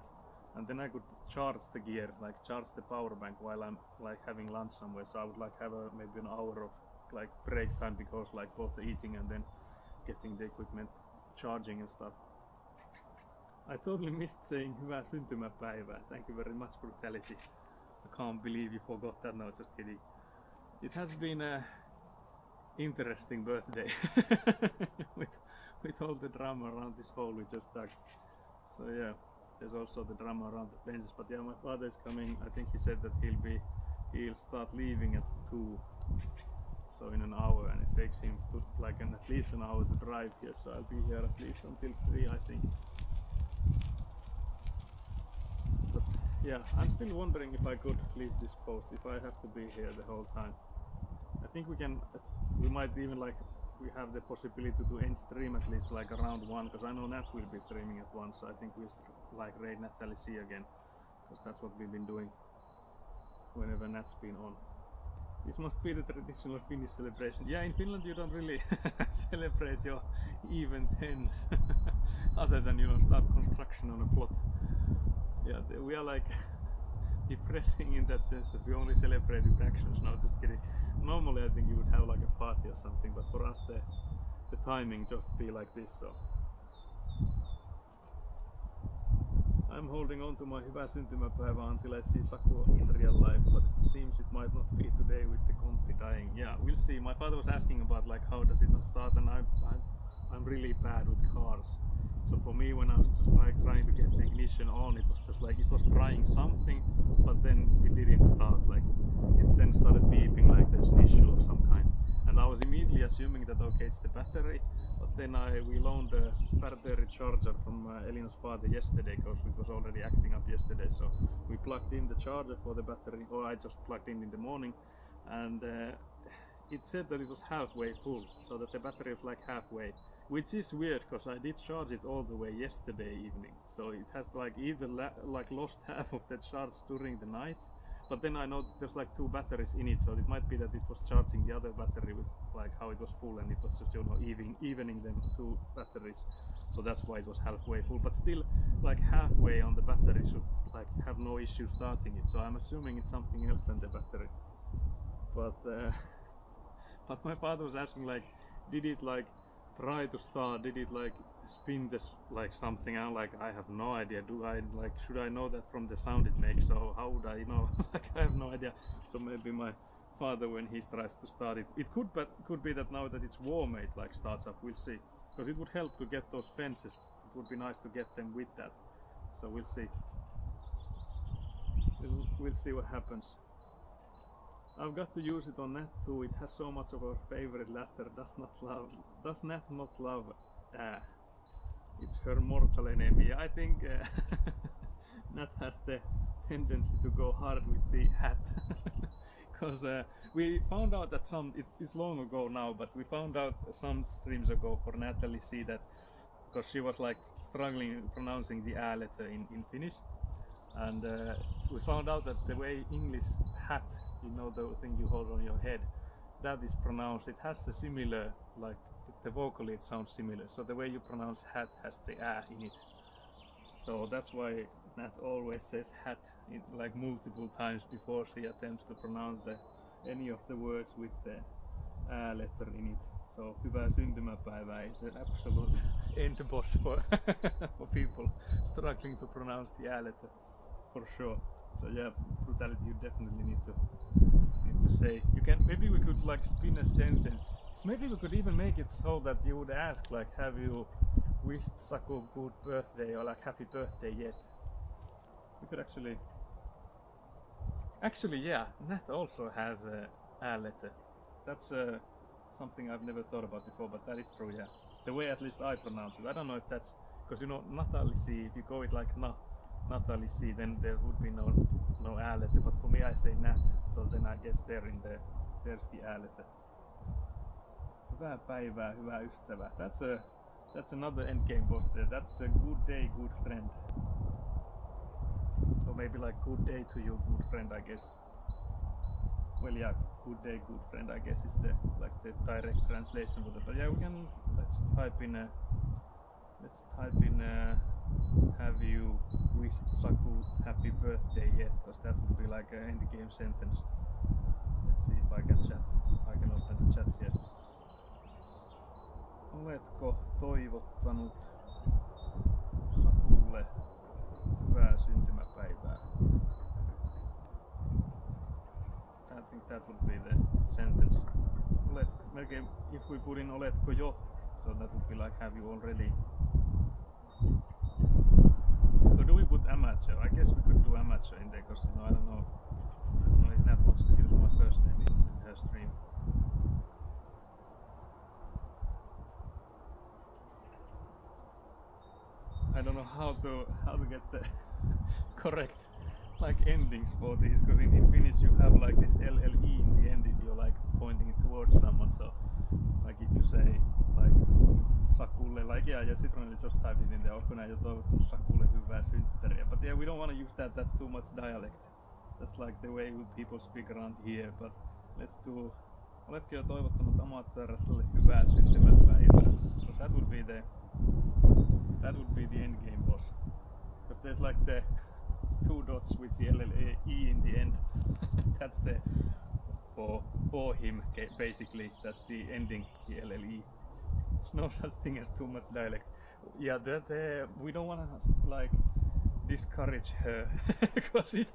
and then I could charge the gear, like charge the power bank while I'm like having lunch somewhere. So I would like have maybe an hour of like break time, because like both the eating and then getting the equipment charging and stuff. I totally missed saying hyvää syntymäpäivää. Thank you very much, Brutality. I can't believe you forgot that. No, just kidding. It has been a interesting birthday with all the drama around this hole we just dug. So yeah, there's also the drama around the fences. But yeah, my father is coming. I think he said that he'll start leaving at 2, so in an hour, and it takes him like at least an hour to drive here. So I'll be here at least until 3, I think. But yeah, I'm still wondering if I could leave this post, if I have to be here the whole time. I think we might even like, we have the possibility to end stream at least like around 1, because I know Nats will be streaming at 1, so I think we'll like raid Natalie C again, because that's what we've been doing whenever Nat's been on. This must be the traditional Finnish celebration. Yeah, in Finland you don't really celebrate your even tens other than, you know, start construction on a plot. Yeah, we are like depressing in that sense that we only celebrate with actions. No, just kidding. Normally I think you would have like a party or something, but for us the timing just be like this. So I'm holding on to my hyvä syntymäpäivä until I see Saku in real life, but it seems it might not be today with the Conti dying. Yeah, we'll see. My father was asking about like how does it not start, and I'm really bad with cars. So for me, when I was just like trying to get the ignition on, it was just like it was trying something, but then it didn't start. Like it then started beeping like there's an issue of some kind, and I was immediately assuming that okay, it's the battery. But then we loaned a battery charger from Elina's father yesterday, because it was already acting up yesterday. So we plugged in the charger for the battery, or I just plugged in the morning, and it said that it was halfway full, so that the battery was like halfway, which is weird because I did charge it all the way yesterday evening. So it has like either like lost half of the charge during the night. But then I know that there's like two batteries in it, so it might be that it was charging the other battery with like how it was full, and it was just, you know, evening them two batteries. So that's why it was halfway full. But still, like halfway on the battery should like have no issue starting it. So I'm assuming it's something else than the battery. But my father was asking like, did it like try to start? Did it like spin this like something? I'm like, I have no idea. Do I like, should I know that from the sound it makes? So how would I know? Like I have no idea. So maybe my father, when he tries to start it, it could be that now that it's warm it like starts up. We'll see, because it would help to get those fences. It would be nice to get them with that. So we'll see. We'll see what happens. I've got to use it on Nat too. It has so much of our favorite letter. Does Nat not love? It's her mortal enemy. I think Nat has the tendency to go hard with the hat. Because we found out that it's long ago now, but we found out some streams ago for Natalie C that because she was like struggling pronouncing the A letter in Finnish, and we found out that the way English hat, you know, the thing you hold on your head, that is pronounced, it has a similar, like the vocally it sounds similar, so the way you pronounce hat has the A in it. So that's why Nat always says hat like multiple times before she attempts to pronounce any of the words with the A letter in it. So hyvää syntymäpäivää is an absolute end boss for people struggling to pronounce the A letter, for sure. So yeah, brutality you definitely need to say. You can, maybe we could like spin a sentence. Maybe we could even make it so that you would ask like, have you wished Saku good birthday or like happy birthday yet? We could actually yeah, Nat also has a letter. That's something I've never thought about before, but that is true, yeah. The way at least I pronounce it. I don't know if that's because, you know, Natalie C, if you go it like Natalie C, then there would be no A letter, but for me I say Nat, so then I guess there's the A letter. Hyvää päivää, hyvää ystävä. That's another endgame boss there. That's a good day, good friend. So maybe like good day to you, good friend, I guess. Well, yeah, good day, good friend, I guess is the direct translation of it. But yeah, let's type in have you wished Saku happy birthday yet? Because that would be like an end game sentence. Let's see if I can chat. I can open the chat here. Oletko toivottanut Sakulle hyvää syntymäpäivää? I think that would be the sentence. Melkein, if we put in oletko jo, so that would be like have you already. So do we put amateur? I guess we could do amateur in there, because, you know, I don't know if Nat wants to use my first name in her stream. I don't know how to get the correct like endings for these, because in Finnish you have like this LLE in the end if you're like pointing it towards someone. So like if you say like Sakulle like, yeah, Citronelli just typed it in there. Onko näin jo toivottu Sakulle hyvää synttäriä? But yeah, we don't want to use that. That's too much dialect. That's like the way people speak around here. But let's do. Oletko jo toivottanut Amatööräselle hyvää syntymäpäivää? So that would be the end game boss. Because there's like the 2 dots with the LLE in the end. That's the for him basically. That's the ending, the LLE. There's no such thing as too much dialect. Yeah, we don't want to like discourage her because if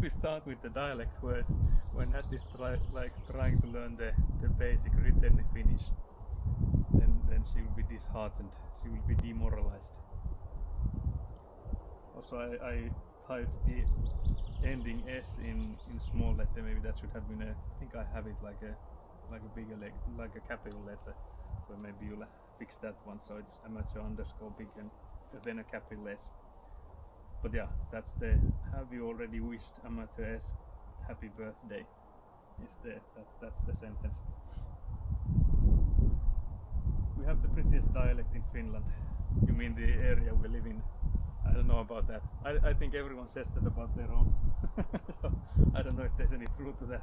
we start with the dialect words when Nat is trying to learn the basic written Finnish, then she will be disheartened. She will be demoralized. Also, I typed the ending S in small letter. Maybe that should have been I think I have it like a bigger like a capital letter. So maybe you'll fix that one. So it's amateur underscore big and then a capital S. But yeah, that's the have you already wished amateur S happy birthday? That's the sentence. We have the prettiest dialect in Finland. You mean the area we live in? I don't know about that. I think everyone says that about their own. So I don't know if there's any truth to that.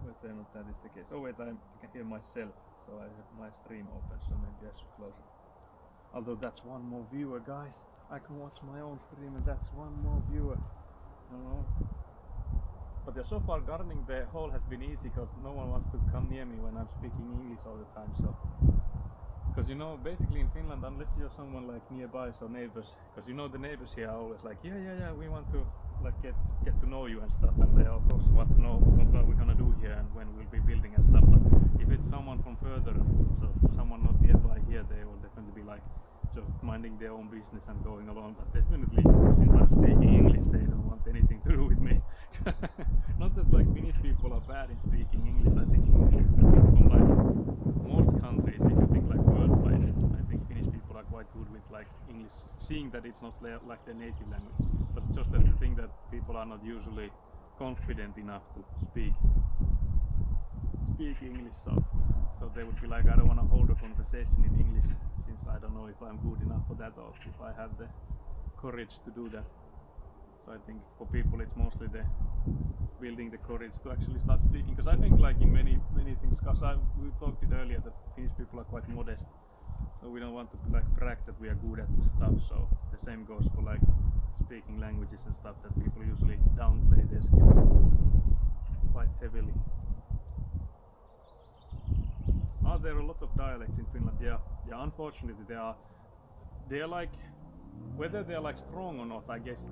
Whether or not that is the case. Oh wait, I can hear myself. So I have my stream open, so maybe I should close it. Although that's one more viewer, guys. I can watch my own stream and that's one more viewer. No. But yeah, so far gardening the hole has been easy because no one wants to come near me when I'm speaking English all the time. So, because you know, basically in Finland, unless you're someone like nearby, so neighbors, because you know the neighbors here are always like, yeah, we want to like get to know you and stuff, and they of course want to know what are we gonna do here and when we'll be building and stuff. But if it's someone from further, so someone not nearby here, they will definitely be like just minding their own business and going along. But definitely, since I'm speaking English, they don't want anything to do with me. Not that like Finnish people are bad in speaking English. I think from like most countries, if you think like worldwide, I think Finnish people are quite good with like English, seeing that it's not like their native language. But just that the thing that people are not usually confident enough to speak English, so they would be like, I don't want to hold a conversation in English since I don't know if I'm good enough for that or if I have the courage to do that. So I think for people it's mostly the building the courage to actually start speaking, because I think like in many things, because we talked it earlier that Finnish people are quite modest, so we don't want to like brag that we are good at stuff. So the same goes for like speaking languages and stuff, that people usually downplay their skills quite heavily. Are there a lot of dialects in Finland? Yeah. Unfortunately, they are like, whether they are like strong or not, I guess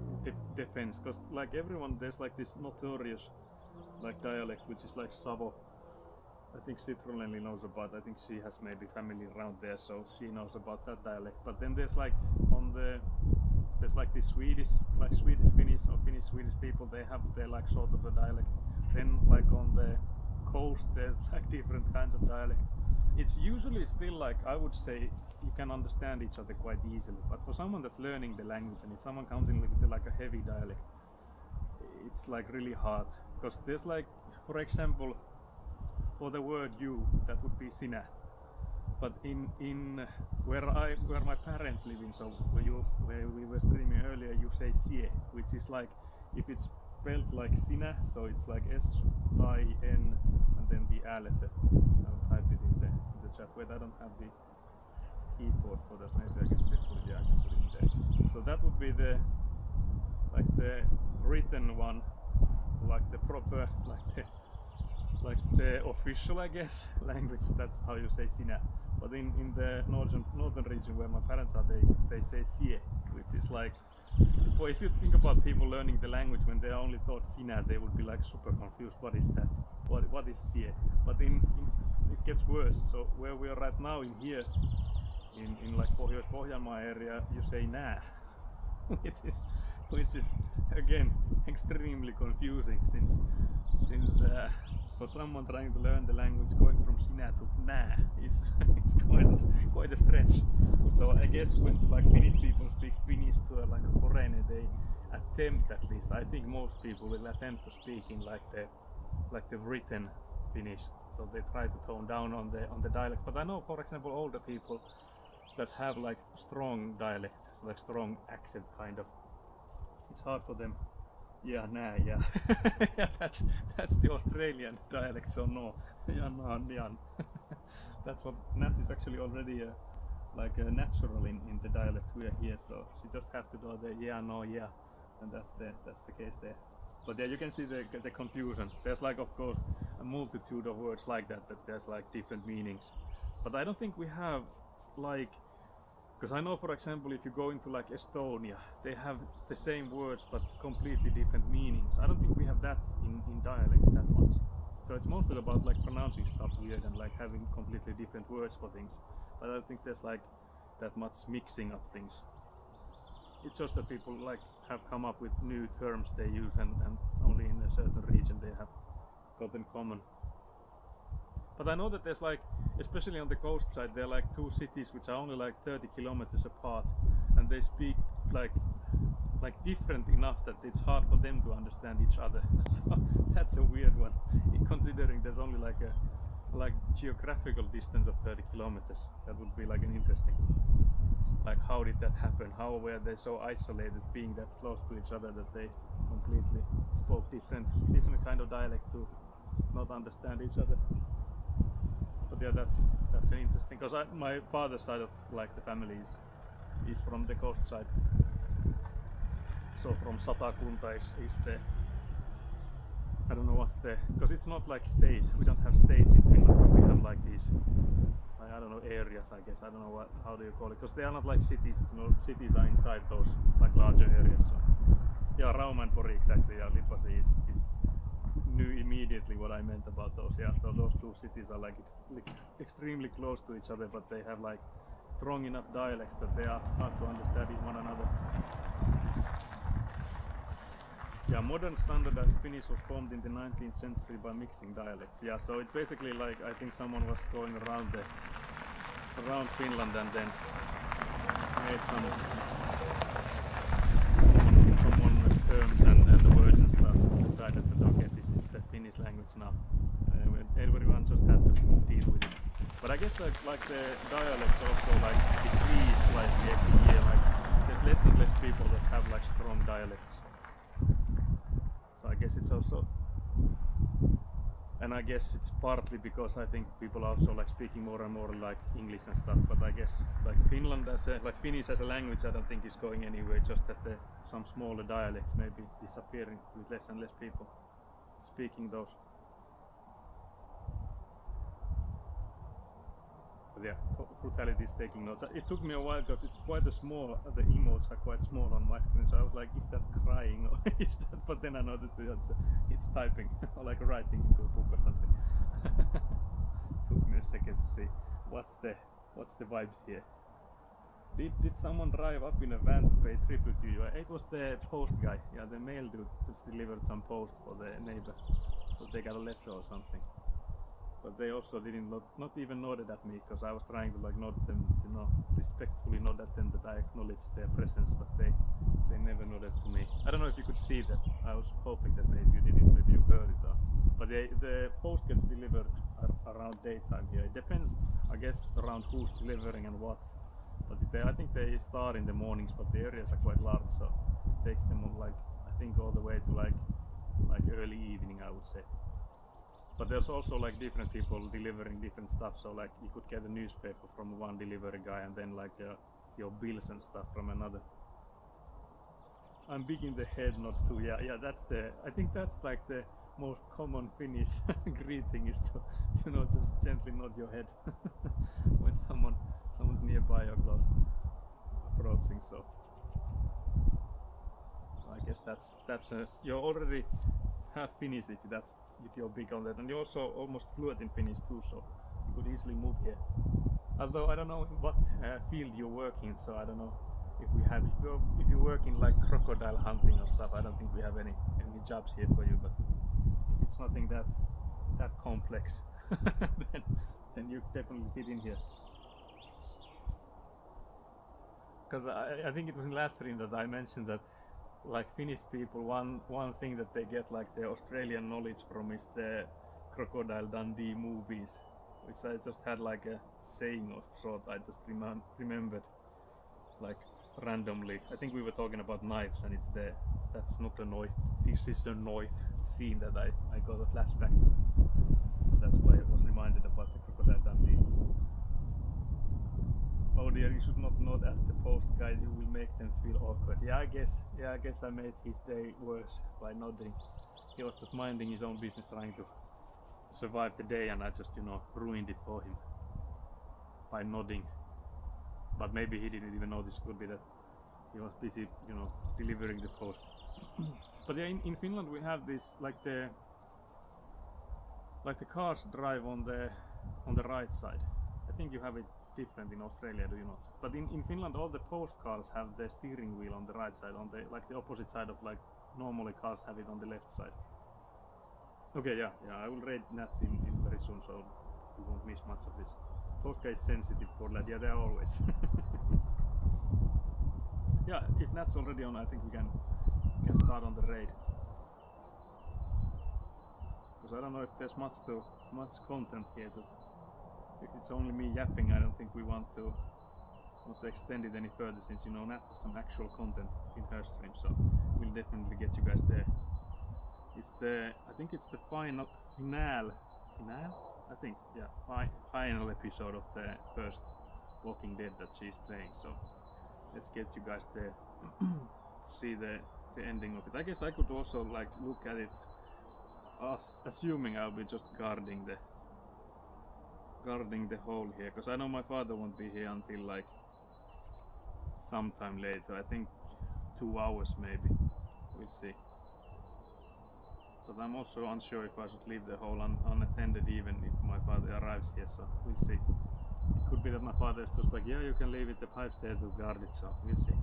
depends. Because like everyone, there's like this notorious like dialect, which is like Savo. I think Citronelli knows about. I think she has maybe family around there, so she knows about that dialect. But then there's like there's like the Swedish Finnish or Finnish Swedish people. They have their like sort of a dialect. Then like on the coast, there's like different kinds of dialect. It's usually still like, I would say, you can understand each other quite easily, but for someone that's learning the language, and if someone comes in with like a heavy dialect, it's like really hard, because there's like, for example, for the word you, that would be sinä, but in where my parents live in, so where we were streaming earlier, you say sie, which is like, if it's spelled like sinä, so it's like S-I-N and then the A letter. I'll type it in the chat. Wait, I don't have the keyboard for that. Maybe I can still put it. Yeah, I can put it in there. So that would be the written one, like the proper, like the official, I guess, language. That's how you say sinä. But in the northern region where my parents are, they say sie, which is like, well, if you think about people learning the language when they only thought sinä, they would be like super confused. What is that? What is sie? But it gets worse. So where we are right now in here, in like Pohjois-Pohjanmaa area, you say nää, which is again extremely confusing since for someone trying to learn the language, going from sinä to nää is quite a stretch. So I guess when like Finnish people speak Finnish to like a foreigner, they attempt, at least I think most people will attempt to speak in like the written Finnish. So they try to tone down on the dialect. But I know, for example, older people, that have like strong dialect, like strong accent kind of. It's hard for them. Yeah, nah, yeah. Yeah, that's the Australian dialect, so no. Yeah, no, yeah. That's what Nat is actually already like natural in the dialect we are here, so she just have to do the yeah, no, yeah, and that's the case there. But yeah, you can see the confusion. There's like, of course, a multitude of words like that there's like different meanings. But I don't think we have like, because I know, for example, if you go into like Estonia, they have the same words but completely different meanings. I don't think we have that in dialects that much. So it's mostly about like pronouncing stuff weird and like having completely different words for things. But I don't think there's like that much mixing up things. It's just that people like have come up with new terms they use and only in a certain region they have got them common. But I know that there's like, especially on the coast side, there are like two cities which are only like 30 kilometers apart, and they speak like different enough that it's hard for them to understand each other. So that's a weird one, considering there's only like a geographical distance of 30 kilometers. That would be like an interesting, like how did that happen? How were they so isolated, being that close to each other, that they completely spoke different kind of dialect to not understand each other? But yeah, that's an interesting, because my father's side of like the family is from the coast side. So from Satakunta is the, I don't know what's the, because it's not like state. We don't have states in Finland, but we have like these, like, I don't know, areas, I guess. I don't know how do you call it, because they are not like cities. You know, cities are inside those like larger areas. So yeah, Rauma and Pori, exactly. Yeah, Lipasi is knew immediately what I meant about those. Yeah, so those two cities are like extremely close to each other, but they have like strong enough dialects that they are hard to understand one another. Yeah, modern standardized Finnish was formed in the 19th century by mixing dialects. Yeah, so it's basically like, I think someone was going around Finland and then made some common terms and the words and stuff, decided that okay, this is the Finnish language now. Everyone just had to deal with it. But I guess like the dialects also like decrease slightly every year. Like there's less and less people that have like strong dialects. So I guess it's also, and I guess it's partly because I think people are also like speaking more and more like English and stuff. But I guess like Finland as a, like Finnish as a language, I don't think is going anywhere. Just that some smaller dialects may be disappearing with less and less people speaking those. But yeah, brutality is taking notes. It took me a while because it's quite a small, the emotes are quite small on my screen, so I was like, is that crying or is that, but then I noticed it's typing or like writing into a book or something. Took me a second to see what's the vibes here. Did someone drive up in a van to pay tribute to you? It was the post guy, yeah, the mail dude just delivered some post for the neighbor, so they got a letter or something. But they also didn't not even nodded at me, because I was trying to like nod them, you know, respectfully nod at them that I acknowledged their presence, but they never nodded to me. I don't know if you could see that. I was hoping that maybe you didn't, maybe you heard it. But the post gets delivered around daytime here. It depends, I guess, around who's delivering and what. But I think they start in the mornings, but the areas are quite large, so it takes them like, I think, all the way to like early evening, I would say. But there's also like different people delivering different stuff, so like you could get a newspaper from one delivery guy and then like your bills and stuff from another. I'm big in the head, not too. Yeah, I think that's like the most common Finnish greeting, is to, you know, just gently nod your head when someone's nearby or close approaching. So I guess that's you already have Finnish if you're big on that, and you're also almost fluent in Finnish too, so you could easily move here. Although I don't know what field you're working, so I don't know if you work in like crocodile hunting or stuff. I don't think we have any jobs here for you, but if it's nothing that complex, then you definitely fit in here. Because I think it was in last stream that I mentioned that like Finnish people, one thing that they get like the Australian knowledge from is the Crocodile Dundee movies, which I just had like a saying of sort. I just remembered like randomly. I think we were talking about knives, and it's there. That's not a knife. This is a knife scene that I got a flashback to. So that's why I was reminded about the Crocodile Dundee. Oh dear, you should not nod at the post guy, you will make them feel awkward. Yeah, I guess I made his day worse by nodding. He was just minding his own business, trying to survive the day, and I just, you know, ruined it for him by nodding. But maybe he didn't even know this could be that he was busy, you know, delivering the post. But yeah, in Finland we have this, like the cars drive on the right side. I think you have it different in Australia, do you not? But in Finland all the post cars have the steering wheel on the right side, on the like the opposite side of like normally cars have it on the left side. Okay, yeah, I will raid Nat in very soon, so you won't miss much of this. Post guy is sensitive for that, yeah, they are always. Yeah, if Nat's already on, I think we can start on the raid. Because I don't know if there's much content here. If it's only me yapping, I don't think we want to extend it any further, since, you know, Nat has some actual content in her stream, so we'll definitely get you guys there. It's the, I think it's the final episode of the first Walking Dead that she's playing, so let's get you guys there to see the ending of it. I guess I could also like look at it assuming I'll be just guarding the hole here, because I know my father won't be here until like sometime later. I think 2 hours maybe. We'll see. But I'm also unsure if I should leave the hole unattended even if my father arrives here, so we'll see. It could be that my father is just like, yeah, you can leave it, the pipe's there to guard it, so we'll see.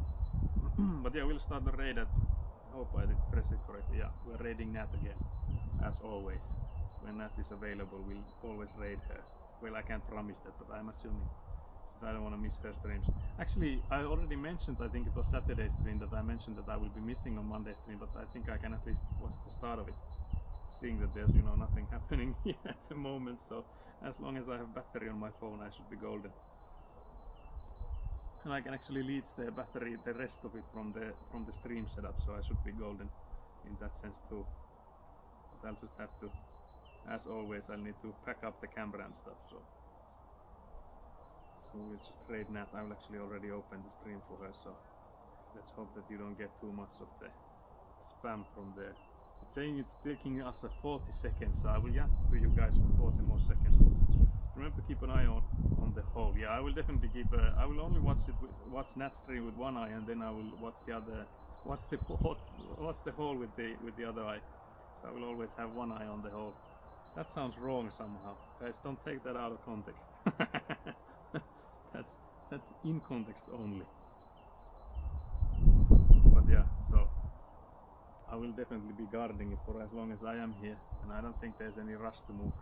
But yeah, we'll start the raid at, I hope I did press it correctly, yeah, we're raiding Nat again, as always. When Nat is available, we'll always raid her. Well, I can't promise that, but I'm assuming, since I don't want to miss her streams. Actually, I already mentioned, I think it was Saturday stream, that I mentioned that I will be missing on Monday stream, but I think I can at least watch the start of it, seeing that there's, you know, nothing happening here at the moment, so as long as I have battery on my phone, I should be golden. And I can actually leech the battery, the rest of it from the stream setup, so I should be golden in that sense too. But I'll just have to, as always, I'll need to pack up the camera and stuff, so we'll just raid Nat. I will actually already open the stream for her, so let's hope that you don't get too much of the spam from there. It's saying it's taking us 40 seconds, so I will yap to you guys for 40 more seconds. Remember to keep an eye on the hole. Yeah, I will definitely keep. I will only watch Nat's stream with one eye, and then I will watch the other. Watch the hole with the other eye. So I will always have one eye on the hole. That sounds wrong somehow. Guys, don't take that out of context. that's in context only. But yeah, so I will definitely be guarding it for as long as I am here, and I don't think there's any rush to move.